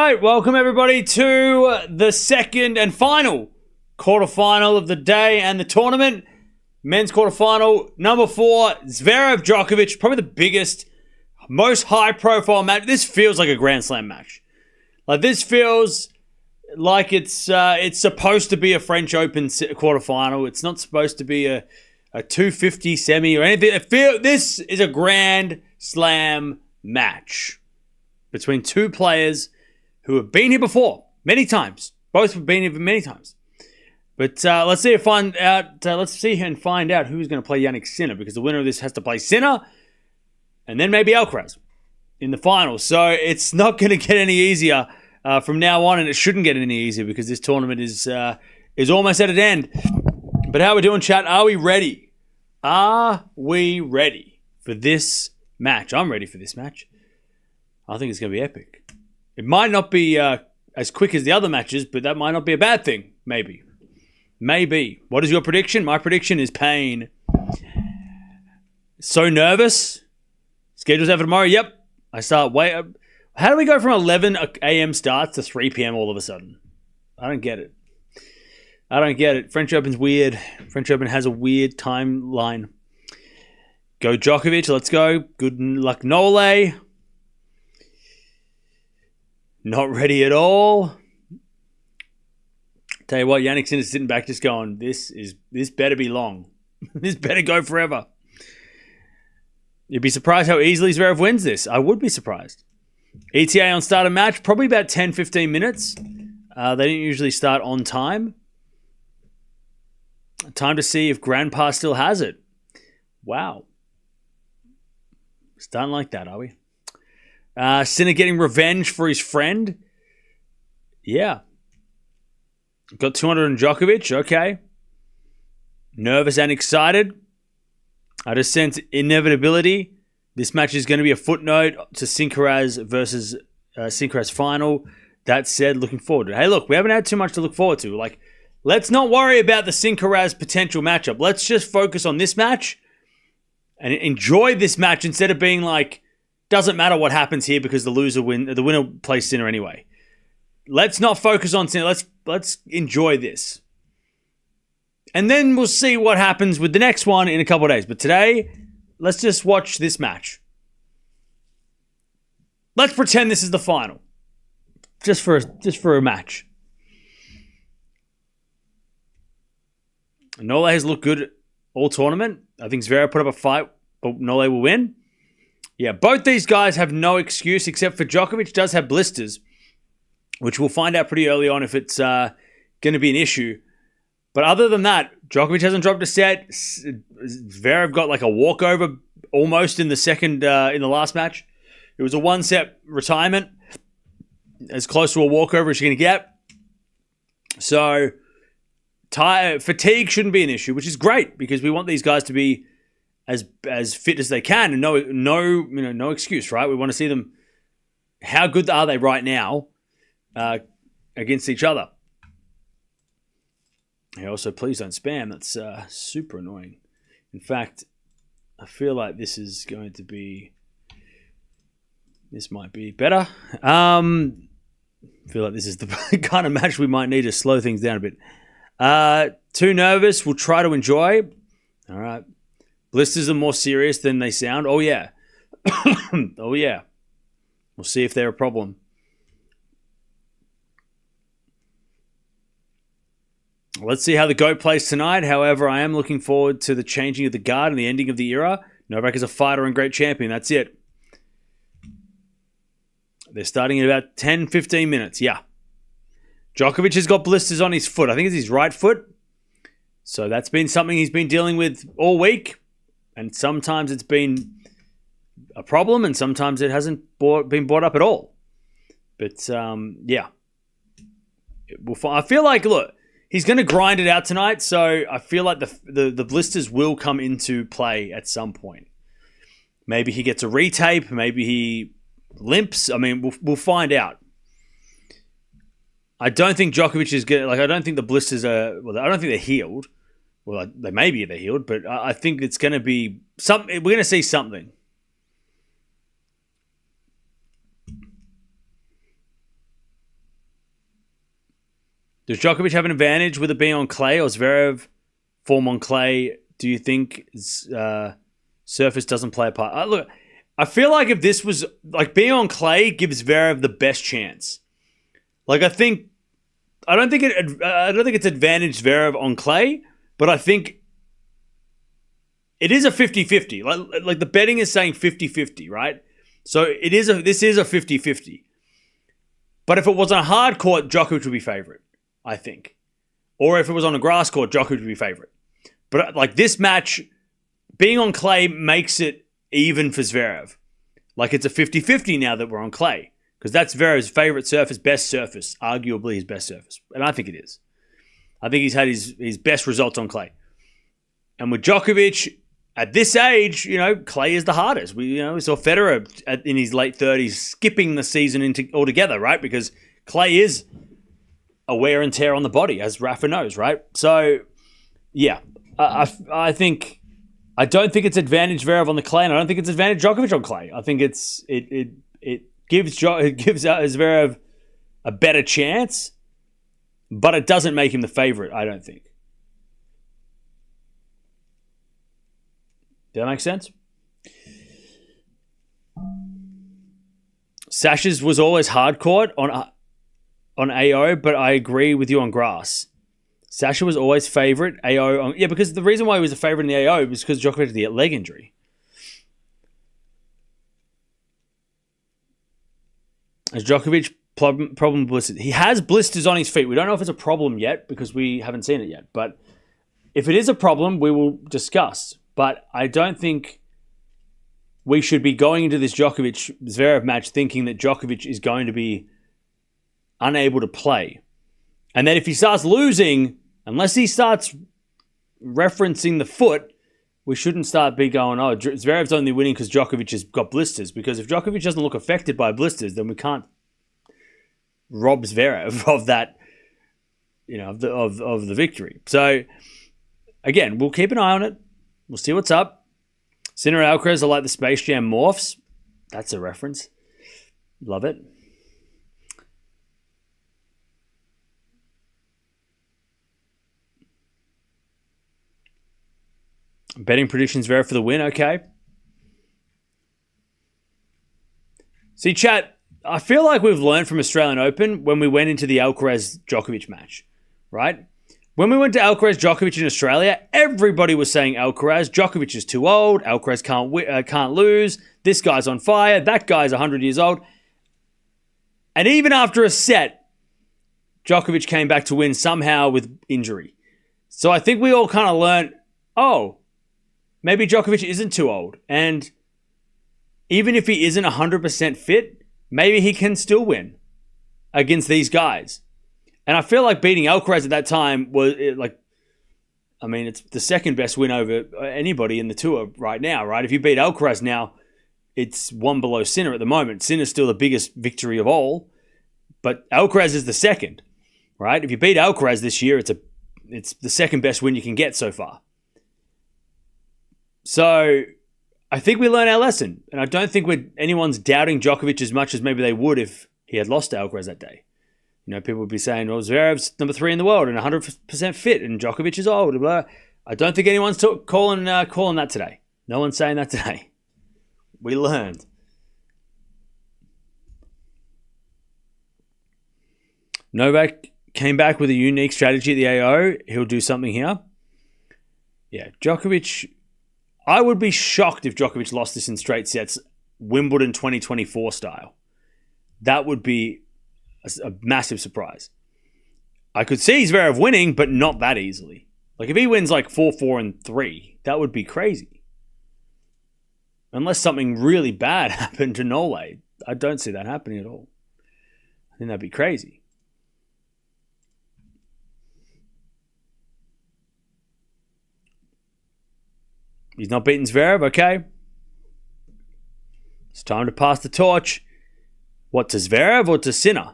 right, welcome everybody to the second and final quarterfinal of the day and the tournament. Men's quarterfinal, number 4, Zverev Djokovic, probably the biggest, most high-profile match. This feels like a Grand Slam match. Like, this feels like it's supposed to be a French Open quarterfinal. It's not supposed to be a 250 semi or anything. This is a Grand Slam match between two players who have been here before, many times. Both have been here many times. But let's see and find out who's going to play Jannik Sinner, because the winner of this has to play Sinner and then maybe Alcaraz in the final. So it's not going to get any easier from now on, and it shouldn't get any easier because this tournament is almost at an end. But how are we doing, chat? Are we ready? Are we ready for this match? I'm ready for this match. I think it's going to be epic. It might not be as quick as the other matches, but that might not be a bad thing. Maybe. What is your prediction? My prediction is pain. So nervous. Schedule's out for tomorrow. Yep. I start how do we go from 11 a.m. starts to 3 p.m. all of a sudden? I don't get it. French Open's weird. French Open has a weird timeline. Go Djokovic. Let's go. Good luck, Nole. Not ready at all. Tell you what, Jannik Sinner's sitting back just going, this better be long. This better go forever. You'd be surprised how easily Zverev wins this. I would be surprised. ETA on start of match, probably about 10-15 minutes. They didn't usually start on time. Time to see if Grandpa still has it. Wow. Starting like that, are we? Sinner getting revenge for his friend. Yeah. Got 200 on Djokovic. Okay. Nervous and excited. I just sense inevitability. This match is going to be a footnote to Sinkeraz versus Sinkeraz final. That said, looking forward to it. Hey, look, we haven't had too much to look forward to. Like, let's not worry about the Sinkeraz potential matchup. Let's just focus on this match and enjoy this match instead of being like, doesn't matter what happens here because the winner plays Sinner anyway. Let's not focus on Sinner. Let's enjoy this. And then we'll see what happens with the next one in a couple of days. But today, let's just watch this match. Let's pretend this is the final. Just for a match. Nole has looked good all tournament. I think Zverev put up a fight, but Nole will win. Yeah, both these guys have no excuse except for Djokovic does have blisters, which we'll find out pretty early on if it's going to be an issue. But other than that, Djokovic hasn't dropped a set. Zverev got like a walkover almost in the last match. It was a 1-set retirement, as close to a walkover as you're going to get. So fatigue shouldn't be an issue, which is great because we want these guys to be as fit as they can and no excuse, right? We want to see them. How good are they right now against each other? And also, please don't spam. That's super annoying. In fact, I feel like this might be better. I feel like this is the kind of match we might need to slow things down a bit. Too nervous. We'll try to enjoy. All right. Blisters are more serious than they sound. Oh, yeah. Oh, yeah. We'll see if they're a problem. Let's see how the GOAT plays tonight. However, I am looking forward to the changing of the guard and the ending of the era. Novak is a fighter and great champion. That's it. They're starting in about 10-15 minutes. Yeah. Djokovic has got blisters on his foot. I think it's his right foot. So that's been something he's been dealing with all week. And sometimes it's been a problem, and sometimes it hasn't been brought up at all. But, yeah. I feel like, look, he's going to grind it out tonight, so I feel like the blisters will come into play at some point. Maybe he gets a retape. Maybe he limps. I mean, we'll find out. I don't think Djokovic is going to... I don't think the blisters are... Well, I don't think they're healed. Well, they're healed, but I think it's going to be something. We're going to see something. Does Djokovic have an advantage with it being on clay, or Zverev form on clay? Do you think surface doesn't play a part? Look, I feel like if this was like being on clay gives Zverev the best chance. Like I don't think it's advantage Zverev on clay, but I think it is a 50-50. Like the betting is saying 50-50, right? So this is a 50-50. But if it was on a hard court, Djokovic would be favorite, I think. Or if it was on a grass court, Djokovic would be favorite. But like this match, being on clay makes it even for Zverev. Like it's a 50-50 now that we're on clay. Because that's Zverev's favorite surface, best surface, arguably his best surface. And I think it is. I think he's had his best results on clay. And with Djokovic, at this age, clay is the hardest. We saw Federer in his late 30s skipping the season altogether, right? Because clay is a wear and tear on the body, as Rafa knows, right? So, yeah, I don't think it's advantage Zverev on the clay, and I don't think it's advantage Djokovic on clay. I think it gives Zverev a better chance, but it doesn't make him the favorite, I don't think. Does that make sense? Sasha's was always hard court on AO, but I agree with you on grass. Sasha was always favorite. AO, because the reason why he was a favorite in the AO was because Djokovic had the leg injury. Has Djokovic problem blisters? He has blisters on his feet. We don't know if it's a problem yet because we haven't seen it yet. But if it is a problem, we will discuss. But I don't think we should be going into this Djokovic-Zverev match thinking that Djokovic is going to be unable to play. And then if he starts losing, unless he starts referencing the foot, we shouldn't start going, Zverev's only winning because Djokovic has got blisters. Because if Djokovic doesn't look affected by blisters, then we can't rob Zverev of that, of the victory. So, again, we'll keep an eye on it. We'll see what's up. Sinner and Alcaraz are like the Space Jam morphs. That's a reference. Love it. Betting predictions Zverev for the win. Okay. See, chat, I feel like we've learned from Australian Open when we went into the Alcaraz-Djokovic match, right? When we went to Alcaraz-Djokovic in Australia, everybody was saying Alcaraz, Djokovic is too old, Alcaraz can't lose, this guy's on fire, that guy's 100 years old. And even after a set, Djokovic came back to win somehow with injury. So I think we all kind of learned, maybe Djokovic isn't too old. And even if he isn't 100% fit, maybe he can still win against these guys. And I feel like beating Alcaraz at that time was it's the second best win over anybody in the tour right now, right? If you beat Alcaraz now, it's one below Sinner at the moment. Sinner's still the biggest victory of all, but Alcaraz is the second, right? If you beat Alcaraz this year, it's the second best win you can get so far. So I think we learned our lesson, and I don't think anyone's doubting Djokovic as much as maybe they would if he had lost to Alcaraz that day. People would be saying, Zverev's number 3 in the world and 100% fit, and Djokovic is old. Blah. I don't think anyone's calling that today. No one's saying that today. We learned. Novak came back with a unique strategy at the AO. He'll do something here. Yeah, Djokovic. I would be shocked if Djokovic lost this in straight sets, Wimbledon 2024 style. That would be a massive surprise. I could see Zverev winning, but not that easily. Like if he wins 4-4 and 3, that would be crazy. Unless something really bad happened to Nole. I don't see that happening at all. I think that'd be crazy. He's not beating Zverev, okay. It's time to pass the torch. What, to Zverev or to Sinner?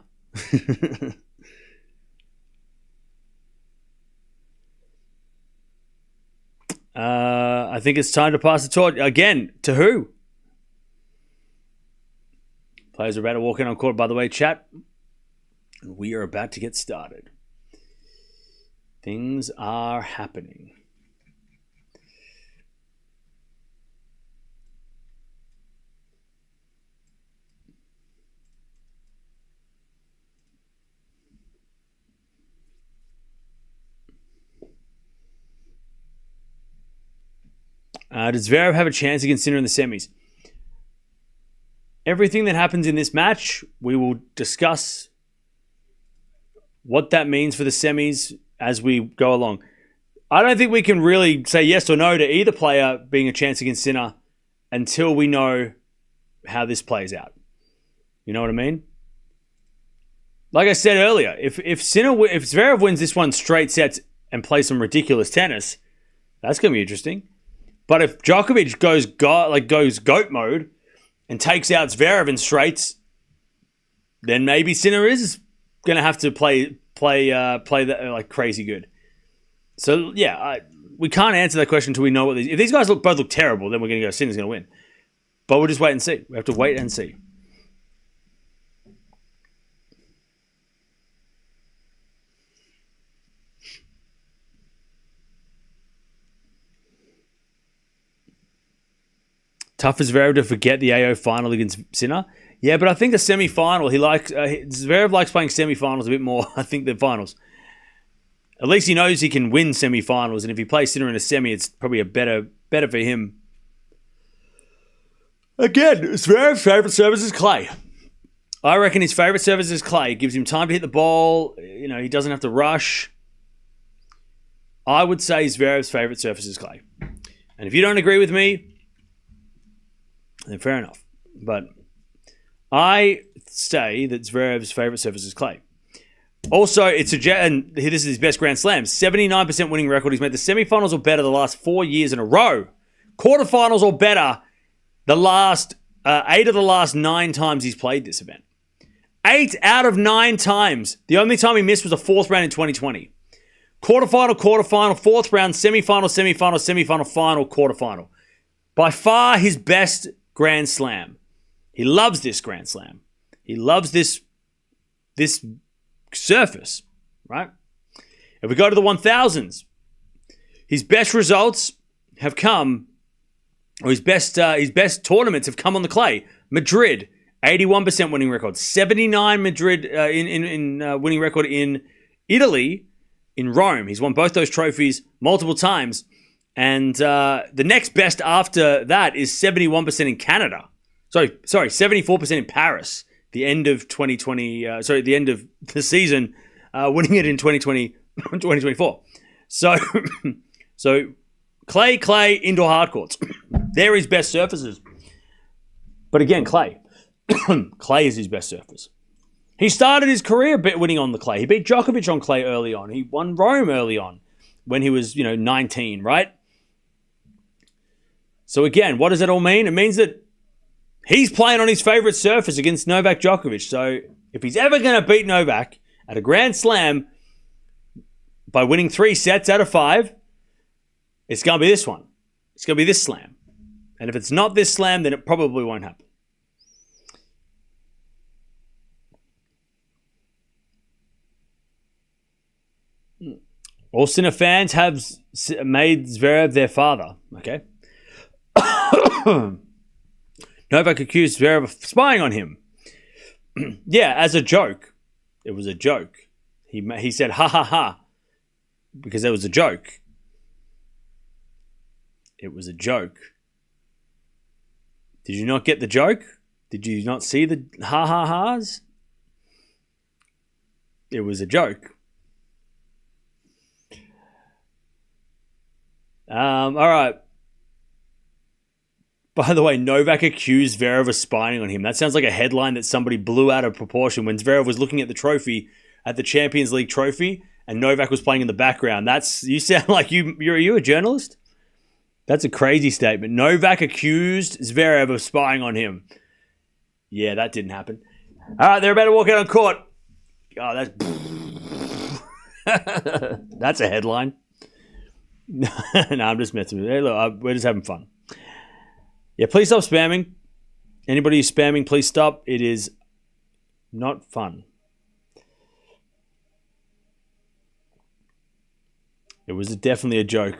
I think it's time to pass the torch. Again, to who? Players are about to walk in on court, by the way, chat. We are about to get started. Things are happening. Does Zverev have a chance against Sinner in the semis? Everything that happens in this match, we will discuss what that means for the semis as we go along. I don't think we can really say yes or no to either player being a chance against Sinner until we know how this plays out. You know what I mean? Like I said earlier, if Zverev wins this one straight sets and plays some ridiculous tennis, that's going to be interesting. But if Djokovic goes goat mode and takes out Zverev in straights, then maybe Sinner is going to have to play that like crazy good. So yeah, we can't answer that question until we know what these. If these guys both look terrible, then we're going to go Sinner's going to win. But we'll just wait and see. We have to wait and see. Tough as Zverev to forget the AO final against Sinner. Yeah, but I think the semi-final, Zverev likes playing semi-finals a bit more, I think, than finals. At least he knows he can win semi-finals, and if he plays Sinner in a semi, it's probably a better for him. Again, Zverev's favourite service is clay. I reckon his favourite service is clay. It gives him time to hit the ball. You know, he doesn't have to rush. I would say Zverev's favourite surface is clay. And if you don't agree with me, then fair enough. But I say that Zverev's favourite surface is clay. Also, and this is his best Grand Slam, 79% winning record. He's made the semi-finals or better the last 4 years in a row. Quarterfinals or better the last 8 of the last 9 times he's played this event. 8 out of 9 times. The only time he missed was a 4th round in 2020. Quarterfinal, 4th round, semi-final, final, quarterfinal. By far his best Grand Slam. He loves this Grand Slam. He loves this surface, right? If we go to the 1000s, his best results have come, or his best tournaments have come on the clay. Madrid, 81% winning record. 79 Madrid in winning record in Italy, in Rome. He's won both those trophies multiple times. And the next best after that is 71% in Canada. Sorry, 74% in Paris. The end of 2020. The end of the season, winning it in 2024. So clay, indoor hard courts. They're his best surfaces. But again, clay. Clay is his best surface. He started his career winning on the clay. He beat Djokovic on clay early on. He won Rome early on when he was, 19, right? So again, what does that all mean? It means that he's playing on his favorite surface against Novak Djokovic. So if he's ever going to beat Novak at a Grand Slam by winning 3 sets out of 5, it's going to be this one. It's going to be this slam. And if it's not this slam, then it probably won't happen. All Sinner fans have made Zverev their father. Okay. Novak accused Zverev of spying on him. Yeah, as a joke. It was a joke. He said, ha ha ha, because it was a joke. It was a joke. Did you not get the joke? Did you not see the ha ha ha's? It was a joke. All right. By the way, Novak accused Zverev of spying on him. That sounds like a headline that somebody blew out of proportion when Zverev was looking at the trophy, at the Champions League trophy, and Novak was playing in the background. You sound like are you a journalist? That's a crazy statement. Novak accused Zverev of spying on him. Yeah, that didn't happen. All right, they're about to walk out on court. Oh, that's a headline. No, I'm just messing with you. Hey, look, we're just having fun. Yeah, please stop spamming. Anybody who's spamming, please stop. It is not fun. It was definitely a joke.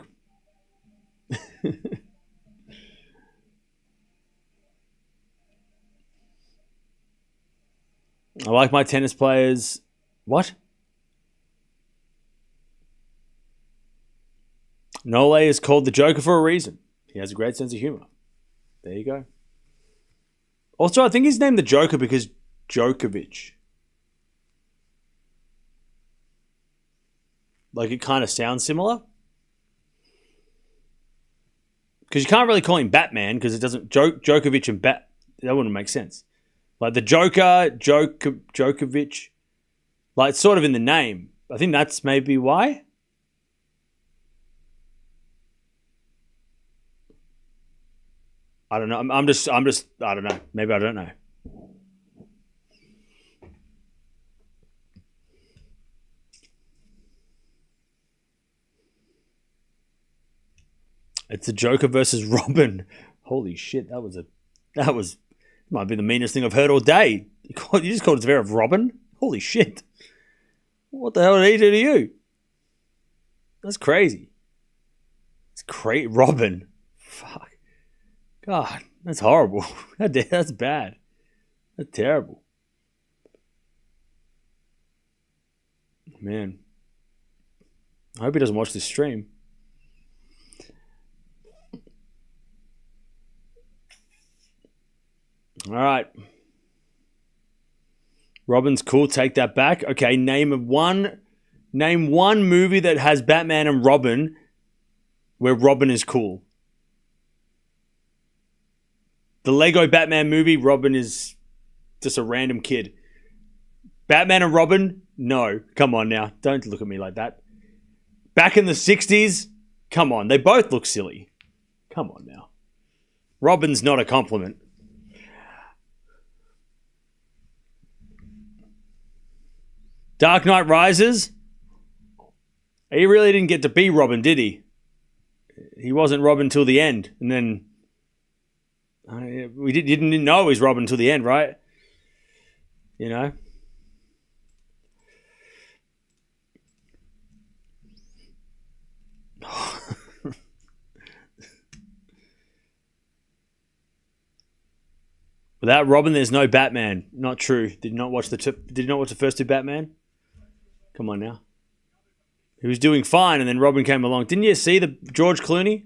I like my tennis players. What? Nole is called the Joker for a reason. He has a great sense of humor. There you go. Also, I think he's named the Joker because Djokovic. Like, it kind of sounds similar. Because you can't really call him Batman because it doesn't... Djokovic and Bat... That wouldn't make sense. Like, the Joker, Djokovic... Like, it's sort of in the name. I think that's maybe why. I don't know. I'm just... I don't know. Maybe I don't know. It's the Joker versus Robin. Holy shit, that might be the meanest thing I've heard all day. You just called Zverev Robin? Holy shit. What the hell did he do to you? That's crazy. It's crazy. Robin. Fuck. God, that's horrible. That's bad. That's terrible. Man. I hope he doesn't watch this stream. All right. Robin's cool. Take that back. Okay, name one movie that has Batman and Robin where Robin is cool. The Lego Batman movie, Robin is just a random kid. Batman and Robin? No. Come on now. Don't look at me like that. Back in the 60s? Come on. They both look silly. Come on now. Robin's not a compliment. Dark Knight Rises? He really didn't get to be Robin, did he? He wasn't Robin till the end. And then... we didn't know he was Robin till the end, right? You know? Without Robin, there's no Batman. Not true. Did you not watch the first two Batman? Come on now. He was doing fine, and then Robin came along. Didn't you see the George Clooney?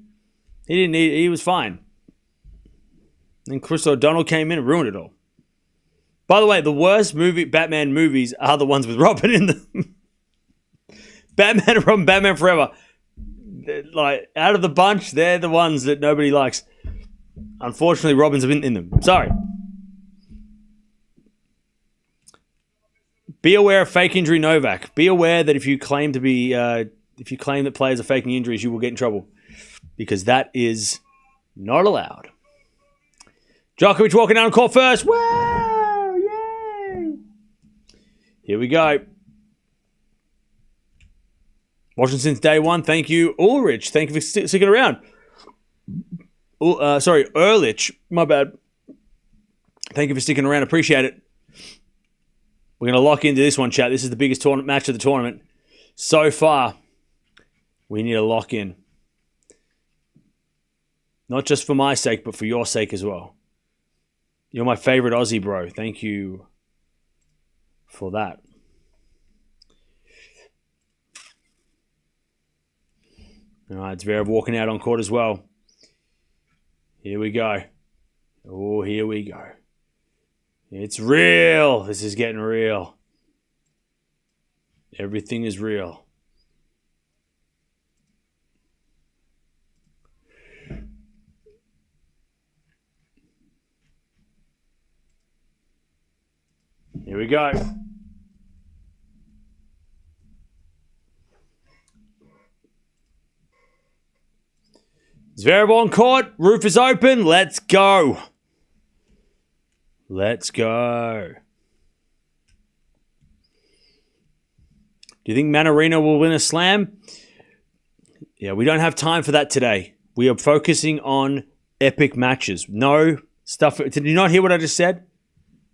He was fine. Then Chris O'Donnell came in and ruined it all. By the way, the worst Batman movies are the ones with Robin in them. Batman and Robin, Batman Forever. Like, out of the bunch, they're the ones that nobody likes. Unfortunately, Robin's in them. Sorry. Be aware of fake injury Novak. Be aware that if you claim that players are faking injuries, you will get in trouble. Because that is not allowed. Djokovic walking down the court first. Wow! Yay! Here we go. Watching since day one. Thank you, Ulrich. Thank you for sticking around. Ehrlich. My bad. Thank you for sticking around. Appreciate it. We're going to lock into this one, chat. This is the biggest match of the tournament so far. We need to lock in. Not just for my sake, but for your sake as well. You're my favorite Aussie, bro. Thank you for that. All right, Zverev walking out on court as well. Here we go. Oh, here we go. It's real. This is getting real. Everything is real. Here we go. Zverev on court. Roof is open. Let's go. Let's go. Do you think Manarino will win a slam? Yeah, we don't have time for that today. We are focusing on epic matches. No stuff. Did you not hear what I just said?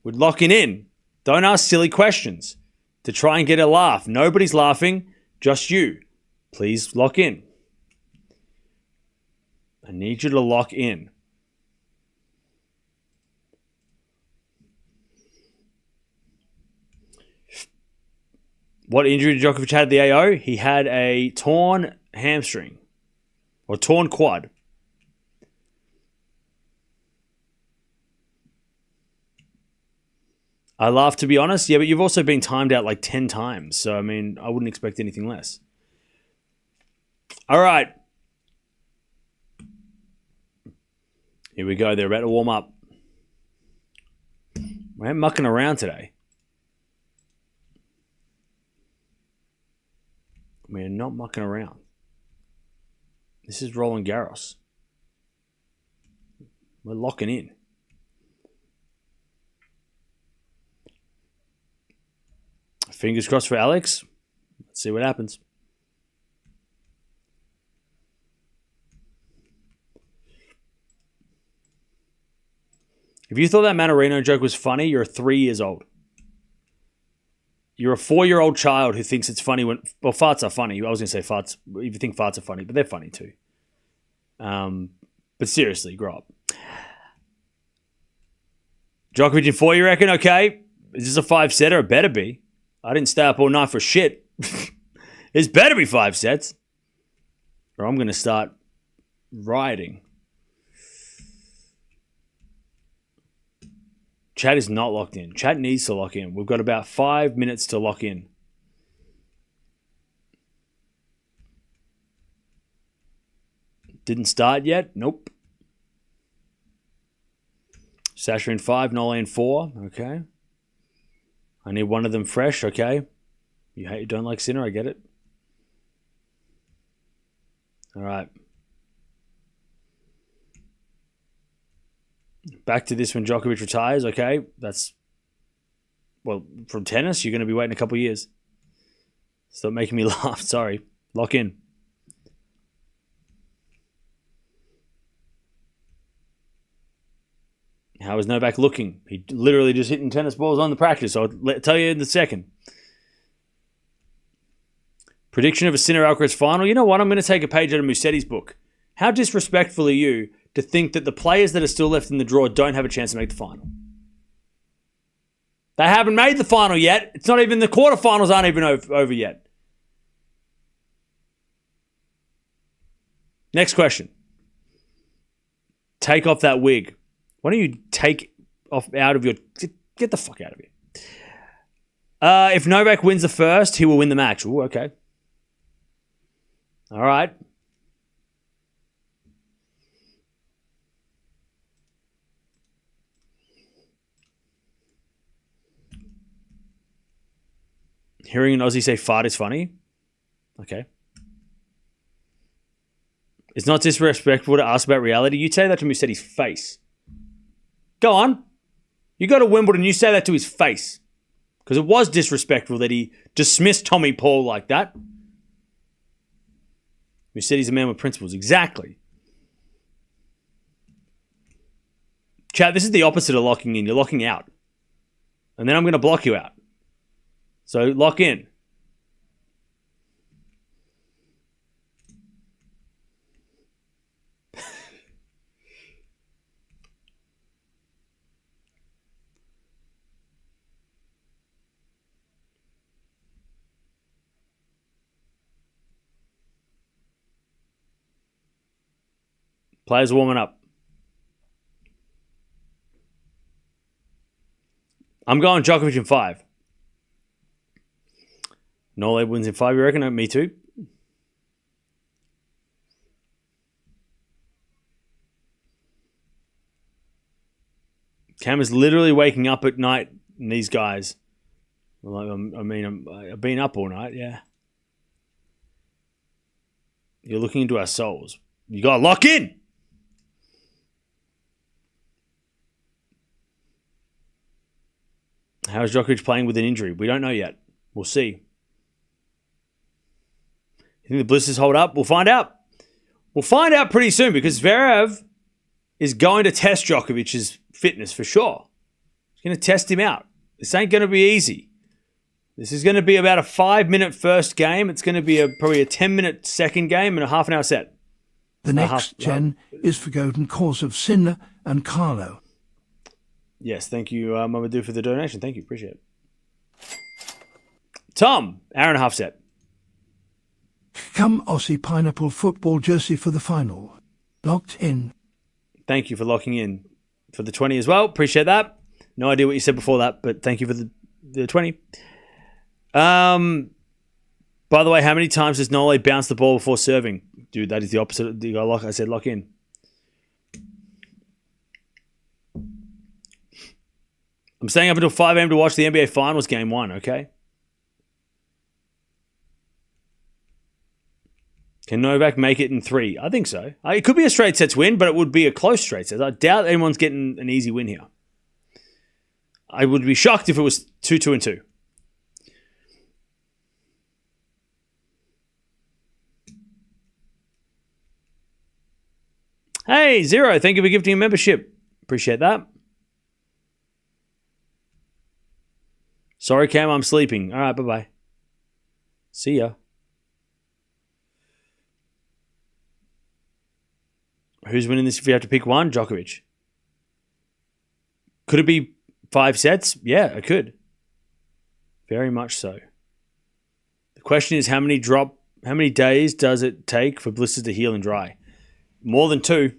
We're locking in. Don't ask silly questions to try and get a laugh. Nobody's laughing, just you. Please lock in. I need you to lock in. What injury did Djokovic have at the AO? He had a torn hamstring. Or torn quad. I laugh, to be honest. Yeah, but you've also been timed out like 10 times. So, I mean, I wouldn't expect anything less. All right. Here we go. They're about to warm up. We ain't mucking around today. We're not mucking around. This is Roland Garros. We're locking in. Fingers crossed for Alex. Let's see what happens. If you thought that Manarino joke was funny, you're 3 years old. You're a 4-year-old child who thinks it's funny when... Well, farts are funny. I was going to say farts... If you think farts are funny, but they're funny too. But seriously, grow up. Djokovic in 4, you reckon? Okay. Is this a 5-setter? It better be. I didn't stay up all night for shit. It's better be 5 sets. Or I'm going to start rioting. Chat is not locked in. Chat needs to lock in. We've got about 5 minutes to lock in. Didn't start yet? Nope. Sasha in 5, Nola in 4. Okay. I need one of them fresh. Okay. You don't like Sinner. I get it. All right. Back to this when Djokovic retires. Okay. That's... Well, from tennis, you're going to be waiting a couple of years. Stop making me laugh. Sorry. Lock in. How is Novak looking? He literally just hitting tennis balls on the practice. I'll tell you in a second. Prediction of a Sinner Alcaraz final. You know what? I'm going to take a page out of Musetti's book. How disrespectful are you to think that the players that are still left in the draw don't have a chance to make the final? They haven't made the final yet. It's not even... The quarterfinals aren't even over yet. Next question. Take off that wig. Why don't you take off out of your... Get the fuck out of here. If Novak wins the first, he will win the match. Ooh, okay. All right. Hearing an Aussie say fart is funny. Okay. It's not disrespectful to ask about reality. You say that to Musetti's face. Go on. You go to Wimbledon, you say that to his face. Because it was disrespectful that he dismissed Tommy Paul like that. Musetti's a man with principles. Exactly. Chat, this is the opposite of locking in. You're locking out. And then I'm going to block you out. So lock in. Players warming up. I'm going Djokovic in 5. Nola wins in 5, you reckon? Me too. Cam is literally waking up at night, and these guys. I've been up all night, yeah. You're looking into our souls. You got to lock in! How is Djokovic playing with an injury? We don't know yet. We'll see. You think the blisters hold up? We'll find out. We'll find out pretty soon because Zverev is going to test Djokovic's fitness for sure. He's going to test him out. This ain't going to be easy. This is going to be about a 5-minute first game. It's going to be probably a 10-minute second game and a half an hour set. The next gen is forgotten course of Sinner and Carlo. Yes, thank you, Mamadou, for the donation. Thank you, appreciate it. Tom, hour and a half set. Come Aussie Pineapple football jersey for the final. Locked in. Thank you for locking in for the 20 as well. Appreciate that. No idea what you said before that, but thank you for the 20. By the way, how many times does Nole bounce the ball before serving? Dude, that is the opposite. Like I said, lock in. I'm staying up until 5 a.m. to watch the NBA Finals Game 1, okay? Can Novak make it in 3? I think so. It could be a straight sets win, but it would be a close straight sets. I doubt anyone's getting an easy win here. I would be shocked if it was 2-2 and 2. Hey, Zero, thank you for gifting a membership. Appreciate that. Sorry, Cam, I'm sleeping. All right, bye-bye. See ya. Who's winning this if you have to pick one? Djokovic. Could it be 5 sets? Yeah, it could. Very much so. The question is how many days does it take for blisters to heal and dry? More than 2.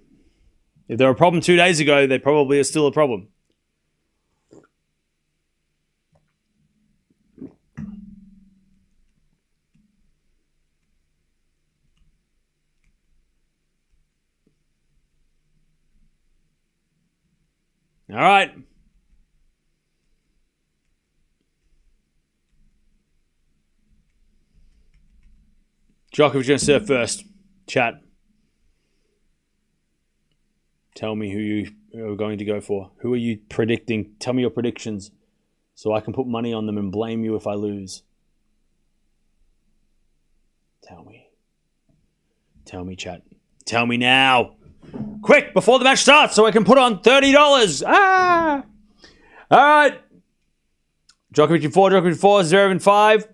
If they were a problem 2 days ago, they probably are still a problem. All right. Djokovic going to serve first. Chat. Tell me who you are going to go for. Who are you predicting? Tell me your predictions so I can put money on them and blame you if I lose. Tell me. Tell me, chat. Tell me now. Quick, before the match starts so I can put on $30. Ah! All right. Djokovic in 4, Zverev in 5.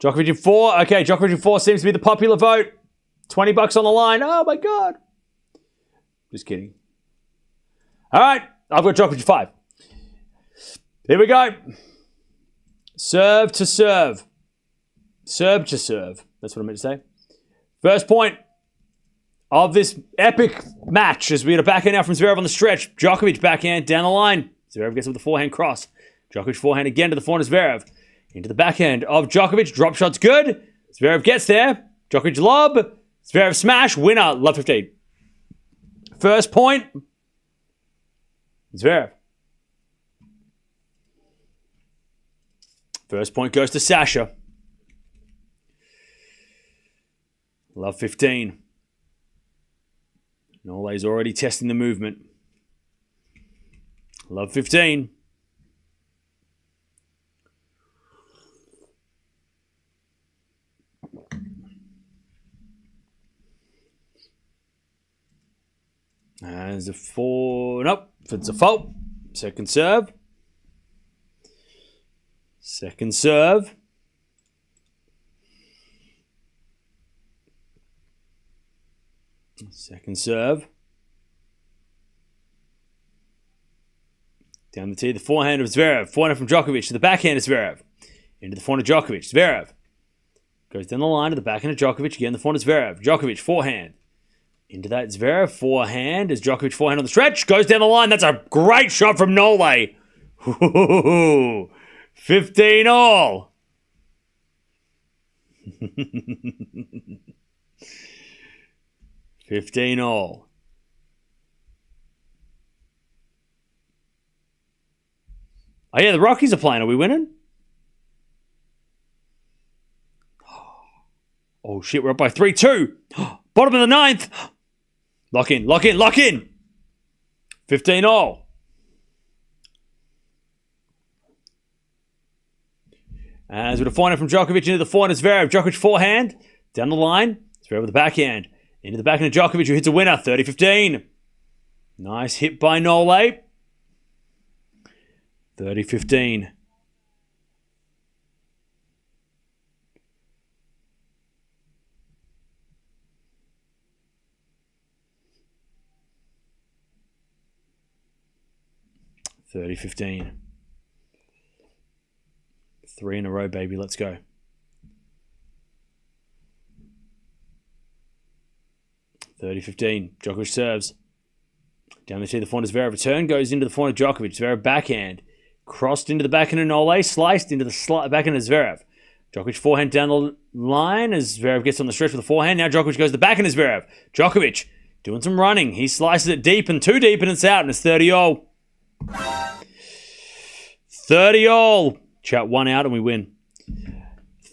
Djokovic in 4. Okay, Djokovic in 4 seems to be the popular vote. $20 on the line. Oh, my God. Just kidding. All right, I've got Djokovic in 5. Here we go. Serve to serve. Serve to serve. That's what I meant to say. First point of this epic match as we get a backhand now from Zverev on the stretch. Djokovic backhand down the line. Zverev gets with the forehand cross. Djokovic forehand again to the forehand of Zverev. Into the backhand of Djokovic. Drop shot's good. Zverev gets there. Djokovic lob. Zverev smash. Winner. Love 15. First point. Zverev. First point goes to Sasha. Love 15. Nole's already testing the movement. Love 15. As a 4. Nope. It's a fault. Second serve. Second serve. Second serve. Down the tee, the forehand of Zverev. Forehand from Djokovic to the backhand of Zverev. Into the forehand of Djokovic. Zverev goes down the line to the backhand of Djokovic. Again, the forehand of Zverev. Djokovic, forehand. Into that Zverev, forehand. As Djokovic, forehand on the stretch. Goes down the line. That's a great shot from Nole. 15 all. 15 all. Oh, yeah, the Rockies are playing. Are we winning? Oh, shit, we're up by 3-2. Bottom of the 9th. Lock in, lock in, lock in. 15 all. As with a forehand from Djokovic into the forehand of Zverev. Djokovic forehand. Down the line. Zverev with the backhand. Into the backhand of Djokovic who hits a winner. 30-15. Nice hit by Nole. 30-15. 30-15. 3 in a row, baby. Let's go. 30-15. Djokovic serves. Down the tee, the forehand Zverev. Return goes into the forehand of Djokovic. Zverev backhand. Crossed into the backhand of Nole. Sliced into the backhand of Zverev. Djokovic forehand down the line as Zverev gets on the stretch with the forehand. Now Djokovic goes to the backhand of Zverev. Djokovic doing some running. He slices it deep and too deep and it's out and it's 30-all. 30-all. Chat one out and we win.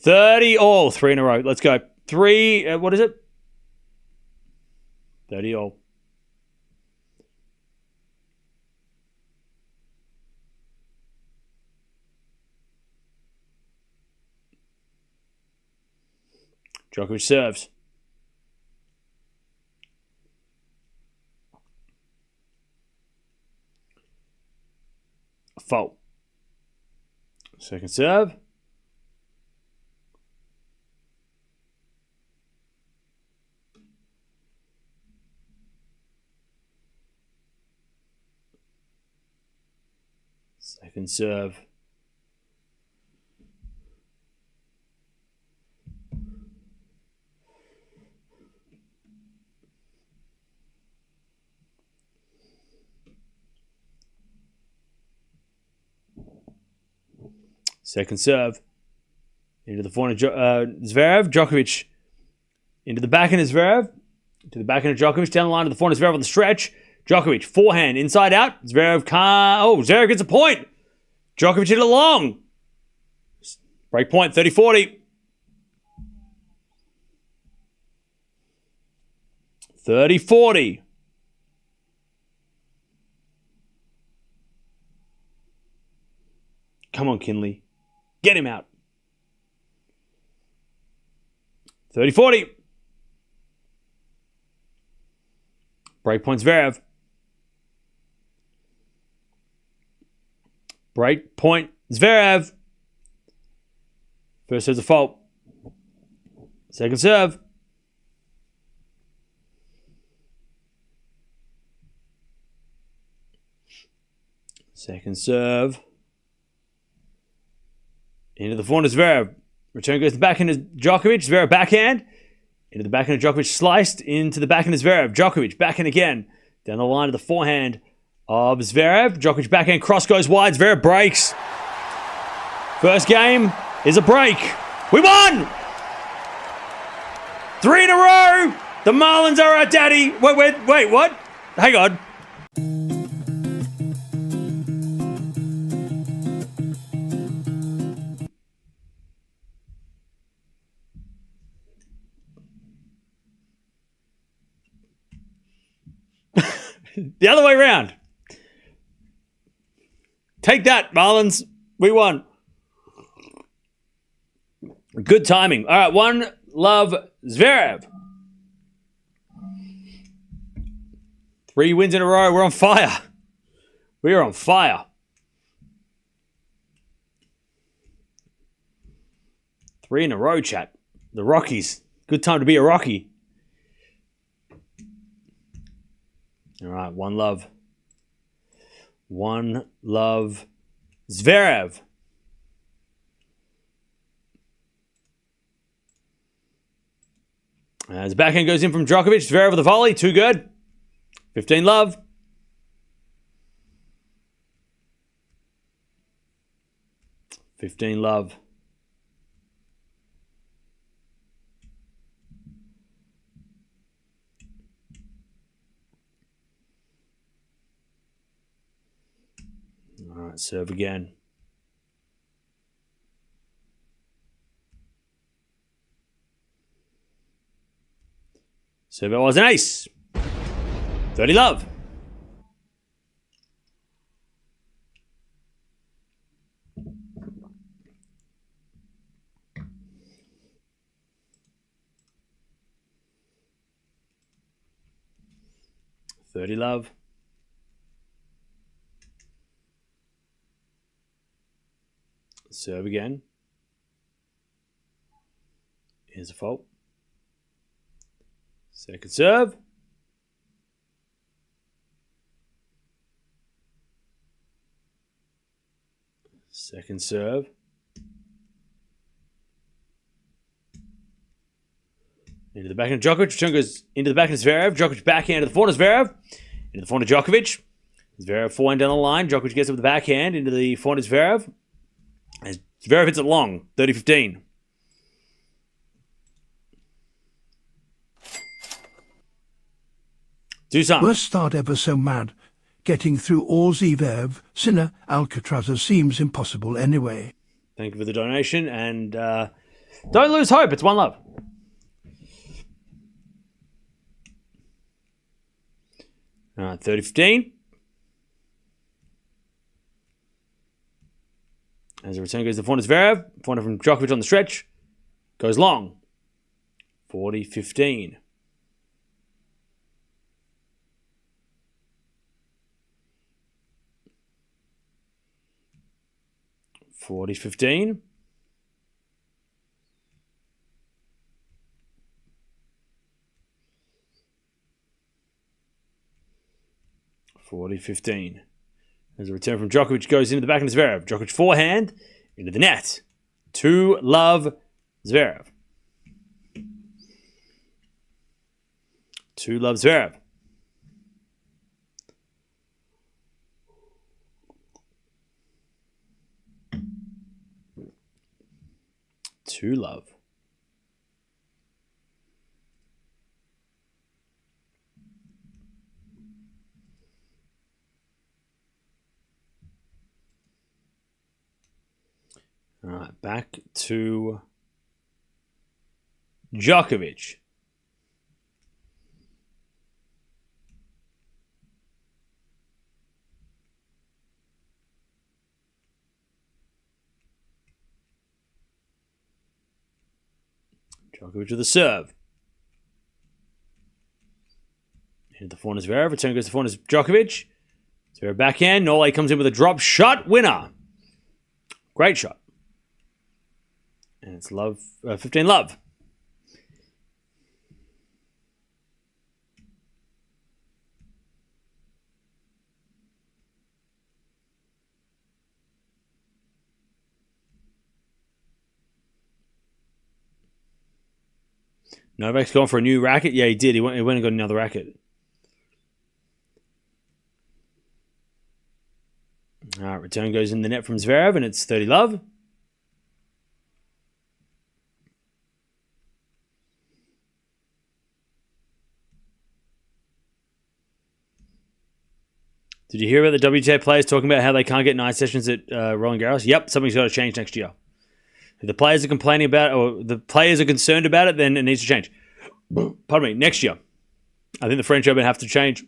30-all. 3 in a row. Let's go. 3, what is it? 30-all. Djokovic serves. A fault. Second serve. Second serve. Second serve. Into the forehand of Zverev. Djokovic into the backhand of Zverev. To the backhand of Djokovic. Down the line to the forehand of Zverev on the stretch. Djokovic, forehand, inside out. Zverev can't. Oh, Zverev gets a point. Djokovic hit it long. Break point, 30-40. 30-40. Come on, Kinley. Get him out. 30-40. Break point Zverev. Break point Zverev. First serve's a fault. Second serve. Second serve. Into the forehand of Zverev. Return goes to the backhand of Djokovic. Zverev backhand. Into the backhand of Djokovic. Sliced into the backhand of Zverev. Djokovic backhand again. Down the line to the forehand of Zverev. Djokovic backhand. Cross goes wide. Zverev breaks. First game is a break. We won! 3 in a row. The Marlins are our daddy. Wait, what? Hang on. The other way around. Take that, Marlins. We won. Good timing. All right, 1 love Zverev. 3 wins in a row. We're on fire. We are on fire. 3 in a row, chat. The Rockies. Good time to be a Rocky. All right, 1 love. 1 love Zverev. As backhand goes in from Djokovic. Zverev with a volley. Too good. 15 love. $15 love. All right, serve again. Serve was an ace. 30 love. $30 love. Serve again. Here's a fault. Second serve. Second serve. Into the backhand of Djokovic. Return goes into the backhand of Zverev. Djokovic backhand to the forehand of Zverev. Into the forehand of Djokovic. Zverev forehand down the line. Djokovic gets up with the backhand into the forehand of Zverev. And Zverev hits it long. 30-15. Do something. Worst start ever, so mad. Getting through all Zverev, Sinner, Alcaraz seems impossible anyway. Thank you for the donation. And don't lose hope. It's one love. All right, 30-15. As the return goes to the forehand of Zverev. Forehand from Djokovic on the stretch. Goes long. 40-15. 40-15. As a return from Djokovic goes into the backhand of Zverev. Djokovic forehand into the net. 2-love Zverev. 2-love Zverev. Two love. All right, back to Djokovic. Djokovic with the serve. Hit the forehand of Zverev. Return goes to the forehand of Djokovic. Zverev backhand. Norway comes in with a drop shot. Winner. Great shot. And it's love. 15 love. Novak's gone for a new racket. Yeah, he did. He went and got another racket. All right, return goes in the net from Zverev, and it's 30 love. Did you hear about the WTA players talking about how they can't get night sessions at Roland Garros? Yep, something's got to change next year. If the players are complaining about it, or the players are concerned about it, then it needs to change. Pardon me, next year. I think the French Open have to change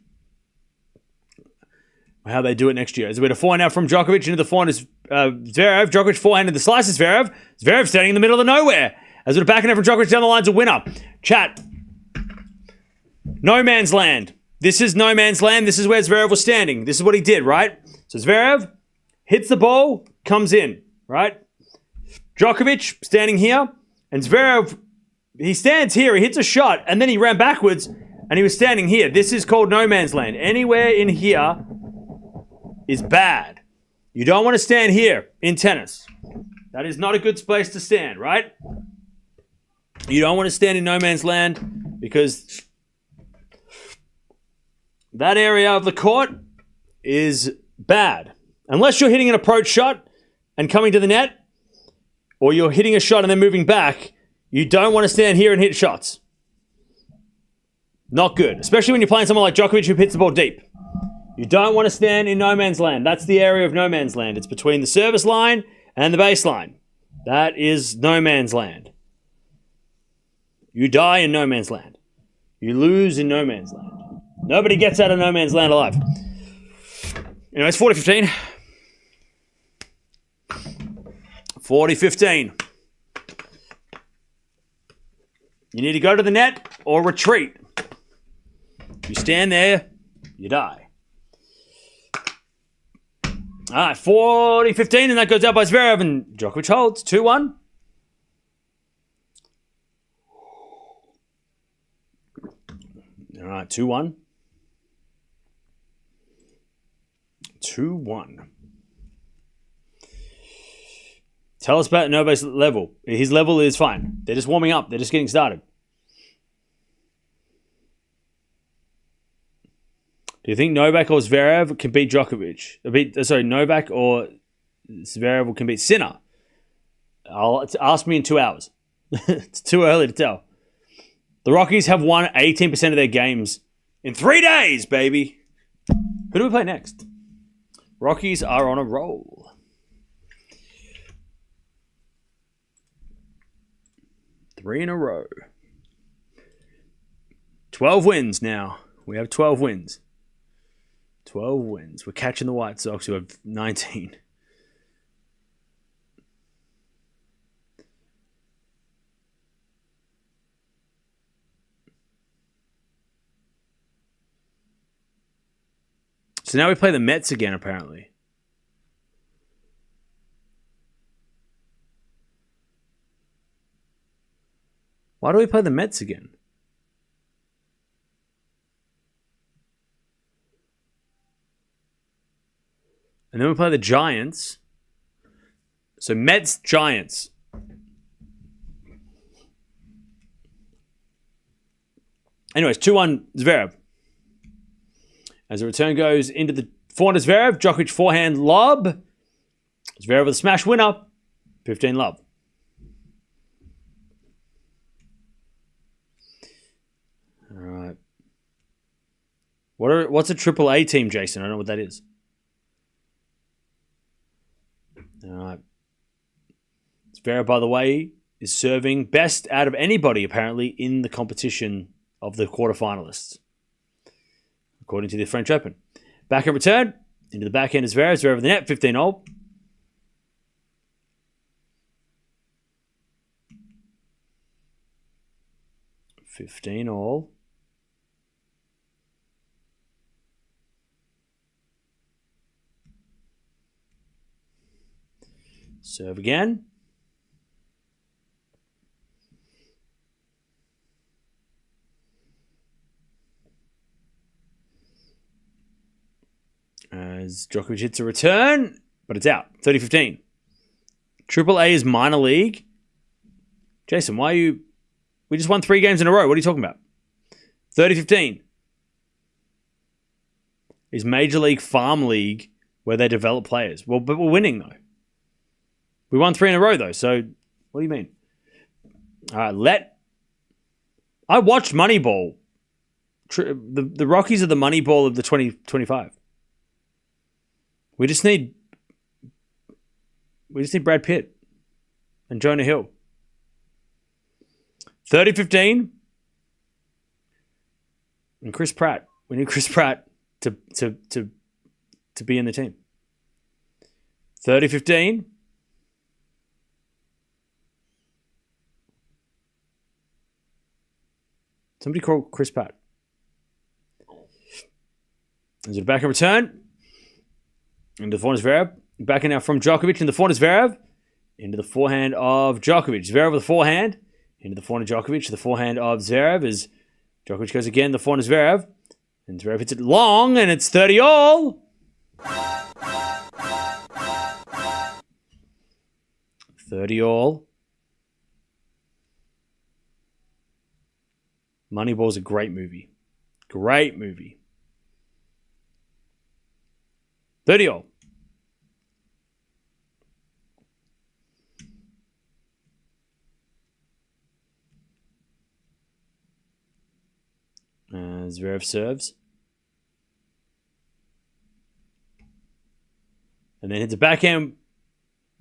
how they do it next year. As we're to forehand out from Djokovic into the forehand is Zverev. Djokovic forehand into the slice is Zverev. Zverev standing in the middle of nowhere. As we're backing out from Djokovic down the line's a winner. Chat. No man's land. This is no man's land. This is where Zverev was standing. This is what he did, right? So Zverev hits the ball, comes in, right? Djokovic standing here, and Zverev, he stands here, he hits a shot, and then he ran backwards, and he was standing here. This is called no man's land. Anywhere in here is bad. You don't want to stand here in tennis. That is not a good place to stand, right? You don't want to stand in no man's land because that area of the court is bad. Unless you're hitting an approach shot and coming to the net, or you're hitting a shot and then moving back, you don't want to stand here and hit shots. Not good. Especially when you're playing someone like Djokovic who hits the ball deep. You don't want to stand in no man's land. That's the area of no man's land. It's between the service line and the baseline. That is no man's land. You die in no man's land. You lose in no man's land. Nobody gets out of no man's land alive. Anyway, it's 40-15. 40-15. You need to go to the net or retreat. If you stand there, you die. All right, 40-15, and that goes out by Zverev, and Djokovic holds 2-1. All right, 2-1. 2-1. Tell us about Novak's level. His level is fine. They're just warming up. They're just getting started. Do you think Novak or Zverev can beat Djokovic? Novak or Zverev can beat Sinner? Ask me in 2 hours. It's too early to tell. The Rockies have won 18% of their games in 3 days, baby. Who do we play next? Rockies are on a roll. 3 in a row. 12 wins now. We have 12 wins. 12 wins. We're catching the White Sox, who have 19. So now we play the Mets again, apparently. Why do we play the Mets again? And then we play the Giants. So Mets, Giants. Anyways, 2-1 Zverev. As the return goes into the forehand to Zverev, Djokovic forehand lob. Zverev with a smash winner. 15 love. All right. What's a triple A team, Jason? I don't know what that is. All right. Zverev, by the way, is serving best out of anybody, apparently, in the competition of the quarterfinalists, according to the French Open. Backhand return. Into the backhand is Zverev. Zverev with the net. 15 all. Serve again. As Djokovic hits a return, but it's out. 30-15. Triple A is minor league. Jason, why are you... We just won 3 games in a row. What are you talking about? 30-15 is Major League Farm League, where they develop players. Well, but we're winning, though. We won 3 in a row, though. So, what do you mean? All right, I watched Moneyball. The Rockies are the Moneyball of the 2025. We just need Brad Pitt and Jonah Hill. 30-15. And Chris Pratt. We need Chris Pratt to be in the team. 30-15. Somebody call Chris Pratt. Is it a backhand return? Into the forehand of Zverev. Backhand now from Djokovic into the forehand of Zverev. Into the forehand of Djokovic. Zverev with the forehand. Into the forehand of Djokovic. The forehand of Zverev as Djokovic goes again. The forehand of Zverev. And Zverev hits it long, and it's 30 all. 30 all. Moneyball's a great movie. Great movie. 30 all. Zverev serves. And then hits a backhand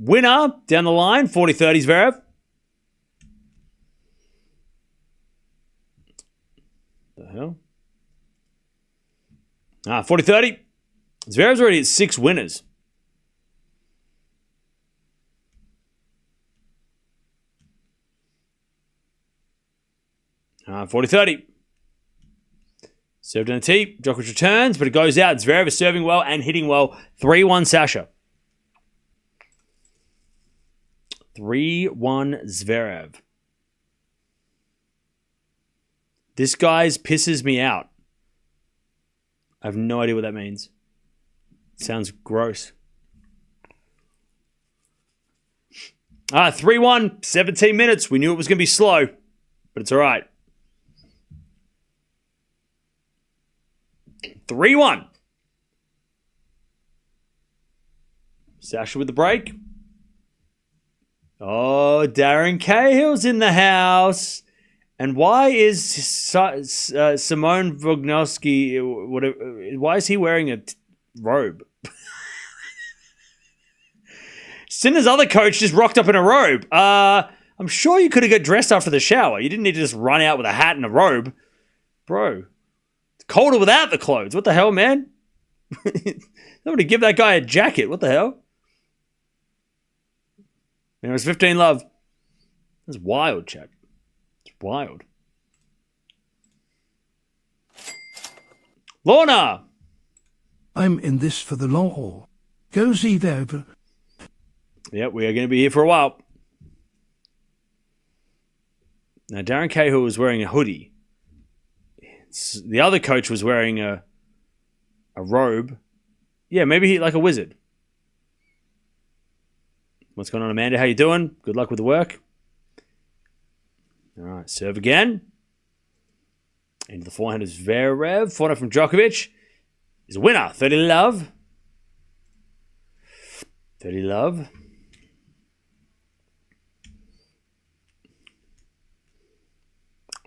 winner down the line. 40-30 Zverev. The hell? 40-30. Zverev's already at 6 winners. Ah, 40-30. Served in a tee. Djokovic returns, but it goes out. Zverev is serving well and hitting well. 3-1 Sasha. 3-1 Zverev. This guy's pisses me out. I have no idea what that means. Sounds gross. 3-1, 17 minutes. We knew it was going to be slow, but it's all right. 3-1. Sasha with the break. Oh, Darren Cahill's in the house. And why is Simone Wojnowski, why is he wearing a robe? Sinner's other coach just rocked up in a robe. I'm sure you could have got dressed after the shower. You didn't need to just run out with a hat and a robe. Bro, it's colder without the clothes. What the hell, man? Nobody give that guy a jacket. What the hell? It was 15 love. That's wild, chat. It's wild. Lorna! I'm in this for the long haul. Go Zverev. Yep, we are going to be here for a while. Now, Darren Cahill was wearing a hoodie. The other coach was wearing a robe. Yeah, maybe he like a wizard. What's going on, Amanda? How you doing? Good luck with the work. All right, serve again. Into the forehand is Zverev. Forehand from Djokovic. Is a winner. 30 love. 30 love.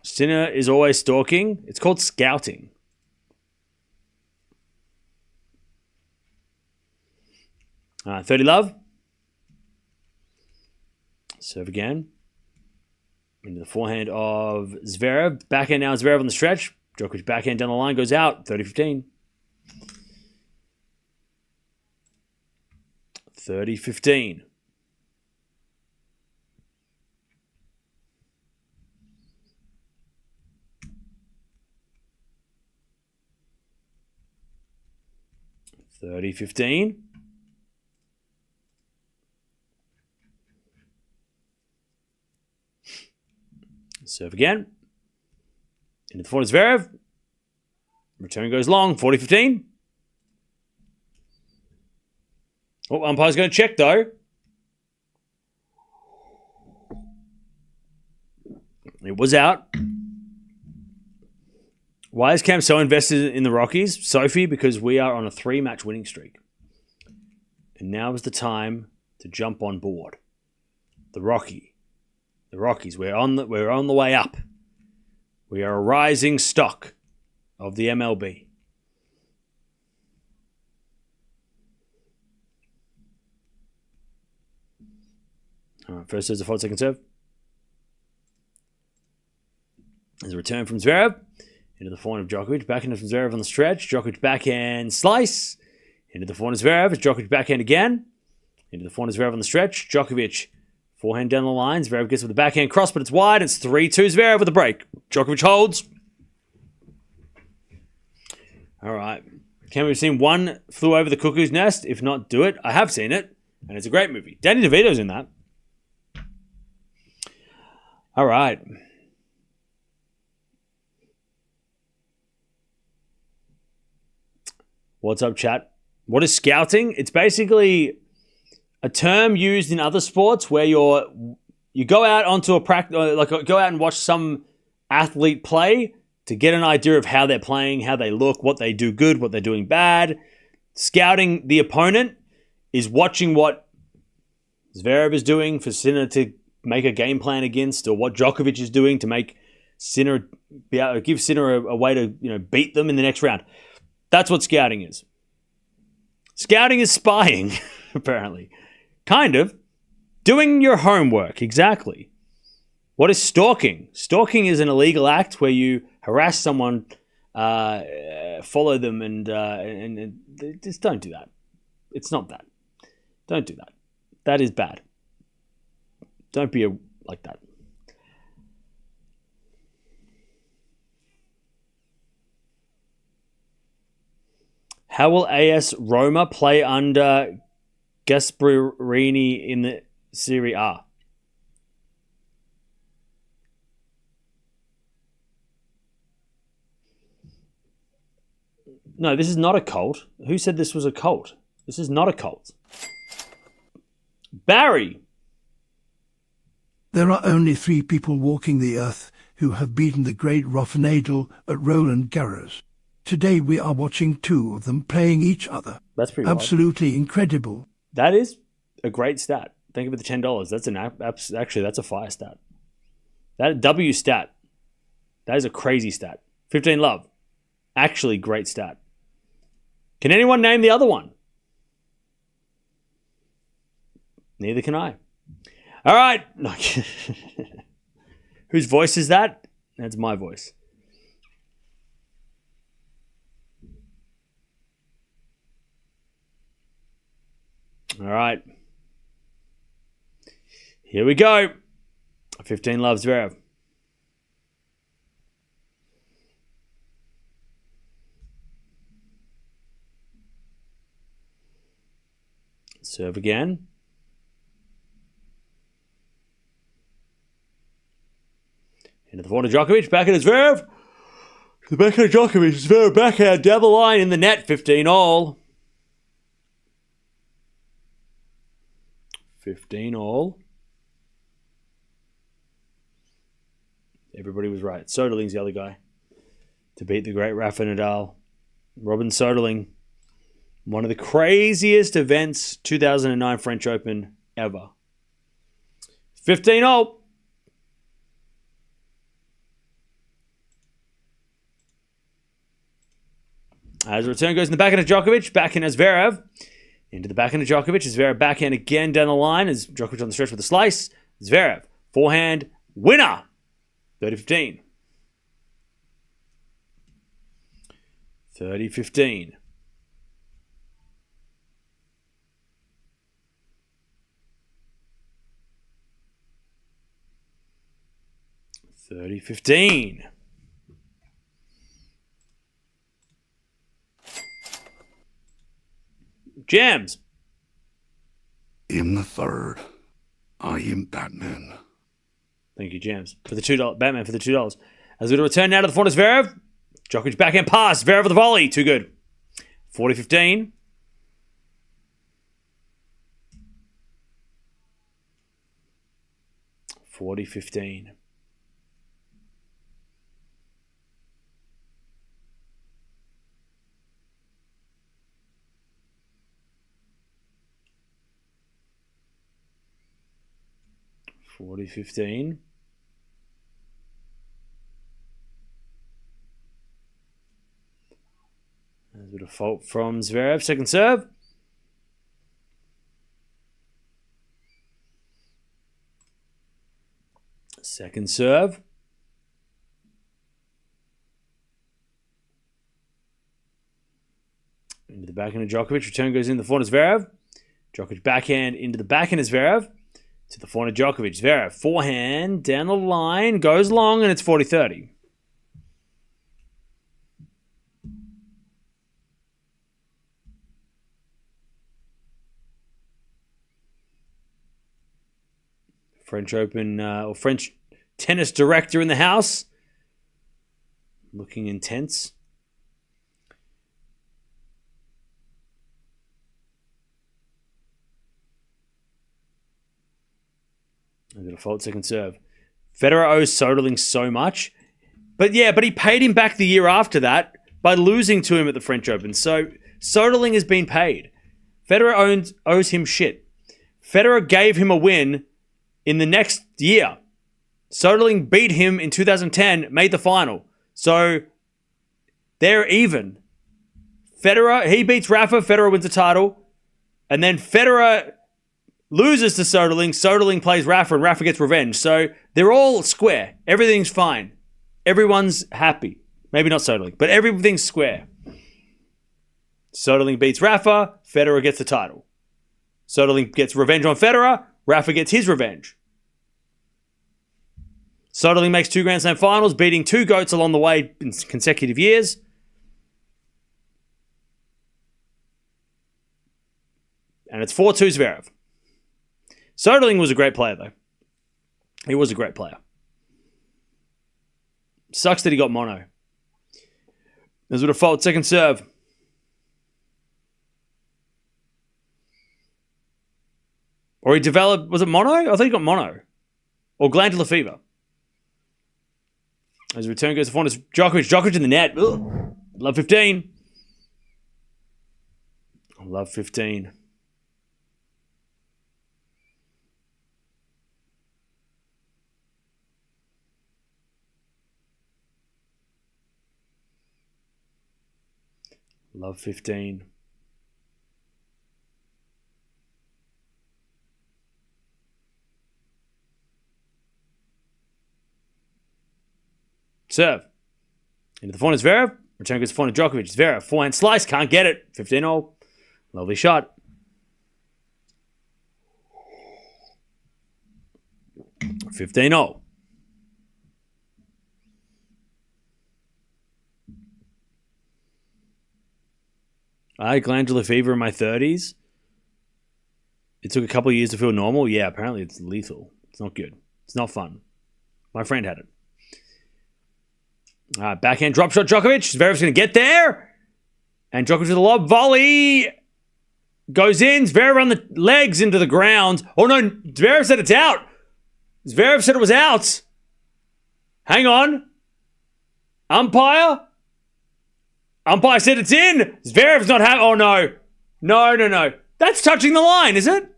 Sinner is always stalking. It's called scouting. All right, 30 love. Serve again. Into the forehand of Zverev. Backhand now, Zverev on the stretch. Djokovic backhand down the line, goes out. 30-15. 30-15. $30-15. Serve again. Into the forehand Zverev. Return goes long. 40-15. Oh, umpire's going to check though. It was out. Why is Cam so invested in the Rockies? Sophie, because we are on a 3-match winning streak. And now is the time to jump on board. The Rockies, we're on the way up. We are a rising stock of the MLB. All right, first serve, a 4-second serve. There's a return from Zverev. Into the forehand of Djokovic. Backhand from Zverev on the stretch. Djokovic backhand slice. Into the forehand of Zverev. Djokovic backhand again. Into the forehand of Zverev on the stretch. Djokovic forehand down the line. Zverev gets with the backhand cross, but it's wide. It's 3-2 Zverev with a break. Djokovic holds. All right. Can we have seen One Flew Over the Cuckoo's Nest? If not, do it. I have seen it, and it's a great movie. Danny DeVito's in that. All right. What's up, chat? What is scouting? It's basically a term used in other sports where you go out onto a practice, like go out and watch some athlete play to get an idea of how they're playing, how they look, what they do good, what they're doing bad. Scouting the opponent is watching what Zverev is doing for Sinner to make a game plan against, or what Djokovic is doing to make Sinner give Sinner a way to beat them in the next round. That's what scouting is. Scouting is spying, apparently. Kind of. Doing your homework, exactly. What is stalking? Stalking is an illegal act where you harass someone, follow them, and just don't do that. It's not that. Don't do that. That is bad. Don't be like that. How will AS Roma play under Gasparini in the Serie A? No, this is not a cult. Who said this was a cult? This is not a cult. Barry. There are only 3 people walking the earth who have beaten the great Rafael Nadal at Roland Garros. Today we are watching 2 of them playing each other. That's pretty wild. Absolutely incredible. That is a great stat. Thank you for the $10. That's a fire stat. That W stat. That is a crazy stat. 15 love. Actually, great stat. Can anyone name the other one? Neither can I. All right. Whose voice is that? That's my voice. All right. Here we go. 15 love Zverev. Serve again. Into the forehand of Djokovic. Backhand of Zverev. To the backhand of Djokovic. Zverev backhand down the line in the net. 15 all. 15 all. Everybody was right. Soderling's the other guy to beat the great Rafa Nadal. Robin Soderling. One of the craziest events, 2009 French Open ever. 15 all. As the return goes in the backhand of Djokovic, backhand as Zverev. Into the backhand of Djokovic. Zverev backhand again down the line as Djokovic on the stretch with a slice. Zverev, forehand, winner. 30-15. 30-15. $30-15. Jams. In the third, I am Batman. Thank you, Jams. For the $2. Batman for the $2. As we return now to the forehand of Zverev. Djokovic backhand pass. Zverev with the volley. Too good. 40-15. 40-15. $40-15. There's a default from Zverev. Second serve. Second serve. Into the backhand of Djokovic. Return goes in the forehand of Zverev. Djokovic backhand into the backhand of Zverev. To the forehand of Djokovic. Zverev, forehand, down the line, goes long, and it's 40-30. French Open, or French tennis director in the house. Looking intense. I'm going to fault second serve. Federer owes Soderling so much. But he paid him back the year after that by losing to him at the French Open. So Soderling has been paid. Federer owes him shit. Federer gave him a win in the next year. Soderling beat him in 2010, made the final. So they're even. Federer, he beats Rafa, Federer wins the title. And then Federer loses to Soderling. Soderling plays Rafa and Rafa gets revenge. So they're all square. Everything's fine. Everyone's happy. Maybe not Soderling, but everything's square. Soderling beats Rafa. Federer gets the title. Soderling gets revenge on Federer. Rafa gets his revenge. Soderling makes 2 Grand Slam finals, beating 2 GOATs along the way in consecutive years. And it's 4-2 Zverev. Soderling was a great player, though. He was a great player. Sucks that he got mono. There's a default second serve. Or he developed... Was it mono? I think he got mono. Or glandular fever. As return goes to Faunus. Djokovic in the net. Ugh. Love 15. Love 15. Love 15. Serve. Into the forehand Zverev. Return goes to forehand Djokovic. Zverev. Forehand slice. Can't get it. 15-0. Lovely shot. 15-0. I had glandular fever in my 30s. It took a couple of years to feel normal. Yeah, apparently it's lethal. It's not good. It's not fun. My friend had it. All right, backhand drop shot Djokovic. Zverev's going to get there. And Djokovic with a lob volley. Goes in. Zverev on the legs into the ground. Oh no, Zverev said it's out. Zverev said it was out. Hang on. Umpire said it's in. Zverev's not having... Oh no. No. That's touching the line, is it?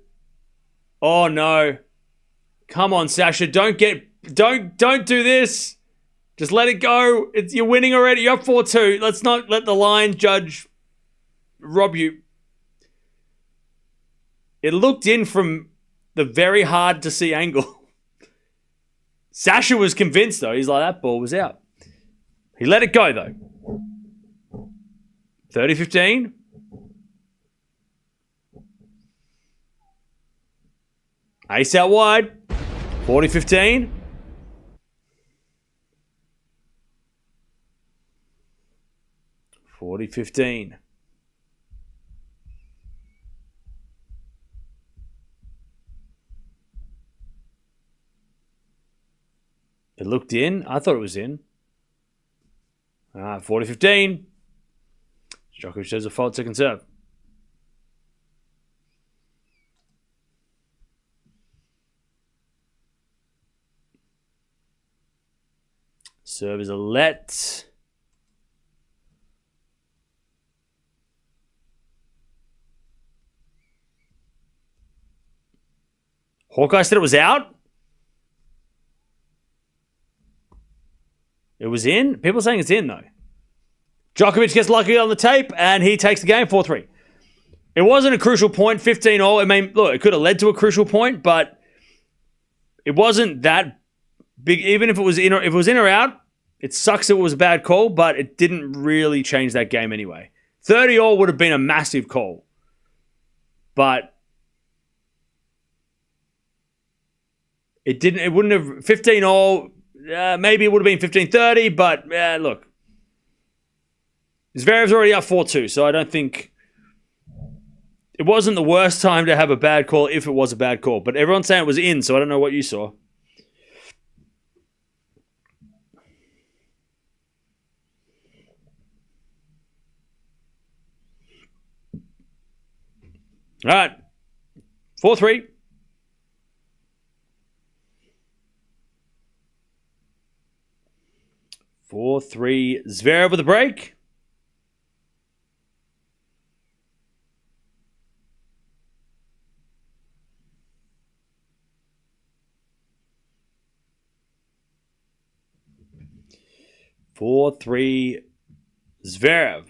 Oh no. Come on, Sasha. Don't do this. Just let it go. You're winning already. You're up 4-2. Let's not let the line judge rob you. It looked in from the very hard to see angle. Sasha was convinced though. He's like, that ball was out. He let it go though. 30-15. Ace out wide. 40-15. $40-15. It looked in. I thought it was in. 40-15. Djokovic shows a fault second serve. Serve is a let. Hawkeye said it was out. It was in. People are saying it's in, though. Djokovic gets lucky on the tape, and he takes the game 4-3. It wasn't a crucial point, 15-0. I mean, look, it could have led to a crucial point, but it wasn't that big. Even if it was in or out, it sucks it was a bad call, but it didn't really change that game anyway. 30-0 would have been a massive call. But it didn't. It wouldn't have 15-0. Maybe it would have been 15-30, but look. Zverev's already up 4-2, so I don't think... It wasn't the worst time to have a bad call if it was a bad call. But everyone's saying it was in, so I don't know what you saw. All right. 4-3. Zverev with a break. Zverev.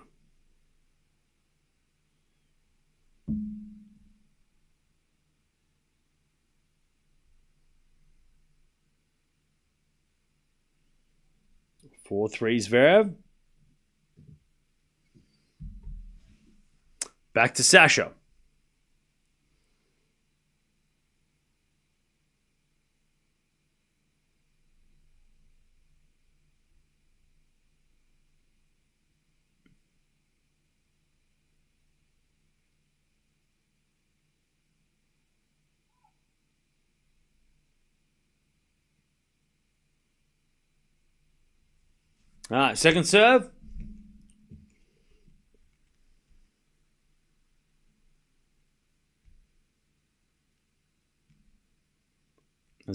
Zverev. Back to Sasha. All right, second serve.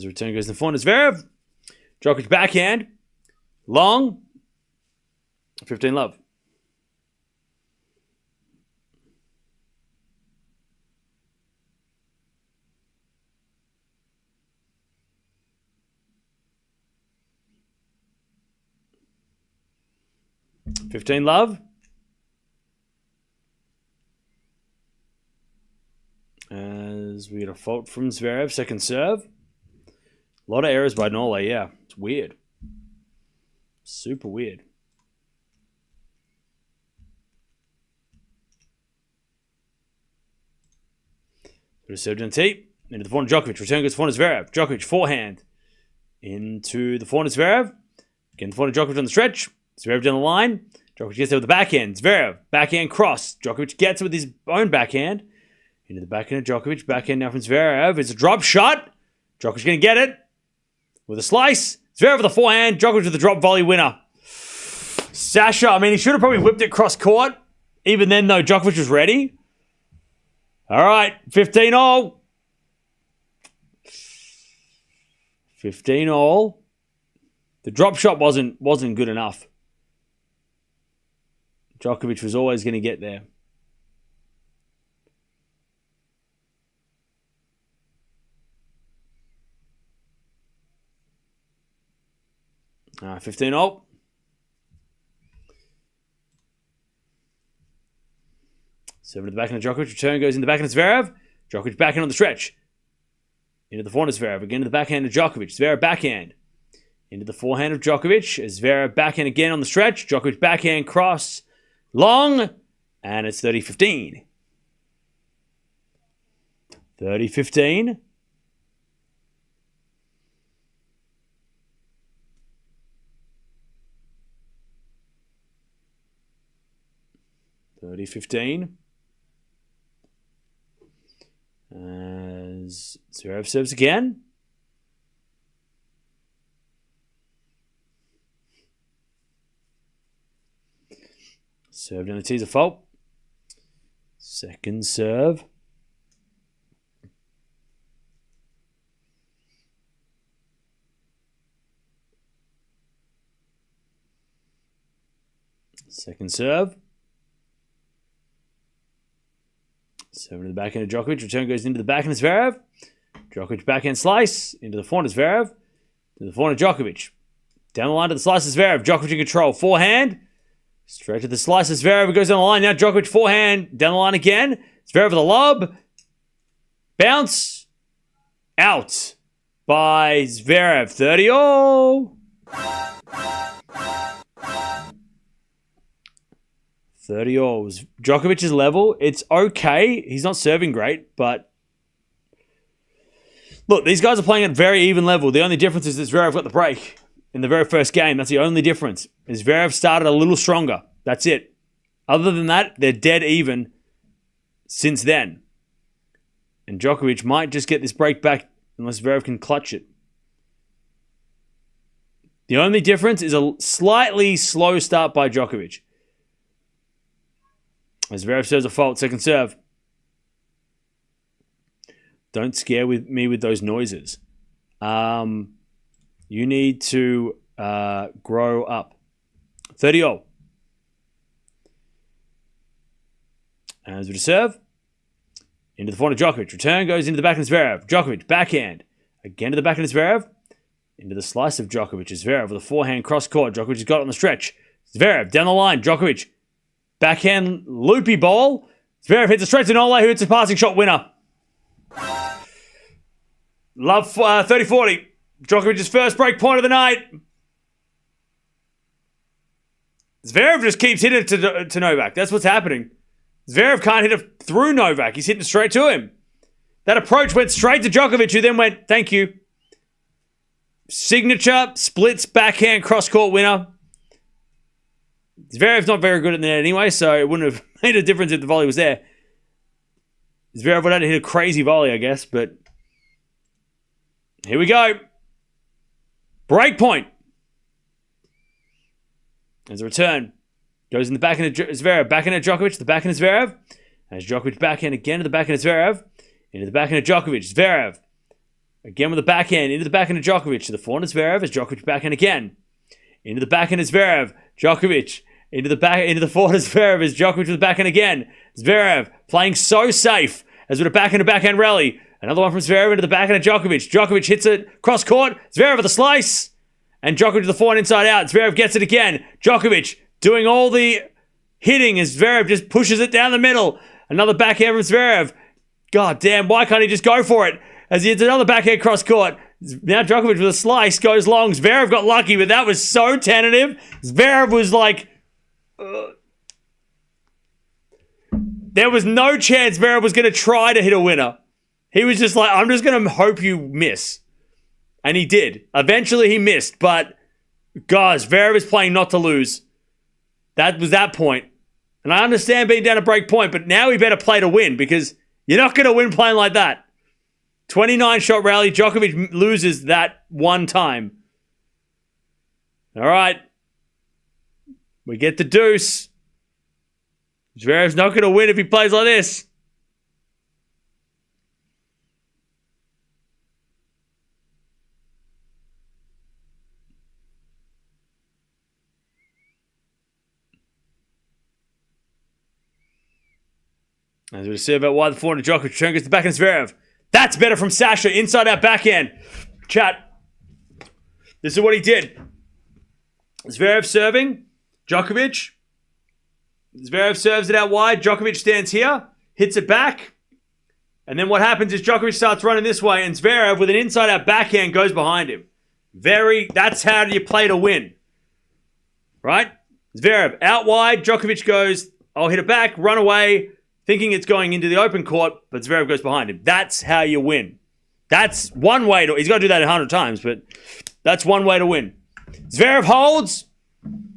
As the return goes in the forehand, Zverev. Djokovic backhand. Long. 15 love. $15 love. As we get a fault from Zverev, second serve. A lot of errors by Norway, yeah. It's weird. Super weird. Put a serve in the tee. Into the forehand, Djokovic. Return goes forehand, Zverev. Djokovic, forehand. Into the forehand, Zverev. Again, the forehand, Djokovic on the stretch. Zverev down the line. Djokovic gets there with the backhand. Zverev, backhand cross. Djokovic gets it with his own backhand. Into the backhand of Djokovic. Backhand now from Zverev. It's a drop shot. Djokovic going to get it. With a slice. Zverev with the forehand. Djokovic with the drop volley winner. Sasha, I mean, he should have probably whipped it cross court. Even then, though, Djokovic was ready. All right, 15-all. 15-all. The drop shot wasn't good enough. Djokovic was always going to get there. 15-all. Serve to the backhand of Djokovic. Return goes in the backhand of Zverev. Djokovic backhand on the stretch. Into the forehand of Zverev. Again to the backhand of Djokovic. Zverev backhand. Into the forehand of Djokovic. Zverev backhand again on the stretch. Djokovic backhand cross. Long. And it's 30-15. 30-15. As Zverev serves again. Serve down the tee's a fault. Second serve. Second serve. Serve to the backhand of Djokovic. Return goes into the backhand of Zverev. Djokovic backhand slice. Into the forehand of Zverev. To the forehand of Djokovic. Down the line to the slice of Zverev. Djokovic in control. Forehand. Straight to the slice of Zverev. It goes down the line. Now Djokovic forehand. Down the line again. Zverev with a lob. Bounce. Out by Zverev. 30-all. 30-all was Djokovic's level. It's okay. He's not serving great, but look, these guys are playing at very even level. The only difference is that Zverev got the break in the very first game. That's the only difference. Zverev started a little stronger. That's it. Other than that, they're dead even since then. And Djokovic might just get this break back unless Zverev can clutch it. The only difference is a slightly slow start by Djokovic. As Zverev serves a fault, second serve. Don't scare me with those noises. You need to grow up. 30-all. As we serve. Into the forehand of Djokovic. Return goes into the backhand of Zverev. Djokovic, backhand. Again to the backhand of Zverev. Into the slice of Djokovic. Zverev with a forehand cross court. Djokovic has got it on the stretch. Zverev down the line. Djokovic. Backhand loopy ball. Zverev hits it straight to Nole, who hits a passing shot winner. Love 30-40. Djokovic's first break point of the night. Zverev just keeps hitting it to Novak. That's what's happening. Zverev can't hit it through Novak. He's hitting it straight to him. That approach went straight to Djokovic, who then went, thank you. Signature, splits, backhand, cross-court winner. Zverev's not very good at the net anyway, so it wouldn't have made a difference if the volley was there. Zverev would have to hit a crazy volley, I guess, but here we go. Break point. As a return. Goes in the backhand of Zverev. Backhand of Djokovic. The backhand of Zverev. As Djokovic backhand again to the backhand of Zverev. Into the backhand of Djokovic. Zverev. Again with the backhand. Into the backhand of Djokovic. To the forehand of Zverev as Djokovic backhand again. Into the backhand of Zverev. Djokovic. Into the forehand of Zverev as Djokovic with the backhand again. Zverev playing so safe as with a backhand rally. Another one from Zverev into the backhand of Djokovic. Djokovic hits it cross court. Zverev with a slice. And Djokovic to the forehand inside out. Zverev gets it again. Djokovic doing all the hitting as Zverev just pushes it down the middle. Another backhand from Zverev. God damn, why can't he just go for it? As he hits another backhand cross court. Now Djokovic with a slice goes long. Zverev got lucky, but that was so tentative. Zverev was like... There was no chance Zverev was going to try to hit a winner. He was just like, I'm just going to hope you miss. And he did. Eventually he missed, but guys, Zverev is playing not to lose. That was that point. And I understand being down a break point, but now he better play to win because you're not going to win playing like that. 29-shot rally. Djokovic loses that one time. All right. We get the deuce. Zverev's not going to win if he plays like this. As we see about why the forehand of Djokovic gets the backhand of Zverev. That's better from Sasha. Inside out backhand. Chat. This is what he did. Zverev serving. Djokovic. Zverev serves it out wide. Djokovic stands here. Hits it back. And then what happens is Djokovic starts running this way. And Zverev with an inside out backhand goes behind him. That's how you play to win. Right? Zverev out wide. Djokovic goes, I'll hit it back. Run away. Thinking it's going into the open court, but Zverev goes behind him. That's how you win. That's one way to... He's got to do that 100 times, but that's one way to win. Zverev holds.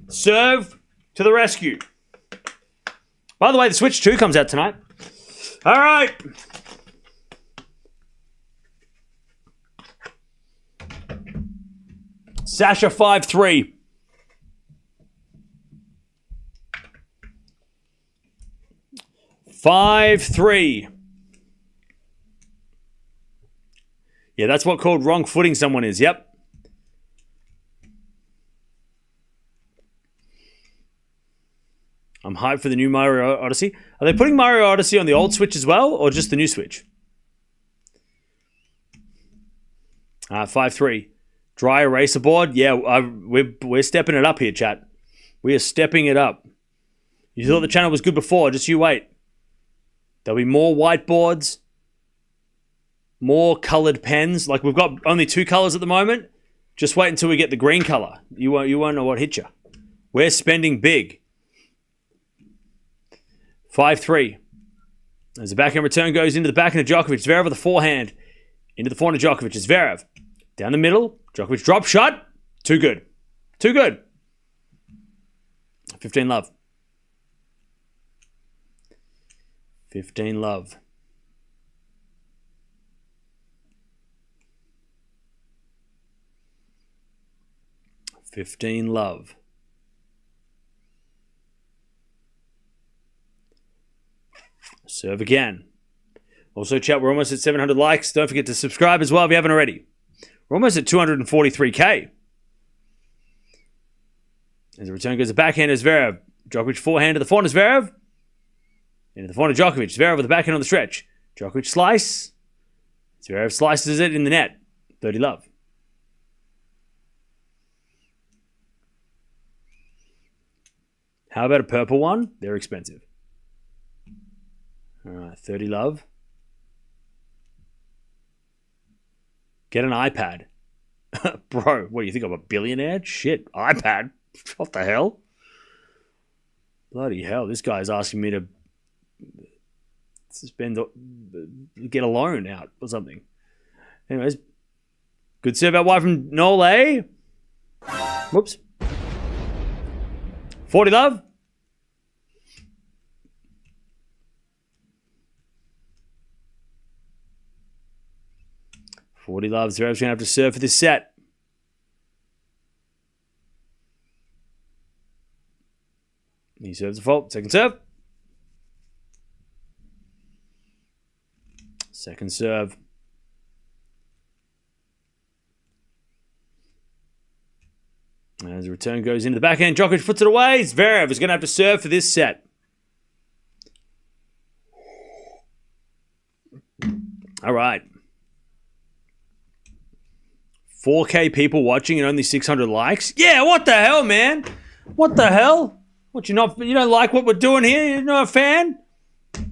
Serve to the rescue. By the way, the Switch 2 comes out tonight. All right. Sasha 5-3. Yeah, that's what called wrong footing someone is. Yep. I'm hyped for the new Mario Odyssey. Are they putting Mario Odyssey on the old Switch as well, or just the new Switch? 5-3. Dry eraser board. Yeah, we're stepping it up here, chat. We are stepping it up. You thought the channel was good before. Just you wait. There'll be more whiteboards, more coloured pens. Like we've got only 2 colours at the moment. Just wait until we get the green colour. You won't know what hit you. We're spending big. 5-3. As the backhand return goes into the backhand of Djokovic. Zverev with the forehand. Into the forehand of Djokovic. Zverev. Down the middle. Djokovic drop shot. Too good. Too good. 15 love. 15 love. Serve again. Also, chat, we're almost at 700 likes. Don't forget to subscribe as well if you haven't already. We're almost at 243k. As the return goes to backhand of Zverev. Djokovic forehand to the forehand of Zverev. Into the forehand of Djokovic. Zverev with the backhand on the stretch. Djokovic slice. Zverev slices it in the net. 30 love. How about a purple one? They're expensive. All right, 30 love. Get an iPad. Bro, what do you think? I'm a billionaire? Shit, iPad. What the hell? Bloody hell, this guy's asking me to get a loan out or something. Anyways, good serve out wide from Nole. Whoops. 40 love. Zverev's going to have to serve for this set. He serves the fault. Second serve. Second serve. As the return goes into the backhand, Djokovic puts it away. Zverev is going to have to serve for this set. All right. 4K people watching and only 600 likes. Yeah, what the hell, man? What the hell? What, you don't like what we're doing here? You're not a fan?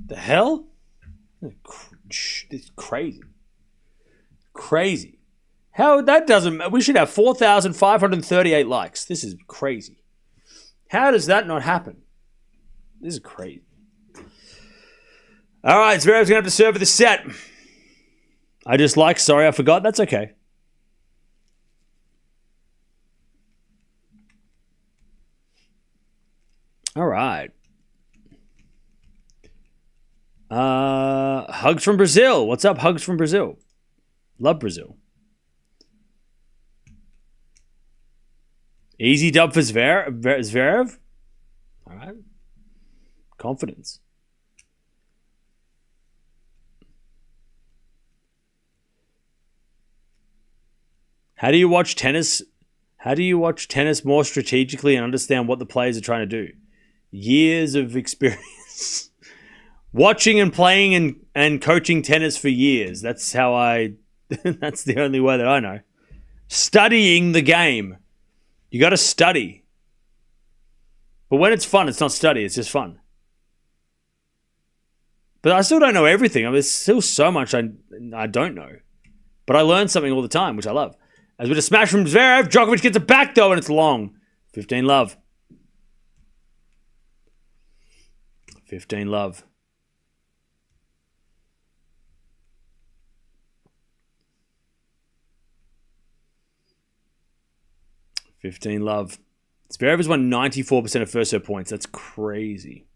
The hell? It's crazy. Crazy. How that doesn't... We should have 4,538 likes. This is crazy. How does that not happen? This is crazy. All right, Zverev's going to have to serve for the set. Sorry, I forgot. That's okay. All right. Hugs from Brazil. What's up, Hugs from Brazil? Love Brazil. Easy dub for Zverev. All right. Confidence. How do you watch tennis? How do you watch tennis more strategically and understand what the players are trying to do? Years of experience. Watching and playing and coaching tennis for years. That's how that's the only way that I know. Studying the game. You got to study. But when it's fun, it's not study. It's just fun. But I still don't know everything. There's still so much I don't know. But I learn something all the time, which I love. As with a smash from Zverev, Djokovic gets it back though, and it's long. 15 love. 15 love. Zverev has won 94% of first serve points. That's crazy.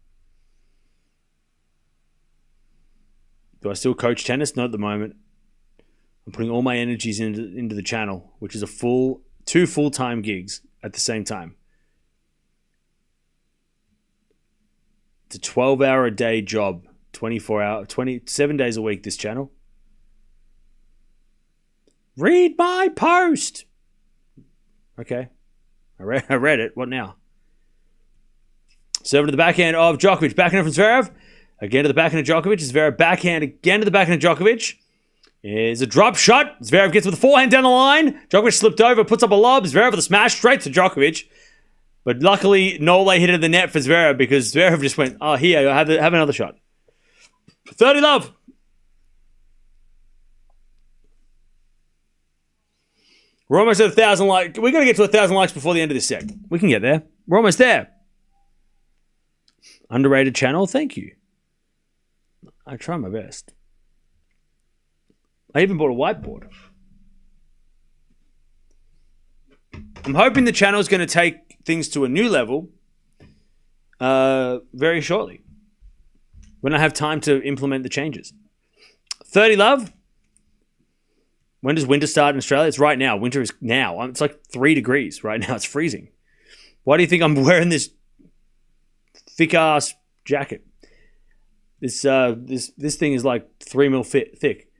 Do I still coach tennis? Not at the moment. I'm putting all my energies into the channel, which is two full-time gigs at the same time. It's a 12-hour-a-day job, 27 days a week, this channel. Read my post! Okay. I read it. What now? Serving to the backhand of Djokovic. Backhand from Zverev. Again to the backhand of Djokovic. Zverev backhand again to the backhand of Djokovic. Is a drop shot. Zverev gets with the forehand down the line. Djokovic slipped over, puts up a lob. Zverev with a smash straight to Djokovic. But luckily, Nole hit it in the net for Zverev because Zverev just went, oh, here, have another shot. 30 love. We're almost at 1,000 likes. We're going to get to 1,000 likes before the end of this set. We can get there. We're almost there. Underrated channel, thank you. I try my best. I even bought a whiteboard. I'm hoping the channel is going to take things to a new level very shortly when I have time to implement the changes. 30 love. When does winter start in Australia? It's right now. Winter is now. It's like 3 degrees right now. It's freezing. Why do you think I'm wearing this thick-ass jacket? This thing is like 3 mil thick.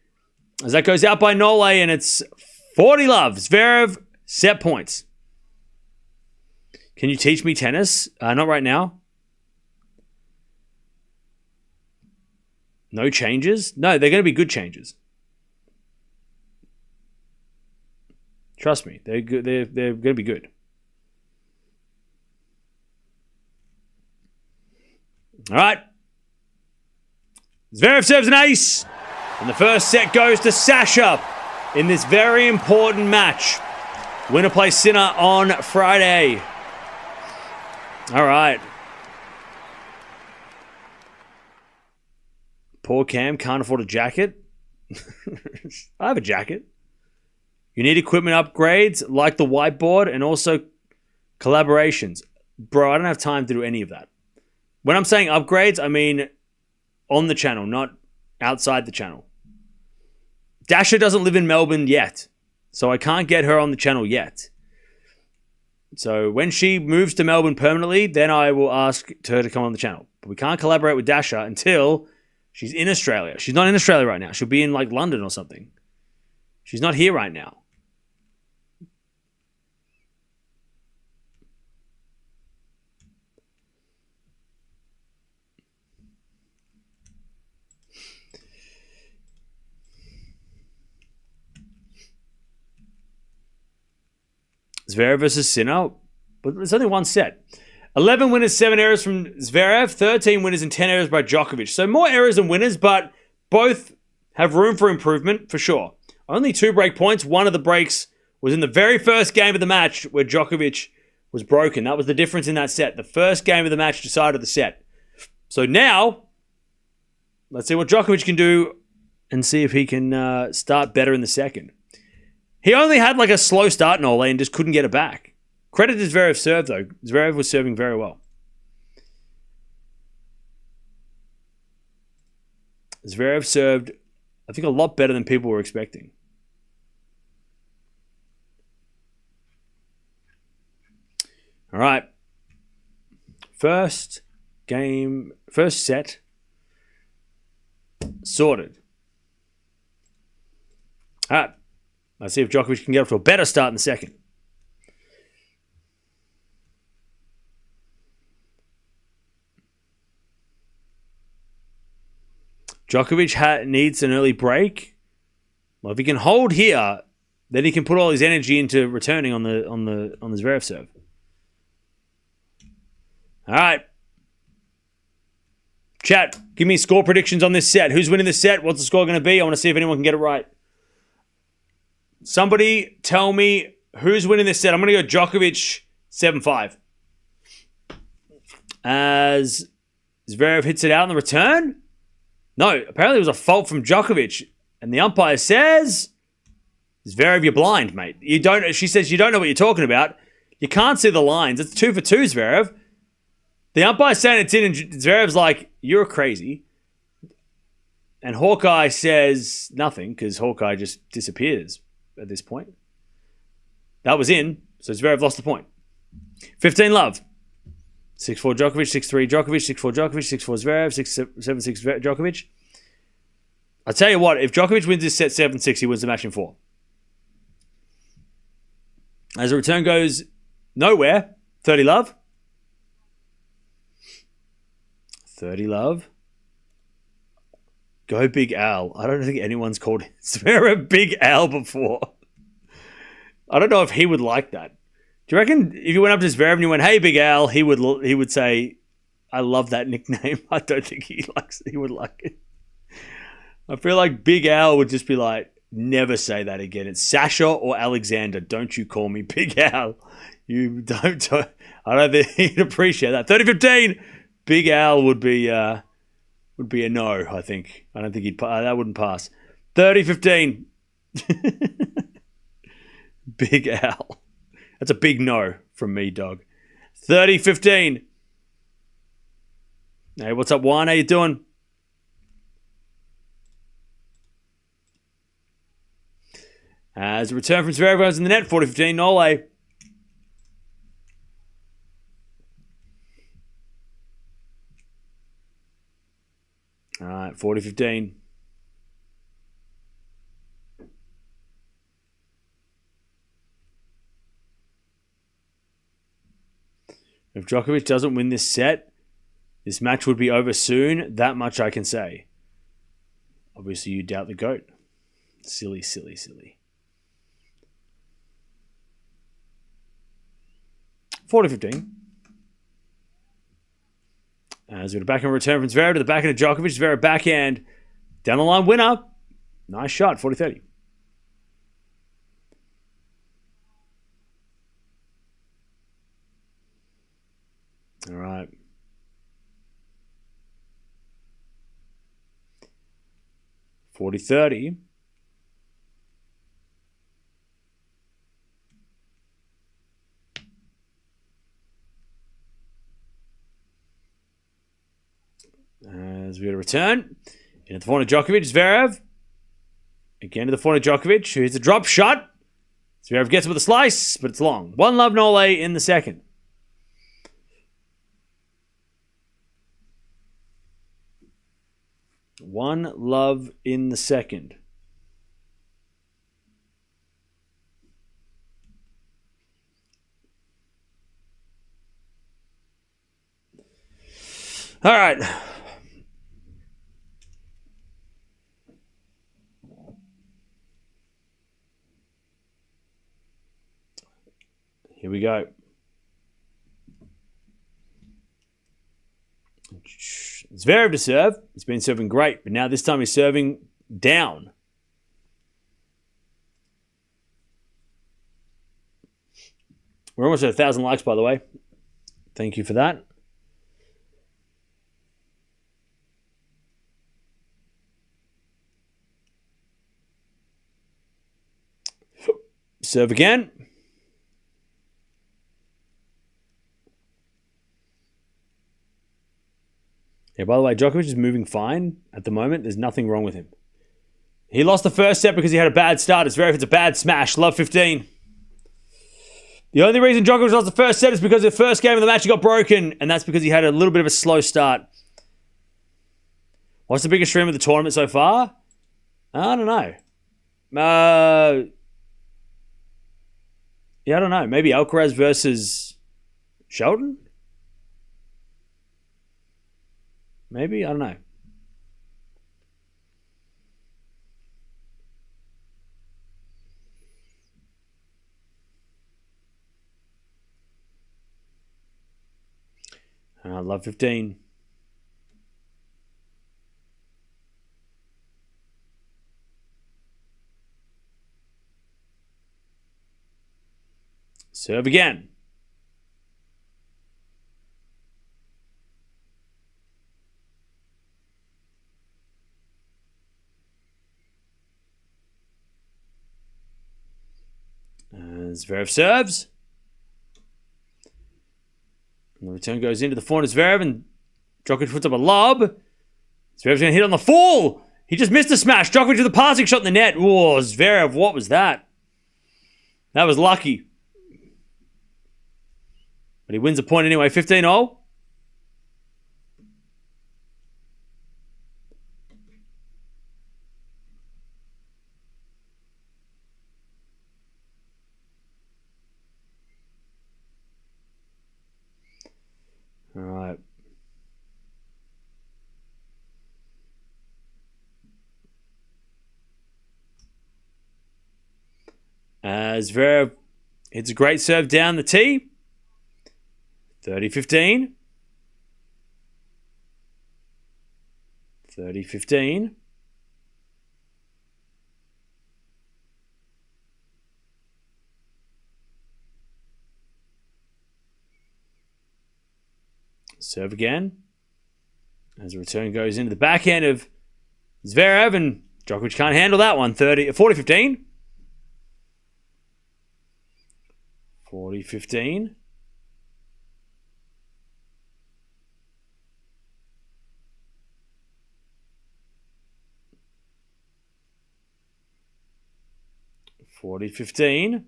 As that goes out by Nole, and it's 40 love. Zverev, set points. Can you teach me tennis? Not right now. No changes? No, they're going to be good changes. Trust me, they're good. They're going to be good. All right. Zverev serves an ace. And the first set goes to Sasha in this very important match. Winner plays Sinner on Friday. All right. Poor Cam can't afford a jacket. I have a jacket. You need equipment upgrades like the whiteboard and also collaborations. Bro, I don't have time to do any of that. When I'm saying upgrades, I mean on the channel, not outside the channel. Dasha doesn't live in Melbourne yet, so I can't get her on the channel yet. So when she moves to Melbourne permanently, then I will ask her to come on the channel. But we can't collaborate with Dasha until she's in Australia. She's not in Australia right now. She'll be in like London or something. She's not here right now. Zverev versus Sinner, but it's only one set. 11 winners, 7 errors from Zverev, 13 winners and 10 errors by Djokovic. So more errors than winners, but both have room for improvement, for sure. Only 2 break points. One of the breaks was in the very first game of the match where Djokovic was broken. That was the difference in that set. The first game of the match decided the set. So now, let's see what Djokovic can do and see if he can start better in the second. He only had like a slow start in Ole and just couldn't get it back. Credit to Zverev's serve, though. Zverev was serving very well. Zverev served, I think, a lot better than people were expecting. All right. First set, sorted. All right. Let's see if Djokovic can get off to a better start in the second. Djokovic needs an early break. Well, if he can hold here, then he can put all his energy into returning on the Zverev serve. All right. Chat, give me score predictions on this set. Who's winning this set? What's the score going to be? I want to see if anyone can get it right. Somebody tell me who's winning this set. I'm going to go Djokovic 7-5. As Zverev hits it out in the return. No, apparently it was a fault from Djokovic. And the umpire says, Zverev, you're blind, mate. She says, you don't know what you're talking about. You can't see the lines. It's 2 for 2, Zverev. The umpire's saying it's in, and Zverev's like, you're crazy. And Hawkeye says nothing, because Hawkeye just disappears at this point. That was in, so Zverev lost the point. 15 love. 6-4 Djokovic, 6-3 Djokovic, 6-4 Djokovic, 6-4 Zverev, 7-6 Djokovic. I'll tell you what, if Djokovic wins this set 7-6, he wins the match in 4. As the return goes nowhere, 30 love. 30 love. Go Big Al. I don't think anyone's called Zverev Big Al before. I don't know if he would like that. Do you reckon if you went up to Zverev and you went, hey, Big Al, he would say, I love that nickname. I don't think he would like it. I feel like Big Al would just be like, never say that again. It's Sasha or Alexander. Don't you call me Big Al. You don't. I don't think he'd appreciate that. 30-15. Big Al would be a no, I think. I don't think that wouldn't pass. 30-15. Big Al. That's a big no from me, dog. 30-15. Hey, what's up, Juan? How you doing? As a return from Zverev goes in the net, 40-15, Nole. All right, 40-15. If Djokovic doesn't win this set, this match would be over soon. That much I can say. Obviously, you doubt the GOAT. Silly, silly, silly. 40-15. As we got a backhand return from Zverev to the backhand of Djokovic. Zverev backhand. Down the line winner. Nice shot. 40-30. All right. $40-30. As we get a return. In at the corner, Djokovic. Zverev. Again to the corner, Djokovic. Who hits a drop shot. Zverev gets it with a slice, but it's long. 1-love Nole in the second. One love in the second. All right. go. Zverev to serve. He's been serving great, but now this time he's serving down. We're almost at 1,000 likes, by the way. Thank you for that. Serve again. Yeah, by the way, Djokovic is moving fine at the moment. There's nothing wrong with him. He lost the first set because he had a bad start. It's a bad smash. Love 15. The only reason Djokovic lost the first set is because the first game of the match he got broken, and that's because he had a little bit of a slow start. What's the biggest stream of the tournament so far? I don't know. Yeah, I don't know. Maybe Alcaraz versus Sheldon? Maybe? I don't know. I love 15. Serve again. Zverev serves. And the return goes into the forehand of Zverev, and Djokovic puts up a lob. Zverev's going to hit on the fall. He just missed a smash. Djokovic with a passing shot in the net. Whoa, Zverev, what was that? That was lucky. But he wins a point anyway, 15-0. All right. Zverev hits a great serve down the tee. 30-15. 30-15. Serve again. As the return goes into the backhand of Zverev, and Djokovic can't handle that one. 40-15. 40-15. 40-15.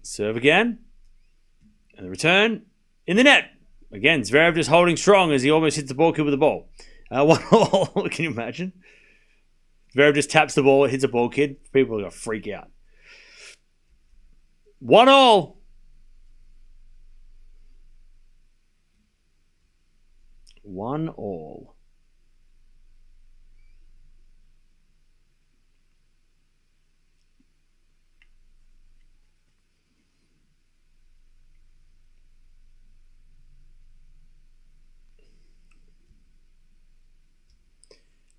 Serve again. And the return in the net. Again, Zverev just holding strong as he almost hits the ball kid with the ball. 1-all. Can you imagine? Zverev just taps the ball, hits a ball kid. People are going to freak out. 1-all. 1-all.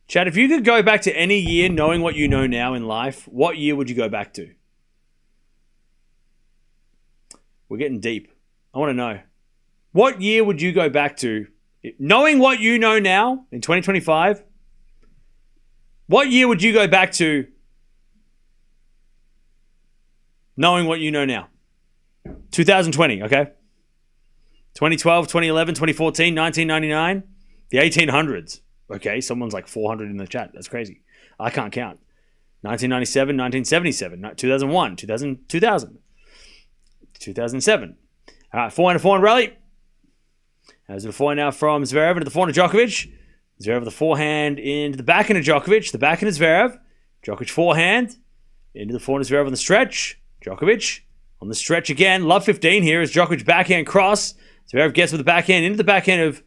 Chad, if you could go back to any year knowing what you know now in life, what year would you go back to? We're getting deep. I want to know. What year would you go back to? Knowing what you know now in 2025, what year would you go back to knowing what you know now? 2020, okay? 2012, 2011, 2014, 1999, the 1800s. Okay, someone's like 400 in the chat. That's crazy. I can't count. 1997, 1977, 2001, 2000, 2007. All right, forehand rally. As the forehand now from Zverev into the forehand of Djokovic. Zverev the forehand into the backhand of Djokovic. The backhand of Zverev. Djokovic forehand into the forehand of Zverev on the stretch. Djokovic on the stretch again. Love 15 here as Djokovic backhand cross. Zverev gets with the backhand into the backhand of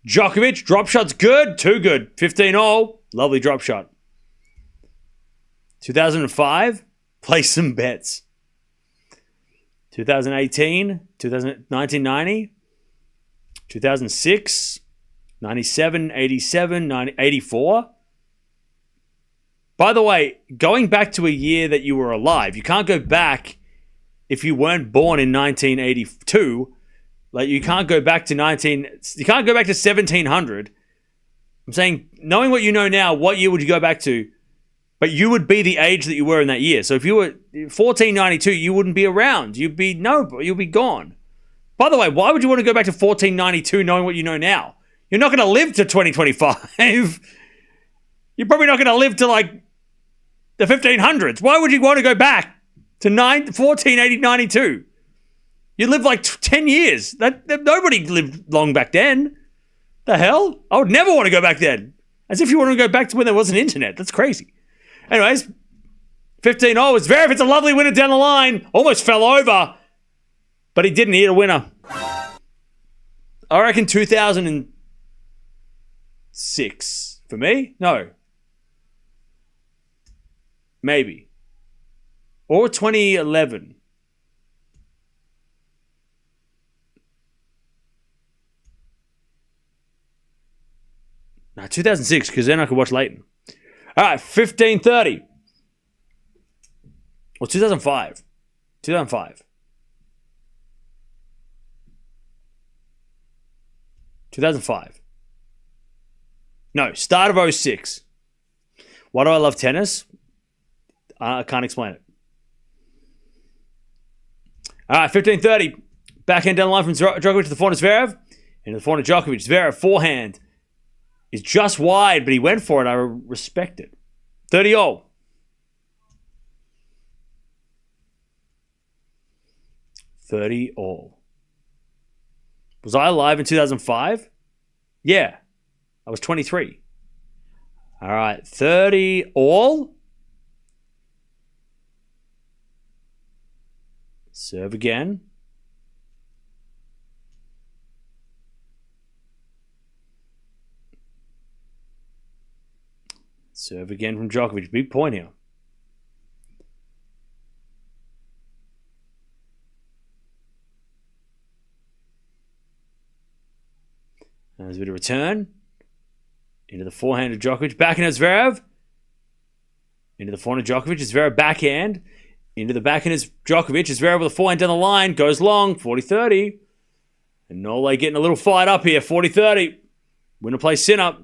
Djokovic, drop shot's good. Too good. 15 all. Lovely drop shot. 2005, place some bets. 2018, 1990, 2006, 97, 87, 84. By the way, going back to a year that you were alive, you can't go back if you weren't born in 1982. Like, you can't go back to 1700. I'm saying, knowing what you know now, what year would you go back to? But you would be the age that you were in that year. So if you were 1492, you wouldn't be around. You'd be gone. By the way, why would you want to go back to 1492 knowing what you know now? You're not going to live to 2025. You're probably not going to live to like the 1500s. Why would you want to go back to 1492? You lived like 10 years. That nobody lived long back then. The hell? I would never want to go back then. As if you want to go back to when there wasn't internet. That's crazy. Anyways, 15-0. Zverev hits a lovely winner down the line. Almost fell over. But he didn't hit a winner. I reckon 2006. For me? No. Maybe. Or 2011. No, 2006, because then I could watch Leighton. All right, 15:30. Or 2005. 2005. 2005. No, start of 06. Why do I love tennis? I can't explain it. All right, 15:30. Backhand down the line from Djokovic to the forehand of Zverev. Into the forehand of Djokovic. Zverev, forehand. Is just wide, but he went for it. I respect it. 30-0. 30-all. Was I alive in 2005? Yeah. I was 23. All right. 30-all. Serve again. Serve again from Djokovic. Big point here. And there's a bit of return. Into the forehand of Djokovic. Backhand of Zverev. Into the forehand of Djokovic. Zverev backhand. Into the backhand is Djokovic. Zverev with a forehand down the line. Goes long. 40-30. And Nole getting a little fired up here. 40-30. Winner plays Sinner.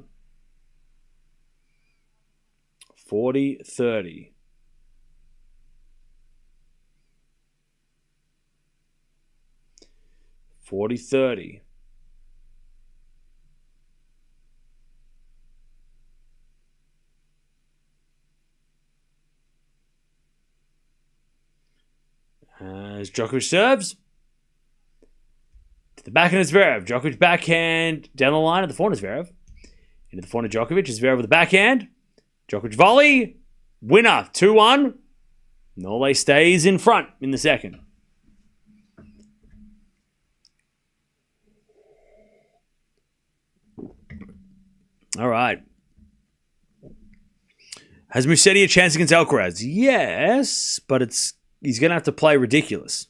40-30. As Djokovic serves. To the backhand of Zverev. Djokovic backhand down the line at the forehand of Zverev. Into the forehand of Djokovic. Zverev with the backhand. Djokovic volley. Winner. 2-1. Nole stays in front in the second. All right. Has Musetti a chance against Alcaraz? Yes, but he's going to have to play ridiculous.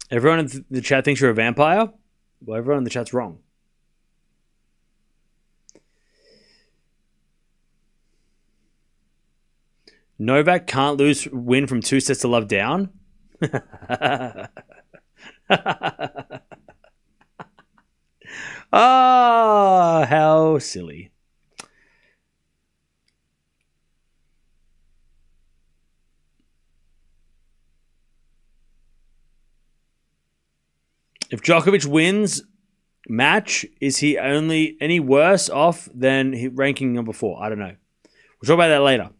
Everyone in the chat thinks you're a vampire? Well, everyone in the chat's wrong. Novak can't win from 2 sets to love down? Ah, how silly. If Djokovic wins match, is he only any worse off than ranking number 4? I don't know. We'll talk about that later.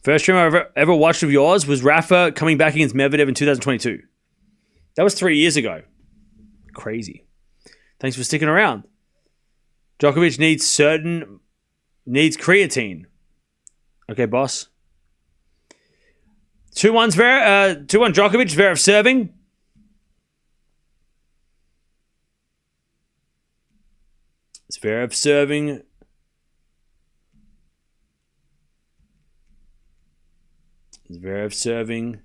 First stream I ever watched of yours was Rafa coming back against Medvedev in 2022. That was 3 years ago. Crazy. Thanks for sticking around. Djokovic needs creatine. Okay, boss. 2-1 Djokovic, Zverev serving. Zverev serving. Zverev serving.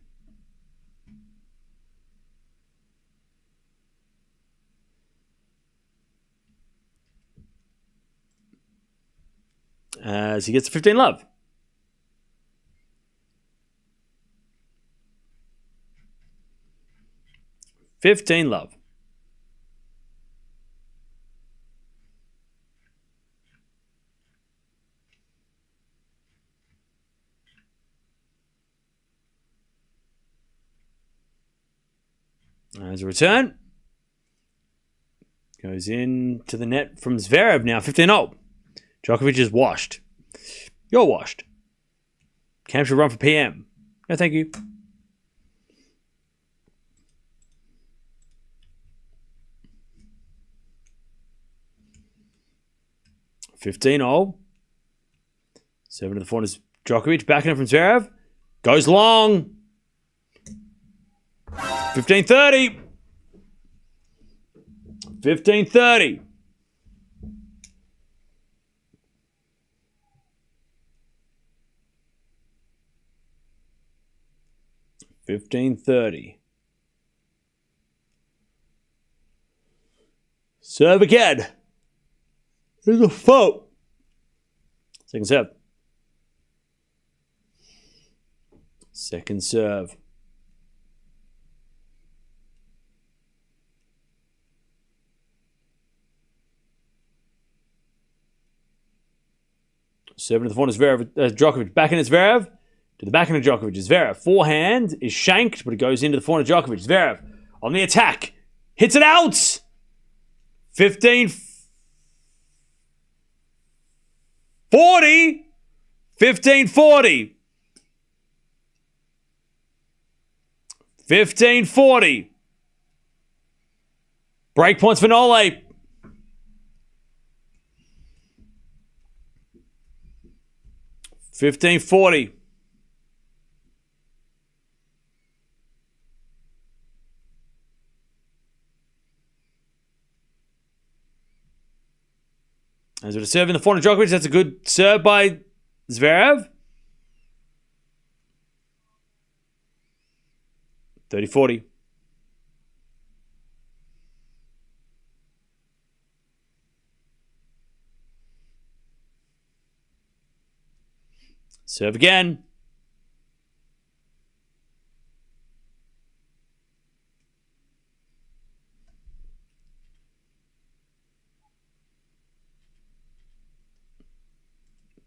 As he gets 15 love. $15 love. As a return. Goes in to the net from Zverev now. 15-0. Djokovic is washed. You're washed. Cam should run for PM. No, thank you. $15-0. Serving to the front is Djokovic. Backing up from Zverev. Goes long. 15-30. 15-30. Serve again. There's a fault. Second serve. Second serve. Serving to the front is Djokovic. Back in is Zverev. To the back end of Djokovic is Zverev. Forehand is shanked, but it goes into the forehand of Djokovic. Zverev on the attack. Hits it out. 15-40. 15-40. 15-40. Break points for Nole. 15-40. As we're serving the front of Djokovic, that's a good serve by Zverev. 30-40. Serve again.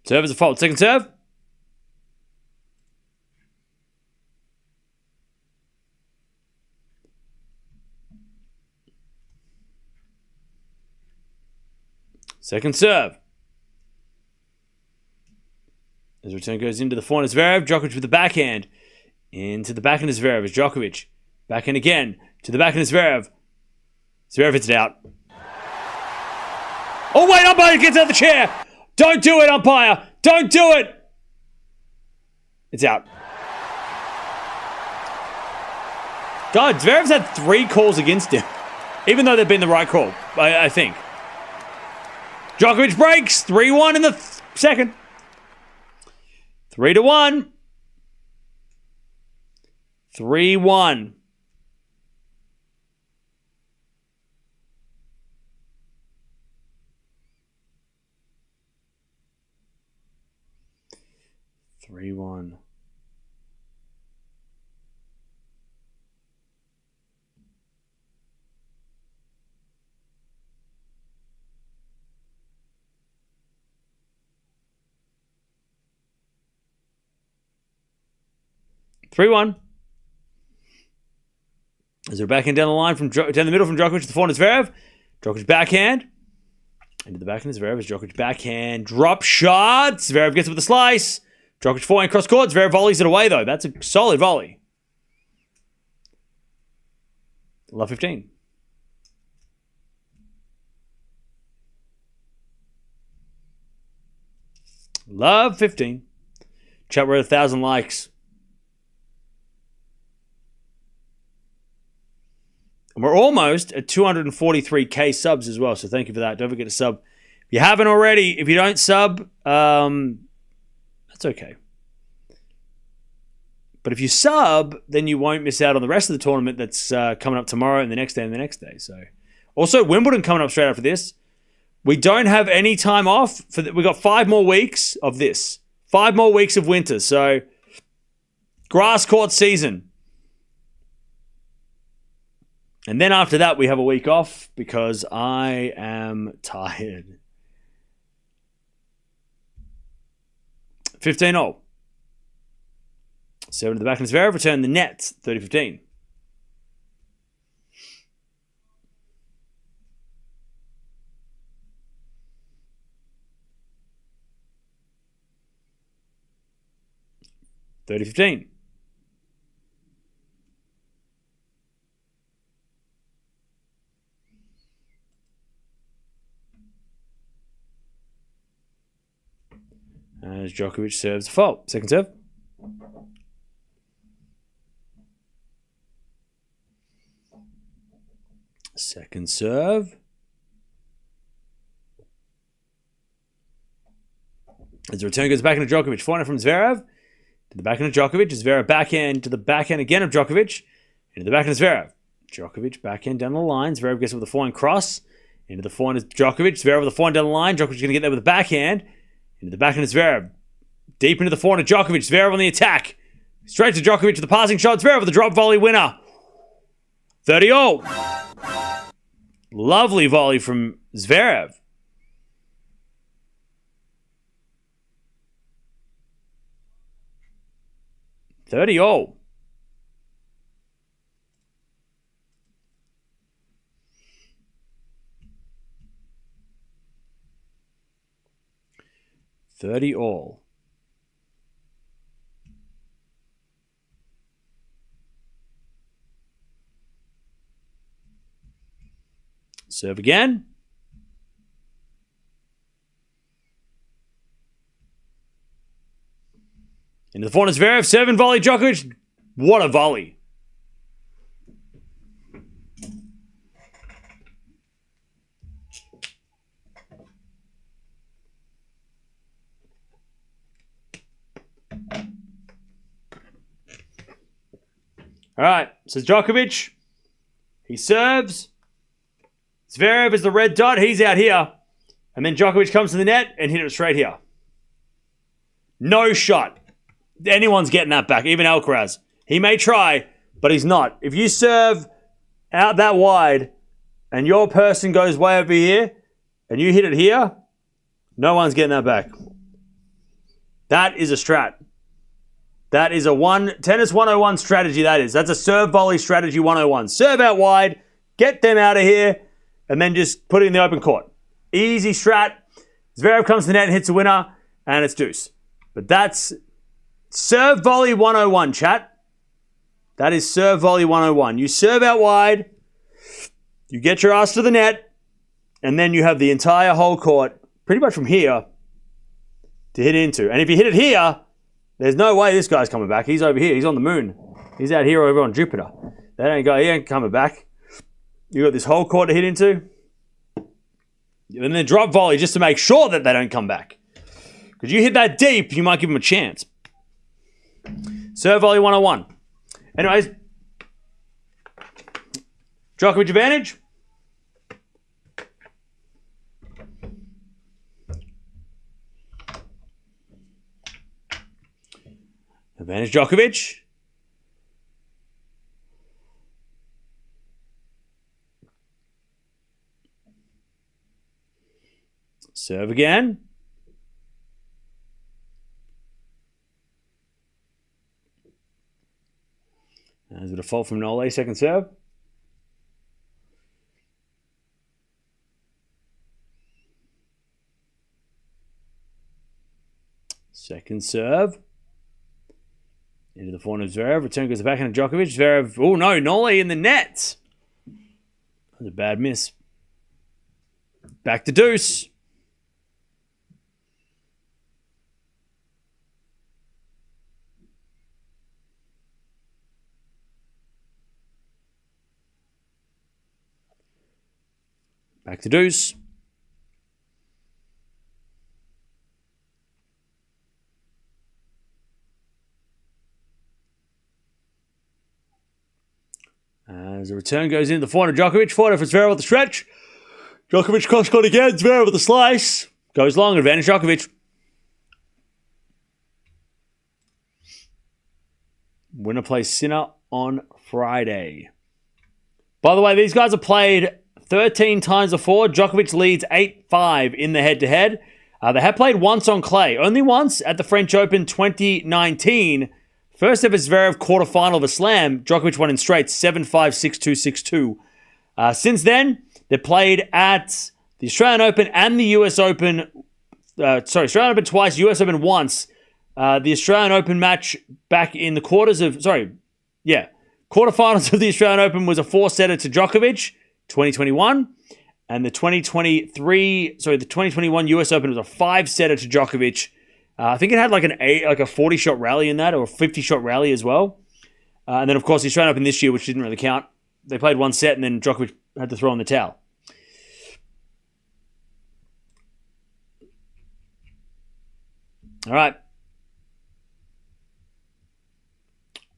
Serve is a fault. Second serve. Second serve. As return goes into the forehand, Zverev. Djokovic with the backhand. Into the backhand of Zverev is Djokovic. Backhand again. To the backhand of Zverev. Zverev hits it out. Oh, wait, umpire gets out of the chair. Don't do it, umpire. Don't do it. It's out. God, Zverev's had 3 calls against him. Even though they've been the right call, I think. Djokovic breaks. 3-1 in the second. 3-1. 3-1. Three-one. As they're backhand down the line down the middle from Djokovic to the forehand Zverev. Djokovic backhand. Into the backhand Zverev is Djokovic backhand. Drop shot. Zverev gets it with a slice. Djokovic forehand cross court. Zverev volleys it away, though. That's a solid volley. Love 15. Love 15. Chat, we're at 1,000 likes. And we're almost at 243k subs as well, so thank you for that. Don't forget to sub. If you haven't already, if you don't sub, that's okay. But if you sub, then you won't miss out on the rest of the tournament that's coming up tomorrow and the next day and the next day. So, also, Wimbledon coming up straight after this. We don't have any time off. We've got 5 more weeks of this. 5 more weeks of winter. So, grass court season. And then after that, we have a week off because I am tired. 15-0. 7 to the back and Zverev. Return the net. 30-15. $30-15. As Djokovic serves a fault. Second serve. Second serve. As the return goes back into Djokovic. Forehand from Zverev. To the backhand of Djokovic. Zverev backhand to the backhand again of Djokovic. Into the backhand of Zverev. Djokovic backhand down the line. Zverev gets it with a forehand cross. Into the forehand of Djokovic. Zverev with a forehand down the line. Djokovic going to get there with a backhand. Into the backhand of Zverev. Deep into the forehand of Djokovic. Zverev on the attack. Straight to Djokovic with the passing shot. Zverev with the drop volley winner. 30-0. Lovely volley from Zverev. $30-0. $30-0. Serve again. Into the forehand, Zverev. 7 volley, Djokovic. What a volley. All right, so Djokovic, he serves. Zverev is the red dot. He's out here. And then Djokovic comes to the net and hit it straight here. No shot. Anyone's getting that back, even Alcaraz. He may try, but he's not. If you serve out that wide and your person goes way over here and you hit it here, no one's getting that back. That is a strat. That is a tennis 101 strategy, that is. That's a serve volley strategy 101. Serve out wide, get them out of here, and then just put it in the open court. Easy strat. Zverev comes to the net and hits a winner, and it's deuce. But that's serve volley 101, chat. That is serve volley 101. You serve out wide, you get your ass to the net, and then you have the entire whole court, pretty much from here, to hit into. And if you hit it here, there's no way this guy's coming back. He's over here. He's on the moon. He's out here over on Jupiter. He ain't coming back. You got this whole court to hit into. And then drop volley just to make sure that they don't come back. Because you hit that deep, you might give them a chance. Serve volley 101. Anyways, Djokovic advantage. Advantage Djokovic. Serve again. There's a default from Nole, second serve. Second serve. Into the forehand of Zverev. Return goes the backhand of Djokovic. Zverev. Oh no, Nole in the net. That's a bad miss. Back to deuce. Back to deuce. As the return goes in, the forehand of Djokovic. Forehand for Zverev with the stretch. Djokovic cross-court again. Zverev with the slice. Goes long. Advantage Djokovic. Winner plays Sinner on Friday. By the way, these guys have played 13 times before. Djokovic leads 8-5 in the head-to-head. They have played once on clay. Only once at the French Open 2019. First ever Zverev quarterfinal of a slam. Djokovic won in straight 7-5, 6-2, 6-2. Since then, they played at the Australian Open and the US Open. Australian Open twice, US Open once. The Australian Open match back in the quarterfinals of the Australian Open was a 4-setter to Djokovic, 2021. And the 2021 US Open was a 5-setter to Djokovic. I think it had like a 40-shot rally in that, or a 50-shot rally as well. And then, of course, the Australian Open this year, which didn't really count. They played one set, and then Djokovic had to throw in the towel. All right.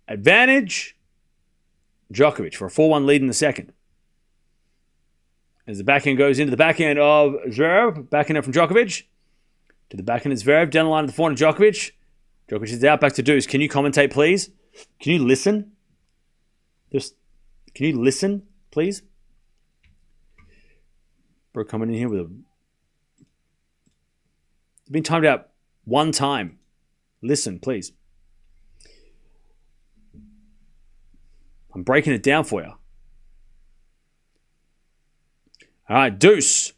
Advantage, Djokovic for a 4-1 lead in the second. As the backhand goes into the backhand of Zverev, backhand from Djokovic. To the backhand of Zverev, down the line of the forehand of Djokovic. Djokovic is out, back to deuce. Can you commentate, please? Can you listen? Can you listen, please? Bro, coming in here with a... It's been timed out one time. Listen, please. I'm breaking it down for you. All right, deuce.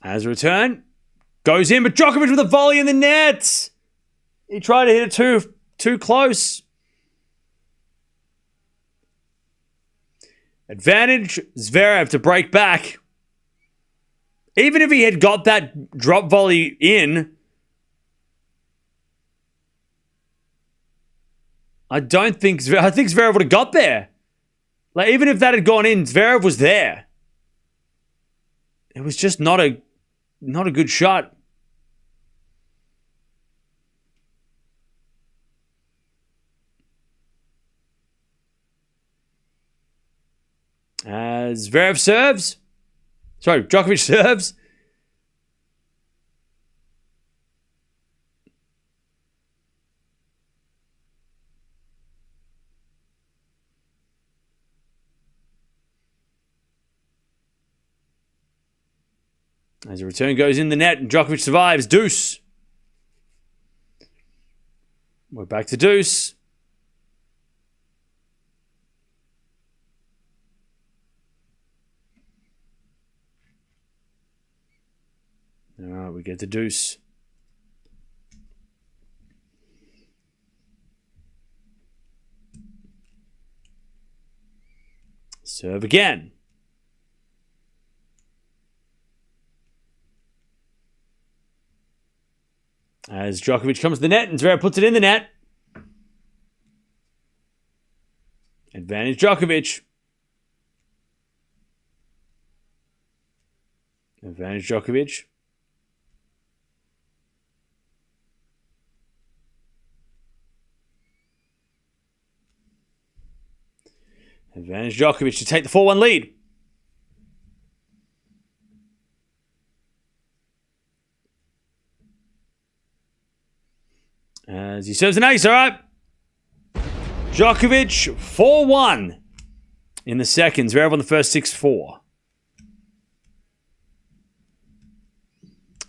As a return, goes in, but Djokovic with a volley in the net. He tried to hit it too close. Advantage, Zverev to break back. Even if he had got that drop volley in, I think Zverev would have got there. Like, even if that had gone in, Zverev was there. It was just not a good shot. As Zverev serves. Sorry, Djokovic serves. As a return goes in the net and Djokovic survives. Deuce. We're back to deuce. All right, we get the deuce. Serve again. As Djokovic comes to the net and Zverev puts it in the net. Advantage Djokovic. Advantage Djokovic. Advantage Djokovic to take the 4-1 lead. As he serves an ace, all right. Djokovic, 4-1 in the seconds. Zverev on the first 6-4. All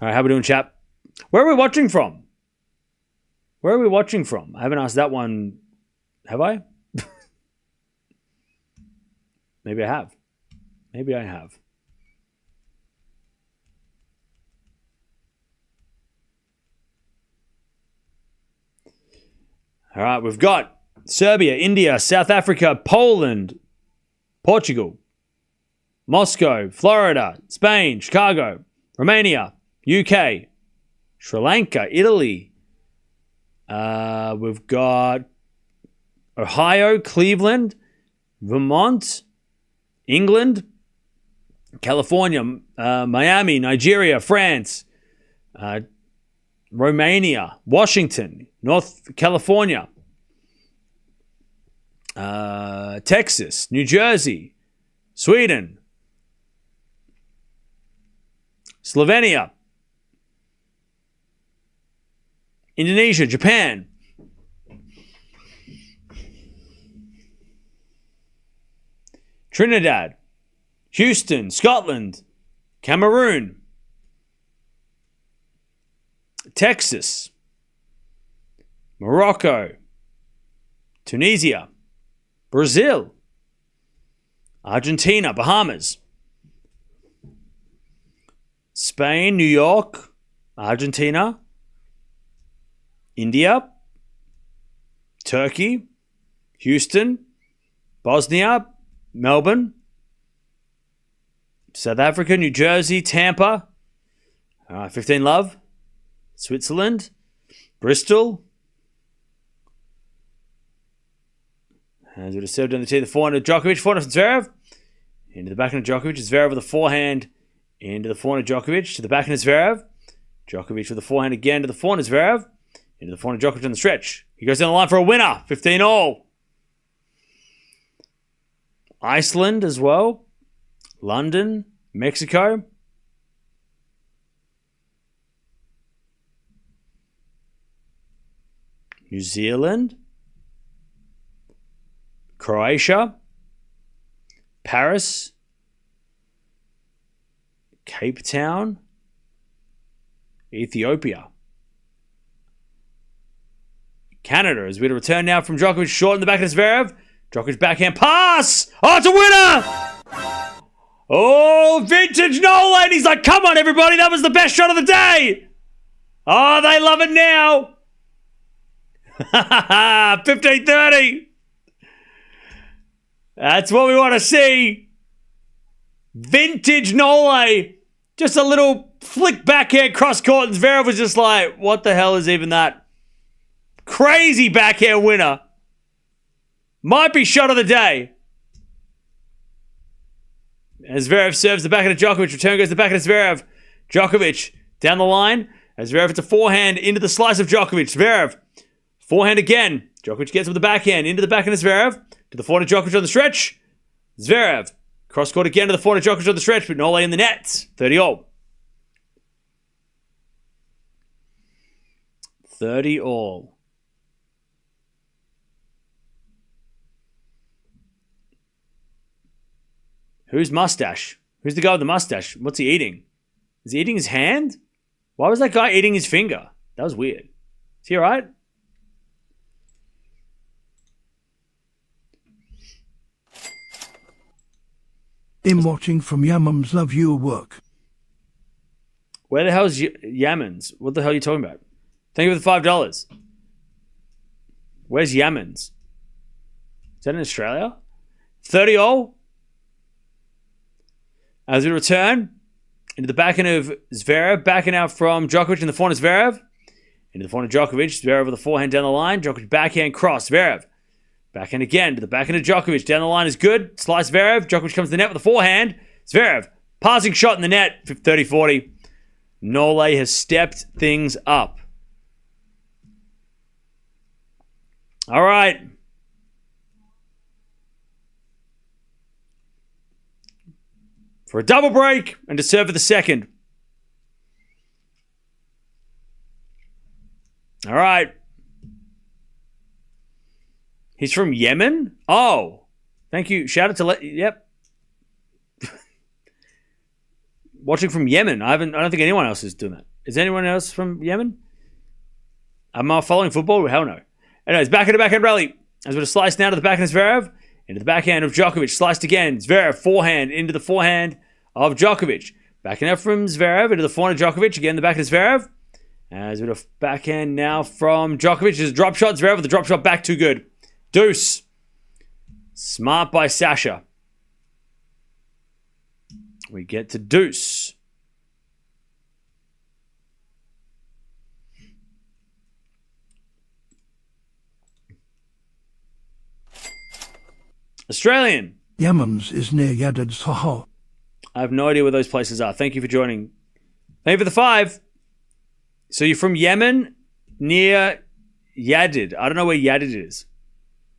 right, how are we doing, chap? Where are we watching from? Where are we watching from? I haven't asked that one. Have I? Maybe I have. Maybe I have. All right, we've got Serbia, India, South Africa, Poland, Portugal, Moscow, Florida, Spain, Chicago, Romania, UK, Sri Lanka, Italy. We've got Ohio, Cleveland, Vermont, England, California, Miami, Nigeria, France, Romania, Washington, North California, Texas, New Jersey, Sweden, Slovenia, Indonesia, Japan, Trinidad, Houston, Scotland, Cameroon, Texas, Morocco, Tunisia, Brazil, Argentina, Bahamas, Spain, New York, Argentina, India, Turkey, Houston, Bosnia, Melbourne, South Africa, New Jersey, Tampa, 15 Love, Switzerland, Bristol. As it is served on the tee, the forehand of Djokovic, forehand of Zverev. Into the backhand of Djokovic. Zverev with the forehand. Into the forehand of Djokovic. To the backhand of Zverev. Djokovic with the forehand again to the forehand of Zverev. Into the forehand of Djokovic on the stretch. He goes down the line for a winner. 15-all. Iceland as well. London. Mexico. New Zealand. Croatia, Paris, Cape Town, Ethiopia, Canada. As we return now from Djokovic, short in the back of Zverev. Djokovic backhand pass. Oh, it's a winner! Oh, vintage Nolan. And he's like, come on, everybody. That was the best shot of the day. Oh, they love it now. 15-30. That's what we want to see. Vintage Nole. Just a little flick backhand cross court, and Zverev was just like, what the hell is even that? Crazy backhand winner. Might be shot of the day. As Zverev serves the backhand of Djokovic, return goes the backhand of Zverev. Djokovic down the line. As Zverev hits a forehand into the slice of Djokovic. Zverev, forehand again. Djokovic gets with the backhand into the backhand of Zverev. To the forehand of Djokovic on the stretch. Zverev. Cross court again to the forehand of Djokovic on the stretch, but Nole in the net. 30-all. 30-all. Who's mustache? Who's the guy with the mustache? What's he eating? Is he eating his hand? Why was that guy eating his finger? That was weird. Is he alright? I'm watching from Yamams. Love your work. Where the hell is Yamans? What the hell are you talking about? Thank you for the $5. Where's Yamans? Is that in Australia? 30-all. As we return into the backhand of Zverev, backing out from Djokovic in the forehand of Zverev. Into the forehand of Djokovic. Zverev with the forehand down the line. Djokovic backhand cross. Zverev. Backhand again to the backhand of Djokovic. Down the line is good. Slice Zverev. Djokovic comes to the net with a forehand. Zverev. Passing shot in the net. 30-40. Nole has stepped things up. All right. For a double break and to serve for the second. All right. He's from Yemen? Oh. Thank you. Shout out to... Yep. Watching from Yemen. I don't think anyone else is doing that. Is anyone else from Yemen? Am I following football? Hell no. Anyways, back in the backhand rally. As we're to slice now to the backhand of Zverev. into the backhand of Djokovic. Sliced again. Zverev, forehand into the forehand of Djokovic. Backhand out from Zverev into the forehand of Djokovic. Again, the backhand of Zverev. As a bit of backhand now from Djokovic. There's a drop shot. Zverev with the drop shot back. Too good. Deuce. Smart by Sasha. We get to deuce. Australian. Yemen's is near Yadad Sahar. I have no idea where those places are. Thank you for joining. Thank you for the 5. So you're from Yemen near Yadid. I don't know where Yadid is.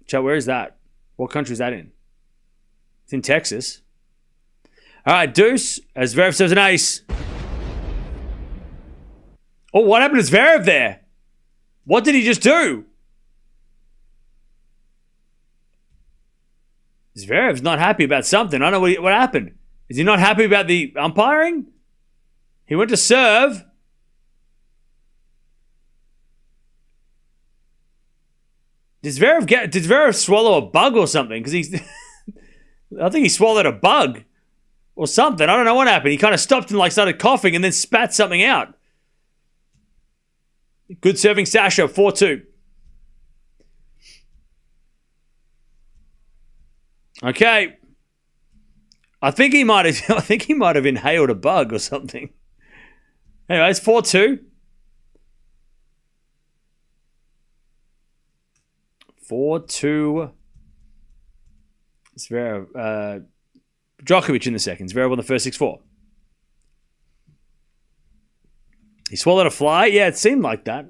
Chat, where is that? What country is that in? It's in Texas. All right, deuce. As Zverev serves an ace. Oh, what happened to Zverev there? What did he just do? Zverev's not happy about something. I don't know what happened. Is he not happy about the umpiring? He went to serve. Did Zverev swallow a bug or something? Because I think he swallowed a bug or something. I don't know what happened. He kind of stopped and started coughing and then spat something out. Good serving Sasha, 4-2. Okay. I think he might have inhaled a bug or something. Anyway, it's 4-2. 4-2. Zverev, Djokovic in the second. Zverev won the first 6-4. He swallowed a fly? Yeah, it seemed like that.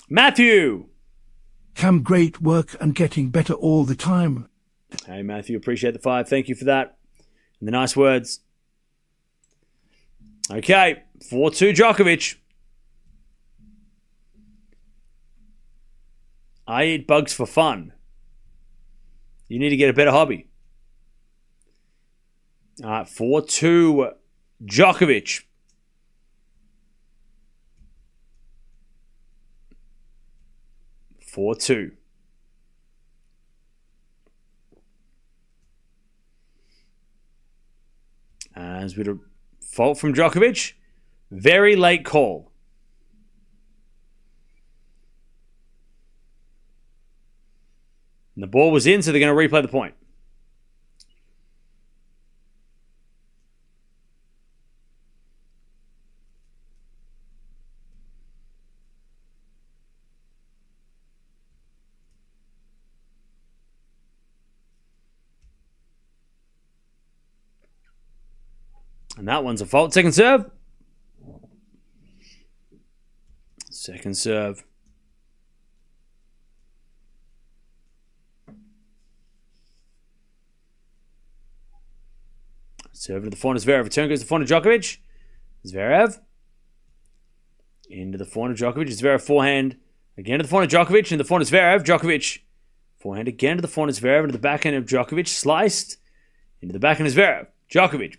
Matthew. Cam, great work and getting better all the time. Hey, Matthew, appreciate the 5. Thank you for that. And the nice words. Okay, 4-2 Djokovic. I eat bugs for fun. You need to get a better hobby. All right, 4-2 Djokovic. Four-two. As with a fault from Djokovic, very late call. And the ball was in, so they're going to replay the point. And that one's a fault. Second serve. Second serve. Serve to the forehand of Zverev. Return goes to the forehand of Djokovic. Zverev. Into the forehand of Djokovic. Zverev forehand. Again to the forehand of Djokovic. And the forehand of Zverev. Djokovic. Forehand again to the forehand of Zverev. Into the backhand of Djokovic. Sliced. Into the backhand of Zverev. Djokovic.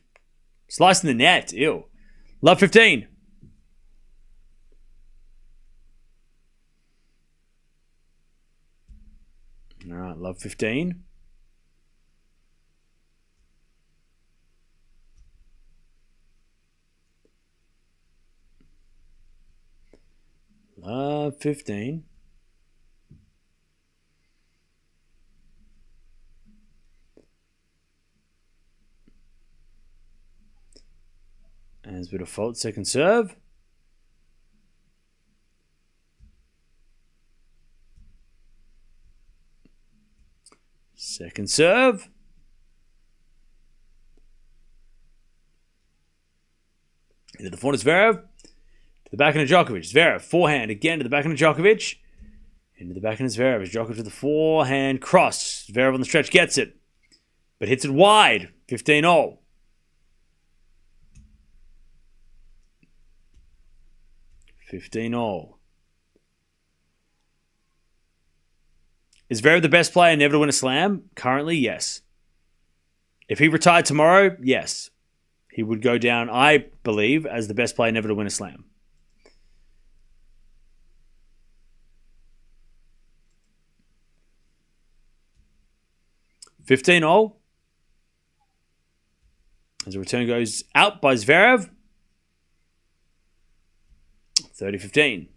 Sliced in the net. Ew. Love 15. All right, love 15. Love 15. As with a fault, second serve. Second serve. Into the forehand of Zverev. To the backhand of Djokovic. Zverev, forehand again to the backhand of Djokovic. Into the backhand of Zverev. Djokovic with the forehand cross. Zverev on the stretch gets it. But hits it wide. 15-all. Is Zverev the best player never to win a slam? Currently, yes. If he retired tomorrow, yes. He would go down, I believe, as the best player never to win a slam. 15 all. As the return goes out by Zverev. 30-15.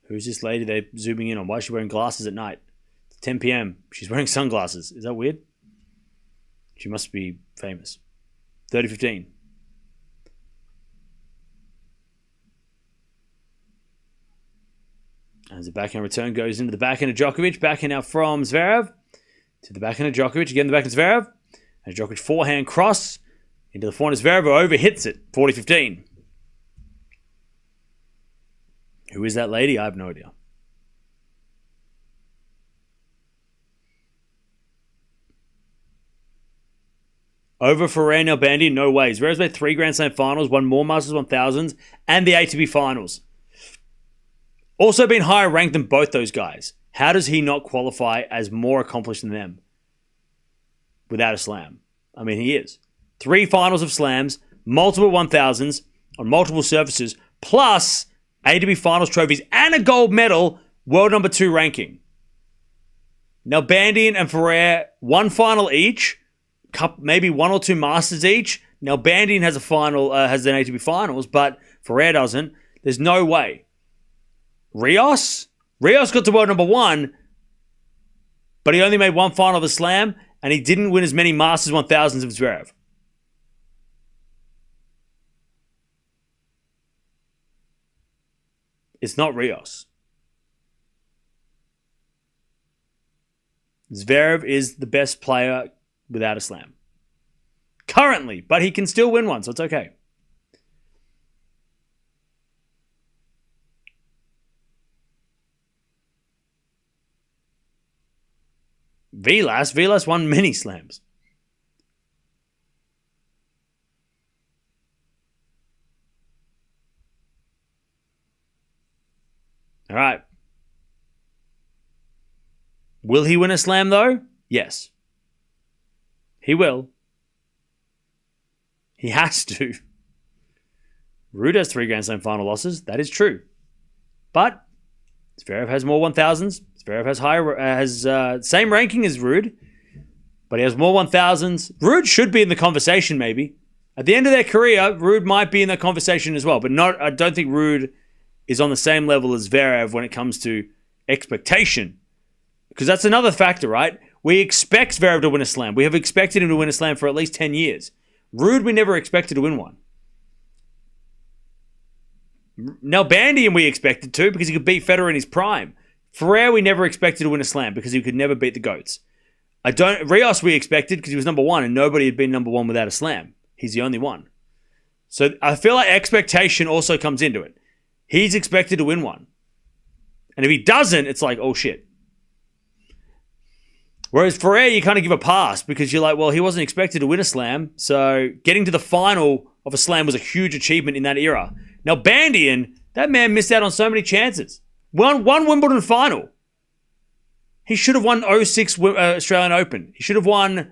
Who's this lady they're zooming in on? Why is she wearing glasses at night? It's 10 p.m. She's wearing sunglasses. Is that weird? She must be famous. 30-15. As the backhand return goes into the backhand of Djokovic. Backhand now from Zverev to the backhand of Djokovic. Again, the backhand of Zverev. And Djokovic forehand cross into the forehand of Zverev, who overhits it. 40-15. Who is that lady? I have no idea. Over Ferrer, Nalbandian? No way. Zverev's made 3 Grand Slam finals, won more Masters 1000s, and the ATP finals. Also been higher ranked than both those guys. How does he not qualify as more accomplished than them without a slam? I mean, he is. 3 finals of slams, multiple 1000s on multiple surfaces, plus ATP finals trophies and a gold medal, world number 2 ranking. Nalbandian and Ferrer, 1 final each, maybe 1 or 2 Masters each. Nalbandian has has an ATP finals, but Ferrer doesn't. There's no way. Rios got to world number 1, but he only made 1 final of a slam, and he didn't win as many Masters 1000s of Zverev. It's not Rios. Zverev is the best player without a slam. Currently, but he can still win one, so it's okay. Vilas won many slams. All right. Will he win a slam, though? Yes. He will. He has to. Ruud has 3 Grand Slam final losses. That is true. But Zverev has more 1000s. Zverev has same ranking as Ruud, but he has more 1000s. Ruud should be in the conversation, maybe. At the end of their career, Ruud might be in the conversation as well, but I don't think Ruud is on the same level as Zverev when it comes to expectation. Because that's another factor, right? We expect Zverev to win a slam. We have expected him to win a slam for at least 10 years. Ruud, we never expected to win one. Nalbandian we expected to because he could beat Federer in his prime. Ferrer we never expected to win a slam because he could never beat the GOATs. Rios we expected because he was number 1 and nobody had been number 1 without a slam. He's the only one. So I feel like expectation also comes into it. He's expected to win one. And if he doesn't, it's like, oh shit. Whereas Ferrer, you kind of give a pass because you're like, well, he wasn't expected to win a slam. So getting to the final of a slam was a huge achievement in that era. Now, Nalbandian, that man missed out on so many chances. Won Wimbledon final. He should have won 06 Australian Open. He should have won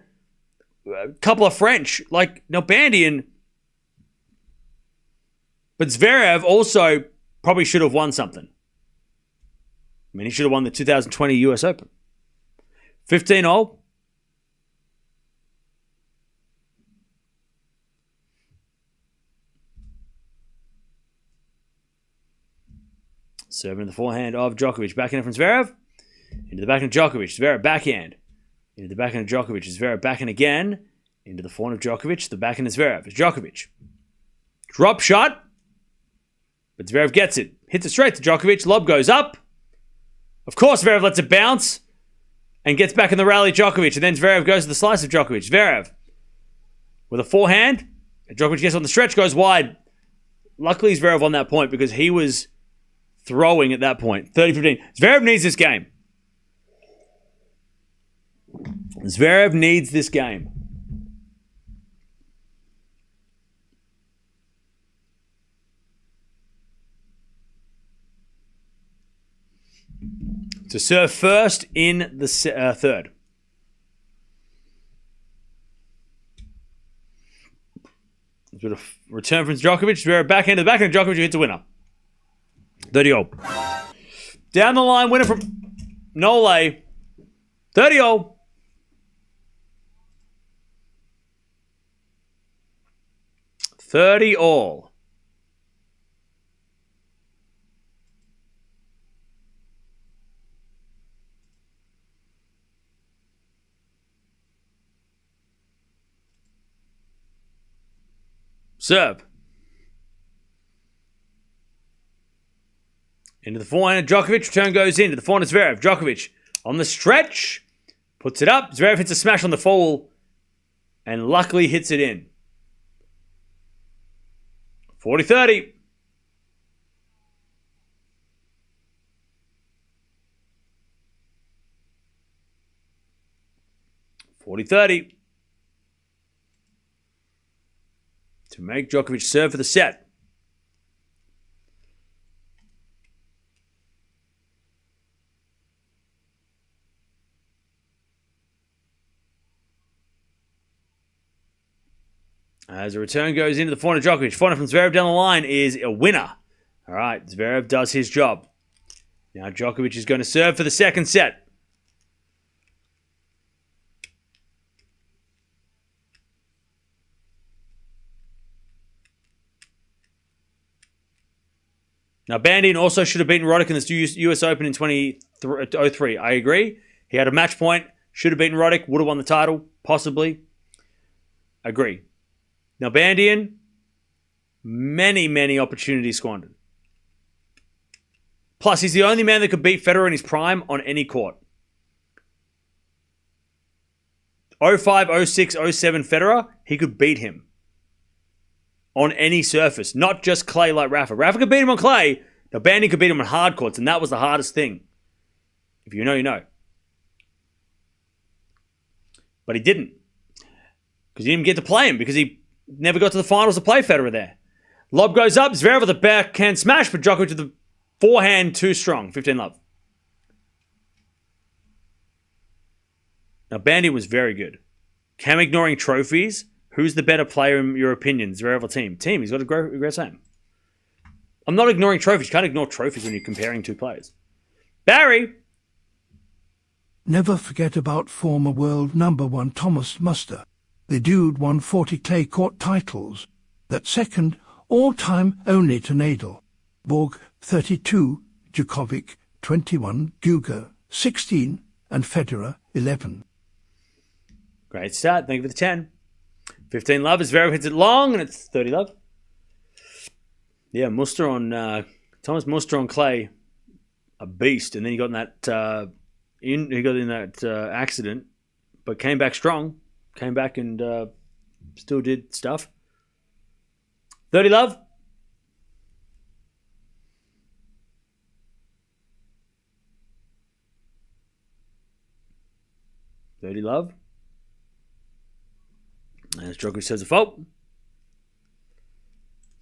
a couple of French. Like, Nalbandian. But Zverev also probably should have won something. I mean, he should have won the 2020 US Open. 15 all. Serving in the forehand of Djokovic. Backhand from Zverev. Into the backhand of Djokovic. Zverev backhand. Into the backhand of Djokovic. Zverev backhand again. Into the forehand of Djokovic. The backhand of Zverev. It's Djokovic. Drop shot. But Zverev gets it. Hits it straight to Djokovic. Lob goes up. Of course, Zverev lets it bounce. And gets back in the rally Djokovic. And then Zverev goes to the slice of Djokovic. Zverev with a forehand. Djokovic gets on the stretch. Goes wide. Luckily, Zverev on that point because he was throwing at that point. 30-15. Zverev needs this game. Zverev needs this game. To serve first in the third. A bit of return from Djokovic. Zverev backhand to the backhand. Djokovic hits the winner. 30 all. Down the line, winner from Nole. 30-all. All. Serve. Into the forehand, Djokovic. Return goes into the forehand, Zverev. Djokovic on the stretch. Puts it up. Zverev hits a smash on the fall. And luckily hits it in. 40-30. To make Djokovic serve for the set. As a return goes into the forehand of Djokovic. Forehand from Zverev down the line is a winner. All right, Zverev does his job. Now Djokovic is going to serve for the second set. Now, Bandin also should have beaten Roddick in the US Open in 2003. I agree. He had a match point. Should have beaten Roddick. Would have won the title. Possibly. Agree. Now, Bandian, many opportunities squandered. Plus, he's the only man that could beat Federer in his prime on any court. 05, 06, 07 Federer, he could beat him. On any surface, not just clay like Rafa. Rafa could beat him on clay. Now, Bandy could beat him on hard courts, and that was the hardest thing. If you know, you know. But he didn't. Because he didn't get to play him, because he never got to the finals to play Federer there. Lob goes up, Zverev with a backhand smash, but Djokovic with the forehand too strong. 15-love. Now, Bandy was very good. Cam ignoring trophies. Who's the better player in your opinion, Zverev or Team? Team, he's got a great same. I'm not ignoring trophies. You can't ignore trophies when you're comparing two players. Barry! Never forget about former world number one Thomas Muster. The dude won 40 clay court titles. That's second all-time only to Nadal. Borg 32, Djokovic 21, Guga 16, and Federer 11. Great start. Thank you for the 10. 15-love as Zverev hits it long, and it's 30-love. Yeah, Thomas Muster on clay, a beast, and then he got in that accident, but came back strong. Came back and still did stuff. 30-love. Love. As Djokovic says a fault.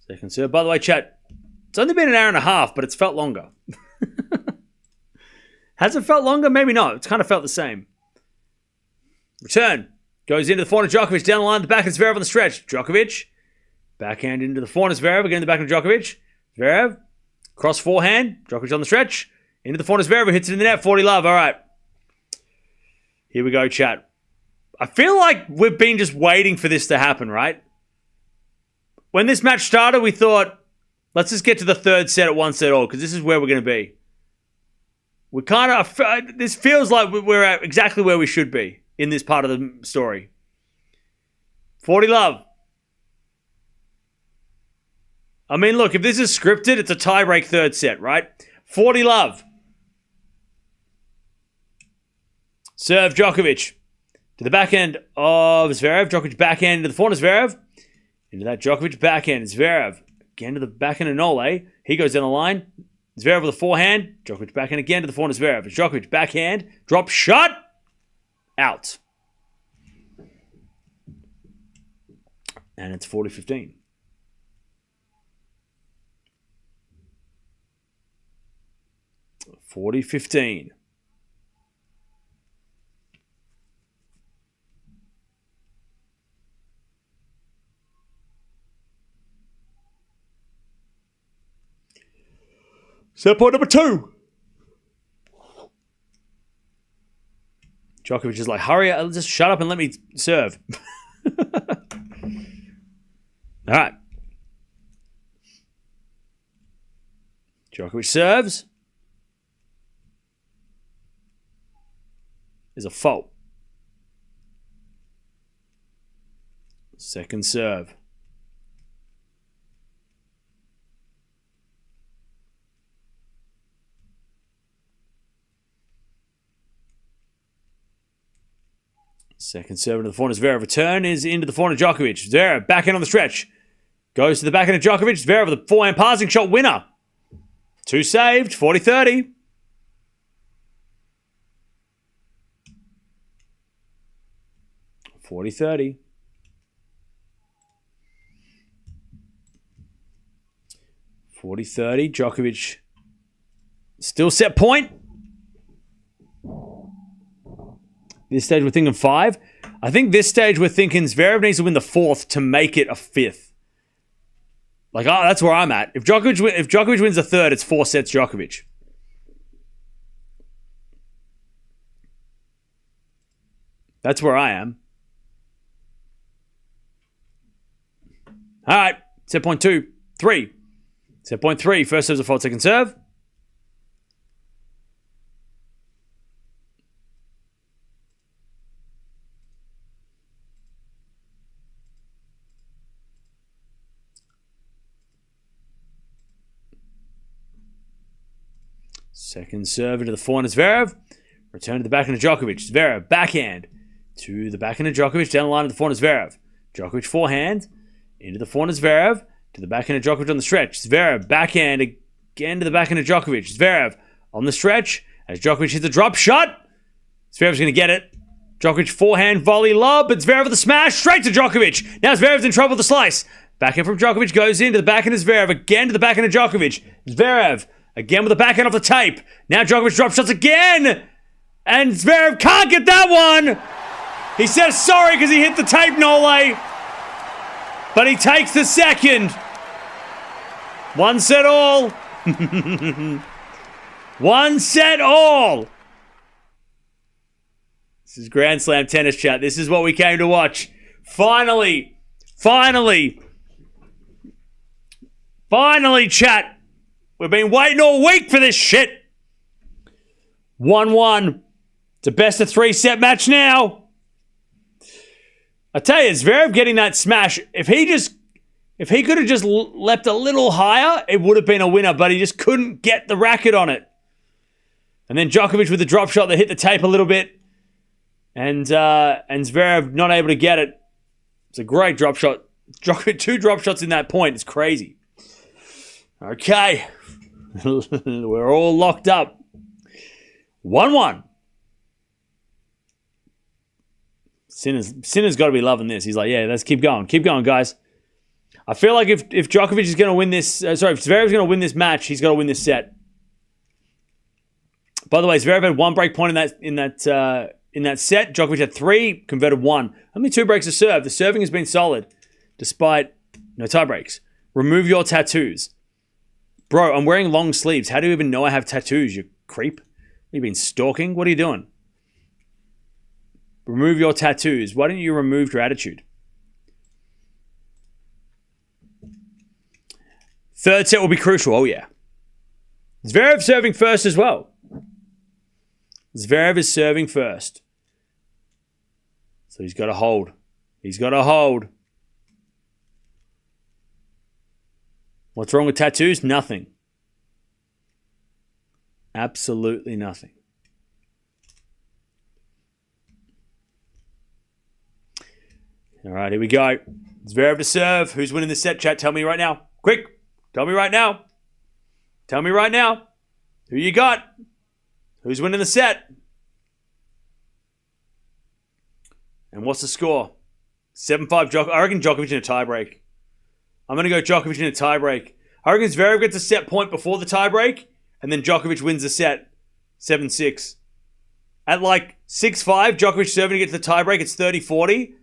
Second serve. By the way, chat, it's only been an hour and a half, but it's felt longer. Has it felt longer? Maybe not. It's kind of felt the same. Return. Goes into the forehand of Djokovic. Down the line, the back of Zverev on the stretch. Djokovic. Backhand into the forehand of Zverev. Again, the back of Djokovic. Zverev. Cross forehand. Djokovic on the stretch. Into the forehand of Zverev. Hits it in the net. 40-love. All right. Here we go, chat. I feel like we've been just waiting for this to happen, right? When this match started, we thought, let's just get to the third set at 1-all, because this is where we're going to be. We kind of, this feels like we're at exactly where we should be in this part of the story. 40-love. I mean, look, if this is scripted, it's a tie-break third set, right? 40-love. Serve Djokovic. To the backhand of Zverev. Djokovic backhand into the forehand of Zverev. Into that Djokovic backhand. Zverev again to the backhand of Nole. He goes down the line. Zverev with a forehand. Djokovic backhand again to the forehand of Zverev. Djokovic backhand. Drop shot. Out. And it's 40-15. $40-15. Set point number 2. Djokovic is like, hurry up, just shut up and let me serve. All right. Djokovic serves. Is a fault. Second serve. Second serve into the forehand. Zverev return is into the forehand of Djokovic. Zverev back in on the stretch. Goes to the backhand of Djokovic. Zverev with a forehand passing shot winner. 2 saved. 40-30. $40-30. Djokovic still set point. This stage we're thinking 5. I think this stage we're thinking Zverev needs to win the 4th to make it a 5th. Like, that's where I'm at. If Djokovic wins the 3rd, it's 4 sets Djokovic. That's where I am. All right. Set point 2. 3. Set point 3. First serve's a fault, second serve. Second serve into the forehand of Zverev. Return to the backhand of Djokovic. Zverev, backhand. To the backhand of Djokovic. Down the line of the forehand of Zverev. Djokovic, forehand. Into the forehand of Zverev. To the backhand of Djokovic on the stretch. Zverev, backhand. Again to the backhand of Djokovic. Zverev on the stretch. As Djokovic hits the drop shot. Zverev's going to get it. Djokovic, forehand, volley, lob. But Zverev with the smash. Straight to Djokovic. Now Zverev's in trouble with the slice. Backhand from Djokovic goes into the backhand of Zverev. Again to the backhand of Djokovic. Zverev. Again with the backhand off the tape. Now Djokovic drop shots again. And Zverev can't get that one. He says sorry because he hit the tape, Nole. But he takes the second. 1 set all. 1 set all. This is Grand Slam tennis chat. This is what we came to watch. Finally, chat. We've been waiting all week for this shit. 1-1. It's a best of 3 set match now. I tell you, Zverev getting that smash, if he could have just leapt a little higher, it would have been a winner, but he just couldn't get the racket on it. And then Djokovic with the drop shot that hit the tape a little bit. And Zverev not able to get it. It's a great drop shot. Djokovic, 2 drop shots in that point. It's crazy. Okay. We're all locked up. 1-1. Sinner's got to be loving this. He's like, yeah, let's keep going. Keep going, guys. I feel like if Djokovic is going to win this... if Zverev's going to win this match, he's got to win this set. By the way, Zverev had 1 break point in that set. Djokovic had 3, converted 1. Only 2 breaks of serve. The serving has been solid, despite no tie breaks. Remove your tattoos. Bro, I'm wearing long sleeves. How do you even know I have tattoos, you creep? Have you been stalking? What are you doing? Remove your tattoos. Why don't you remove your attitude? Third set will be crucial. Oh, yeah. Zverev serving first as well. Zverev is serving first. So he's got to hold. He's got to hold. What's wrong with tattoos? Nothing. Absolutely nothing. All right, here we go. Zverev to serve. Who's winning the set, chat? Tell me right now. Quick. Tell me right now. Tell me right now. Who you got? Who's winning the set? And what's the score? 7-5 Djokovic. I reckon Djokovic in a tiebreak. I'm going to go Djokovic in a tiebreak. I reckon Zverev gets a set point before the tiebreak, and then Djokovic wins the set 7-6. At like 6-5, Djokovic serving to get to the tiebreak. It's 30-40.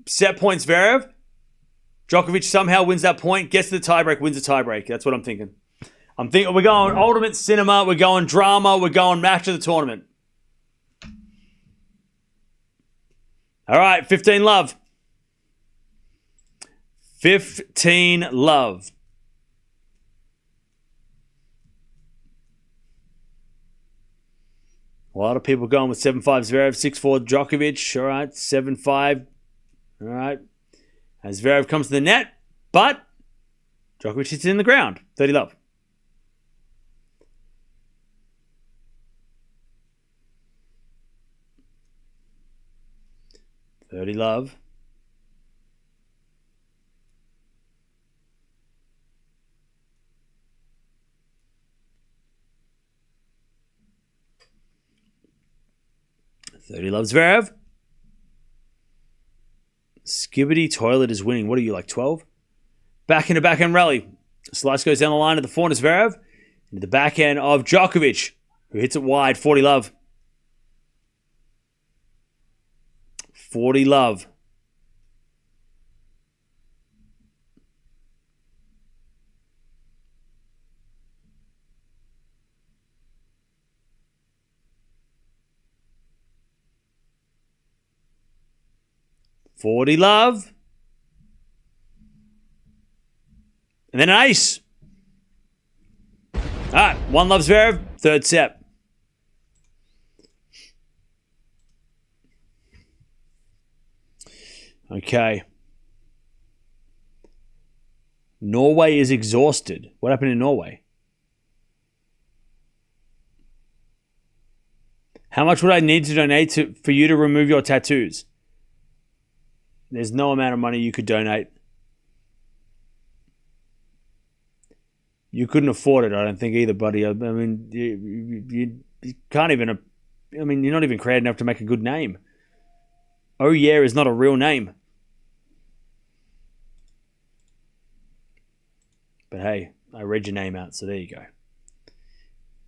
Set point Zverev. Djokovic somehow wins that point, gets to the tiebreak, wins the tiebreak. That's what I'm thinking. I'm thinking we're going ultimate cinema, we're going drama, we're going match of the tournament. All right, 15 love. 15 love. A lot of people going with 7-5 Zverev, 6-4 Djokovic. All right, 7-5. All right. As Zverev comes to the net, but Djokovic hits it in the ground. 30 love. Love. Loves Zverev. Skibbity Toilet is winning. What are you, like 12? Back into backhand rally. Slice goes down the line to the forehand of Zverev. Into the backhand of Djokovic, who hits it wide. 40 love. 40 love. $40 love. And then an ace. All right, 1 love Zverev, third set. Okay. Norway is exhausted. What happened in Norway? How much would I need to donate for you to remove your tattoos? There's no amount of money you could donate. You couldn't afford it, I don't think, either, buddy. I mean, you can't even... I mean, you're not even creative enough to make a good name. Oh yeah is not a real name. But hey, I read your name out, so there you go.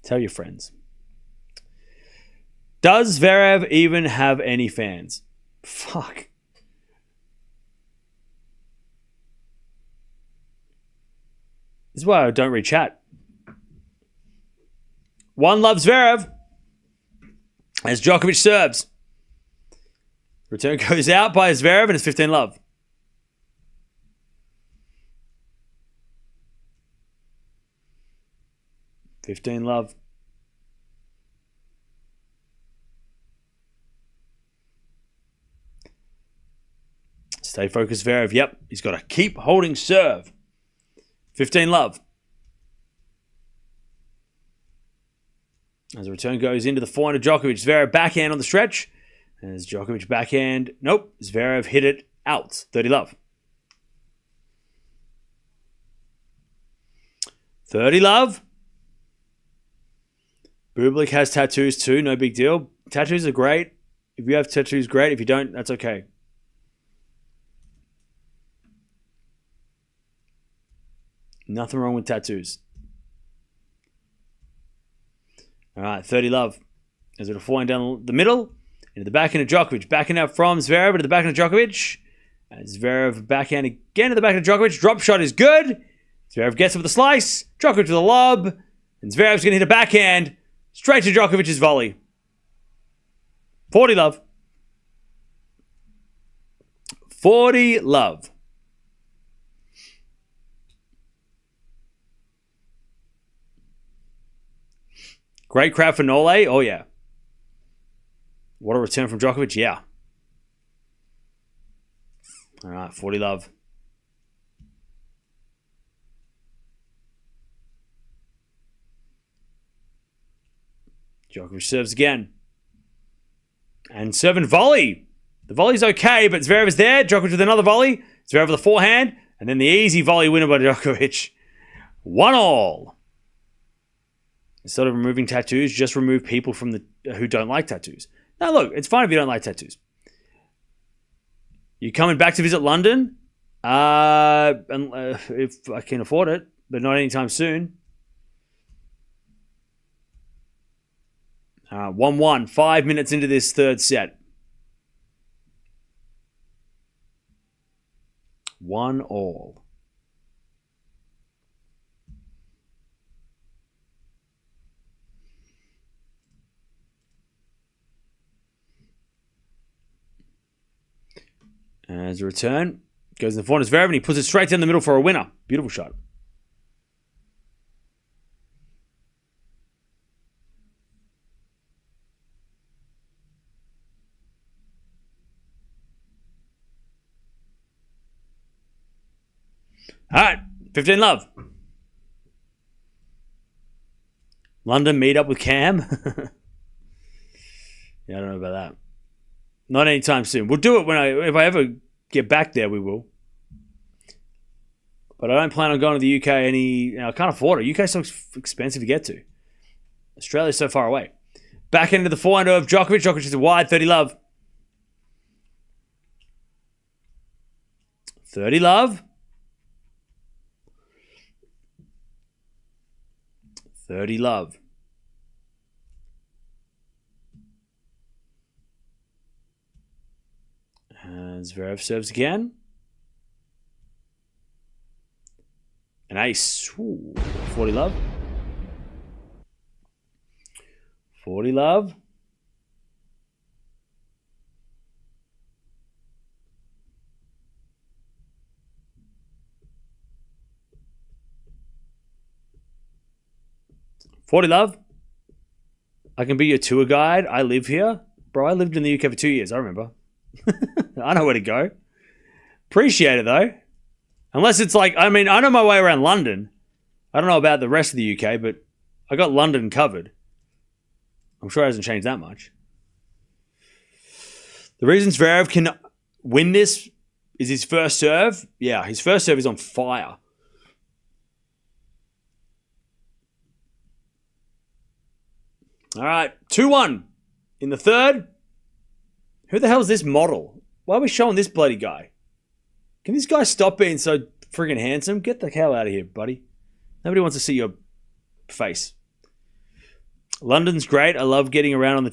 Tell your friends. Does Zverev even have any fans? Fuck. This is why I don't read chat. 1 love Zverev. As Djokovic serves. Return goes out by Zverev and it's 15 love. $15 love. Stay focused, Zverev. Yep, he's got to keep holding serve. 15 love. As the return goes into the forehand of Djokovic. Zverev backhand on the stretch. As Djokovic backhand. Nope. Zverev hit it out. 30 love. 30 love. Bublik has tattoos too. No big deal. Tattoos are great. If you have tattoos, great. If you don't, that's okay. Nothing wrong with tattoos. All right, 30 love. As we're falling down the middle, into the backhand of Djokovic. Backhand out from Zverev to the backhand of Djokovic. As Zverev backhand again to the backhand of Djokovic. Drop shot is good. Zverev gets it with a slice. Djokovic with a lob. And Zverev's going to hit a backhand straight to Djokovic's volley. 40 love. 40 love. Great crowd for Norway. Oh, yeah. What a return from Djokovic. Yeah. All right, 40 love. Djokovic serves again. And serve and volley. The volley's okay, but Zverev is there. Djokovic with another volley. Zverev with a forehand. And then the easy volley winner by Djokovic. 1-all. Instead of removing tattoos, just remove people from who don't like tattoos. Now, look, it's fine if you don't like tattoos. You coming back to visit London? If I can afford it, but not anytime soon. 1-1, 5 minutes into this third set. 1-all. As a return. Goes in the forehand. Zverev, and he puts it straight down the middle for a winner. Beautiful shot. All right, 15 love. London meet up with Cam. Yeah, I don't know about that. Not anytime soon. We'll do it if I ever get back there. We will. But I don't plan on going to the UK I can't afford it. UK's so expensive to get to. Australia's so far away. Back into the forehand of Djokovic. Djokovic is a wide 30 love. 30 love. 30 love. And Zverev serves again. An ace. Ooh, 40 love. 40 love. $40 love. I can be your tour guide. I live here. Bro, I lived in the UK for 2 years. I remember. I know where to go. Appreciate it, though. Unless it's like, I know my way around London. I don't know about the rest of the UK, but I got London covered. I'm sure it hasn't changed that much. The reason Zverev can win this is his first serve. Yeah, his first serve is on fire. All right, 2-1 in the third. Who the hell is this model? Why are we showing this bloody guy? Can this guy stop being so friggin' handsome? Get the hell out of here, buddy. Nobody wants to see your face. London's great. I love getting around on the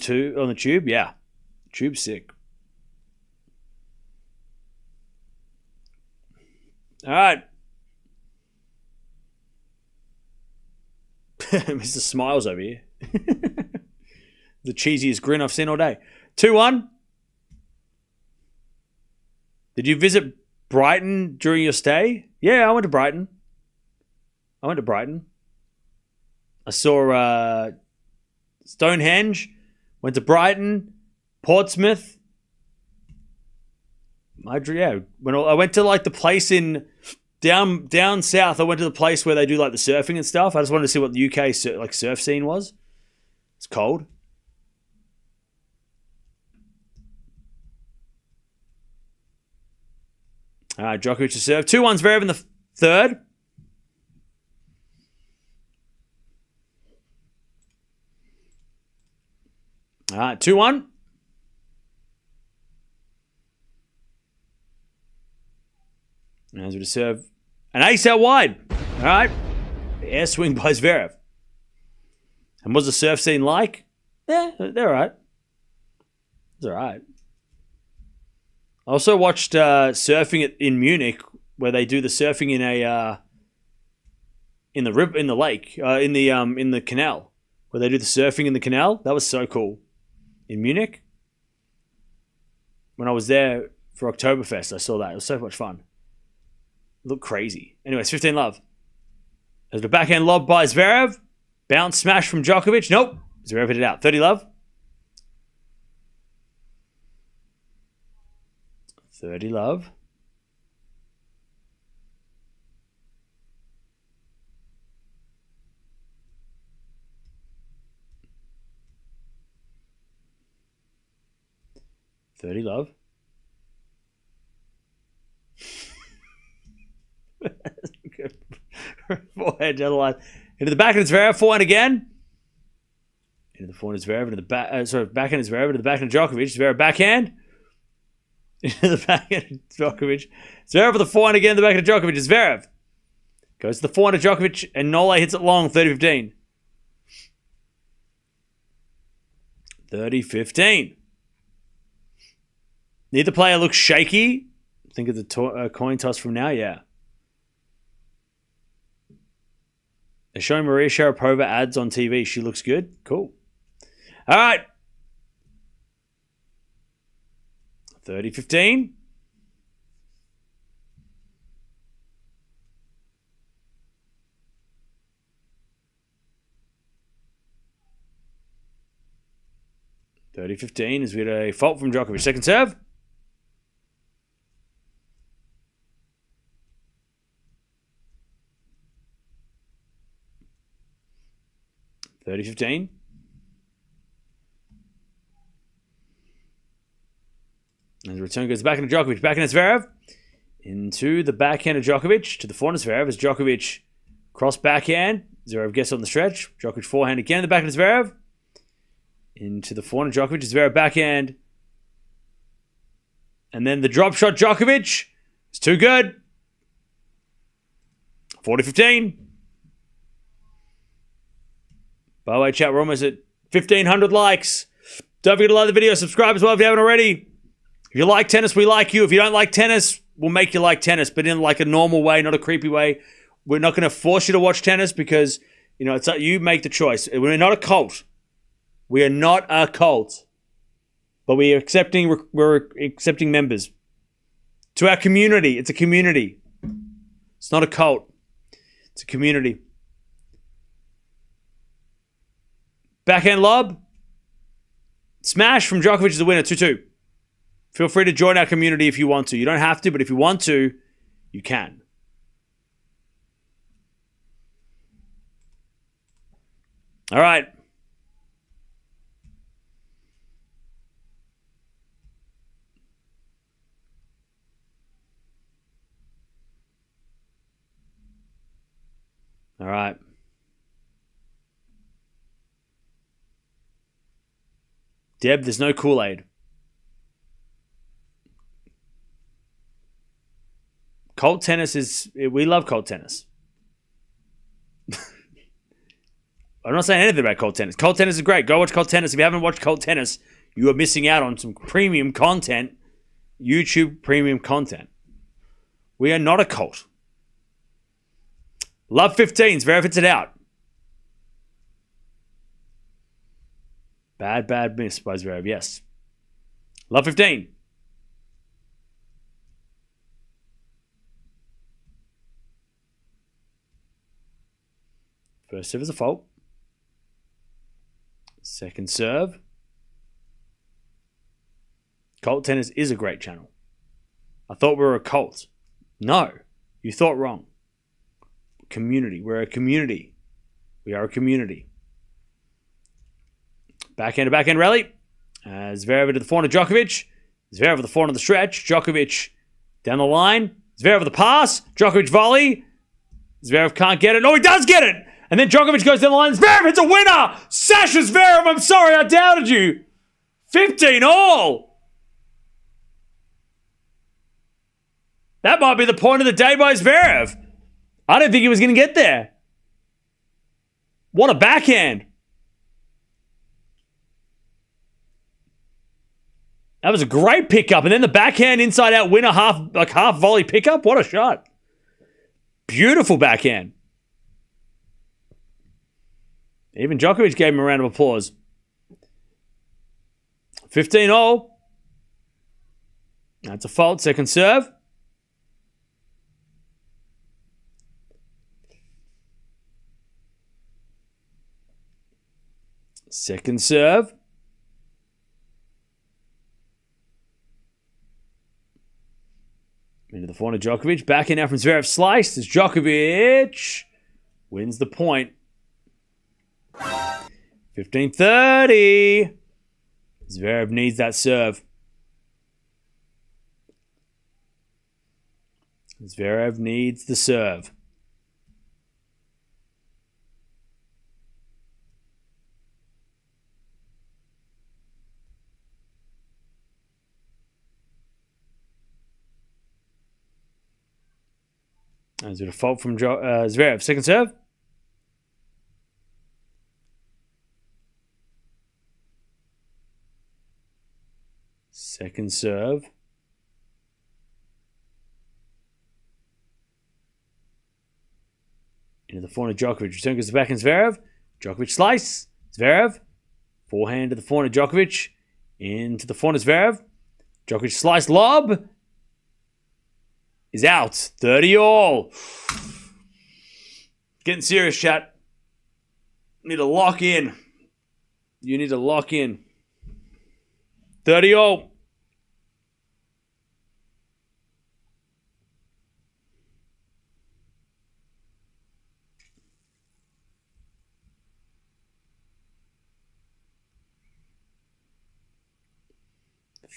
tube. Yeah, tube's sick. All right. Mr. Smiles over here. The cheesiest grin I've seen all day. 2-1. Did you visit Brighton during your stay? Yeah, I went to Brighton. I saw Stonehenge. Went to Brighton. Portsmouth. When I went to like the place in down south. I went to the place where they do like the surfing and stuff. I just wanted to see what the UK surf scene was. It's cold. All right, Djokovic to serve. 2-1 Zverev in the third. All right, 2-1. As we to serve. An ace out wide. All right. Air swing by Zverev. And what's the surf scene like? Yeah, they're all right. It's all right. I also watched surfing in Munich, where they do the surfing in the lake, in the canal, where they do the surfing in the canal. That was so cool. In Munich, when I was there for Oktoberfest, I saw that. It was so much fun. It looked crazy. Anyways, 15 love. There's the backhand lob by Zverev. Bounce smash from Djokovic. Nope. Zverev hit it out. 30 love. 30 love. $30 love. Forehand down the line. Into the backhand Zverev. Forehand again. Into the forehand Zverev. Into the backhand Zverev. Into the backhand Djokovic. Zverev backhand. Into the backhand Djokovic. Zverev for the forehand again. The backhand Djokovic. Zverev goes to the forehand of Djokovic, and Nole hits it long. 30-15. 30-15. Neither player looks shaky. Think of the coin toss from now. Yeah. They're showing Maria Sharapova ads on TV. She looks good. Cool. All right. 30-15. 30-15 as we had a fault from Djokovic. Second serve. (30-15). As the return goes back into Djokovic. Back into Zverev. Into the backhand of Djokovic. To the forehand of Zverev as Djokovic cross backhand. Zverev gets on the stretch. Djokovic forehand again in the backhand of Zverev. Into the forehand of Djokovic. Zverev backhand. And then the drop shot Djokovic. It's too good. 40-15. By the way, chat, we're almost at 1,500 likes. Don't forget to like the video. Subscribe as well if you haven't already. If you like tennis, we like you. If you don't like tennis, we'll make you like tennis, but in like a normal way, not a creepy way. We're not going to force you to watch tennis because, you know, it's like you make the choice. We're not a cult. We are not a cult. But we're accepting members. To our community. It's a community. It's not a cult. It's a community. Backhand lob. Smash from Djokovic is the winner. 2-2. Feel free to join our community if you want to. You don't have to, but if you want to, you can. All right. All right. Deb, there's no Kool-Aid. Colt tennis is... We love Colt tennis. I'm not saying anything about Colt tennis. Colt tennis is great. Go watch Colt tennis. If you haven't watched Colt tennis, you are missing out on some premium content. YouTube premium content. We are not a cult. Love 15s. Zverev hits it out. Bad miss by Zverev, yes. Love 15. First serve is a fault. Second serve. Cult tennis is a great channel. I thought we were a cult. No, you thought wrong. Community. We're a community. We are a community. Backhand to backhand rally. Zverev to the forehand of Djokovic. Zverev with the forehand of the stretch. Djokovic down the line. Zverev with the pass. Djokovic volley. Zverev can't get it. No, he does get it. And then Djokovic goes down the line. Zverev hits a winner. Sasha Zverev, I'm sorry I doubted you. 15 all. That might be the point of the day by Zverev. I didn't think he was going to get there. What a backhand. That was a great pickup. And then the backhand inside out winner, half volley pickup. What a shot. Beautiful backhand. Even Djokovic gave him a round of applause. 15 all. That's a fault. Second serve. Second serve. Into the forehand of Djokovic. Back in now from Zverev. Slice as Djokovic wins the point. 15-30. Zverev needs that serve. Zverev needs the serve. Is it a fault from Zverev? Second serve. Second serve. Into the forehand of Djokovic. Return goes back in Zverev. Djokovic slice. Zverev. Forehand to the forehand of Djokovic. Into the forehand of Zverev. Djokovic slice lob. Is out. 30 all. Getting serious, chat. Need to lock in. You need to lock in. 30 all.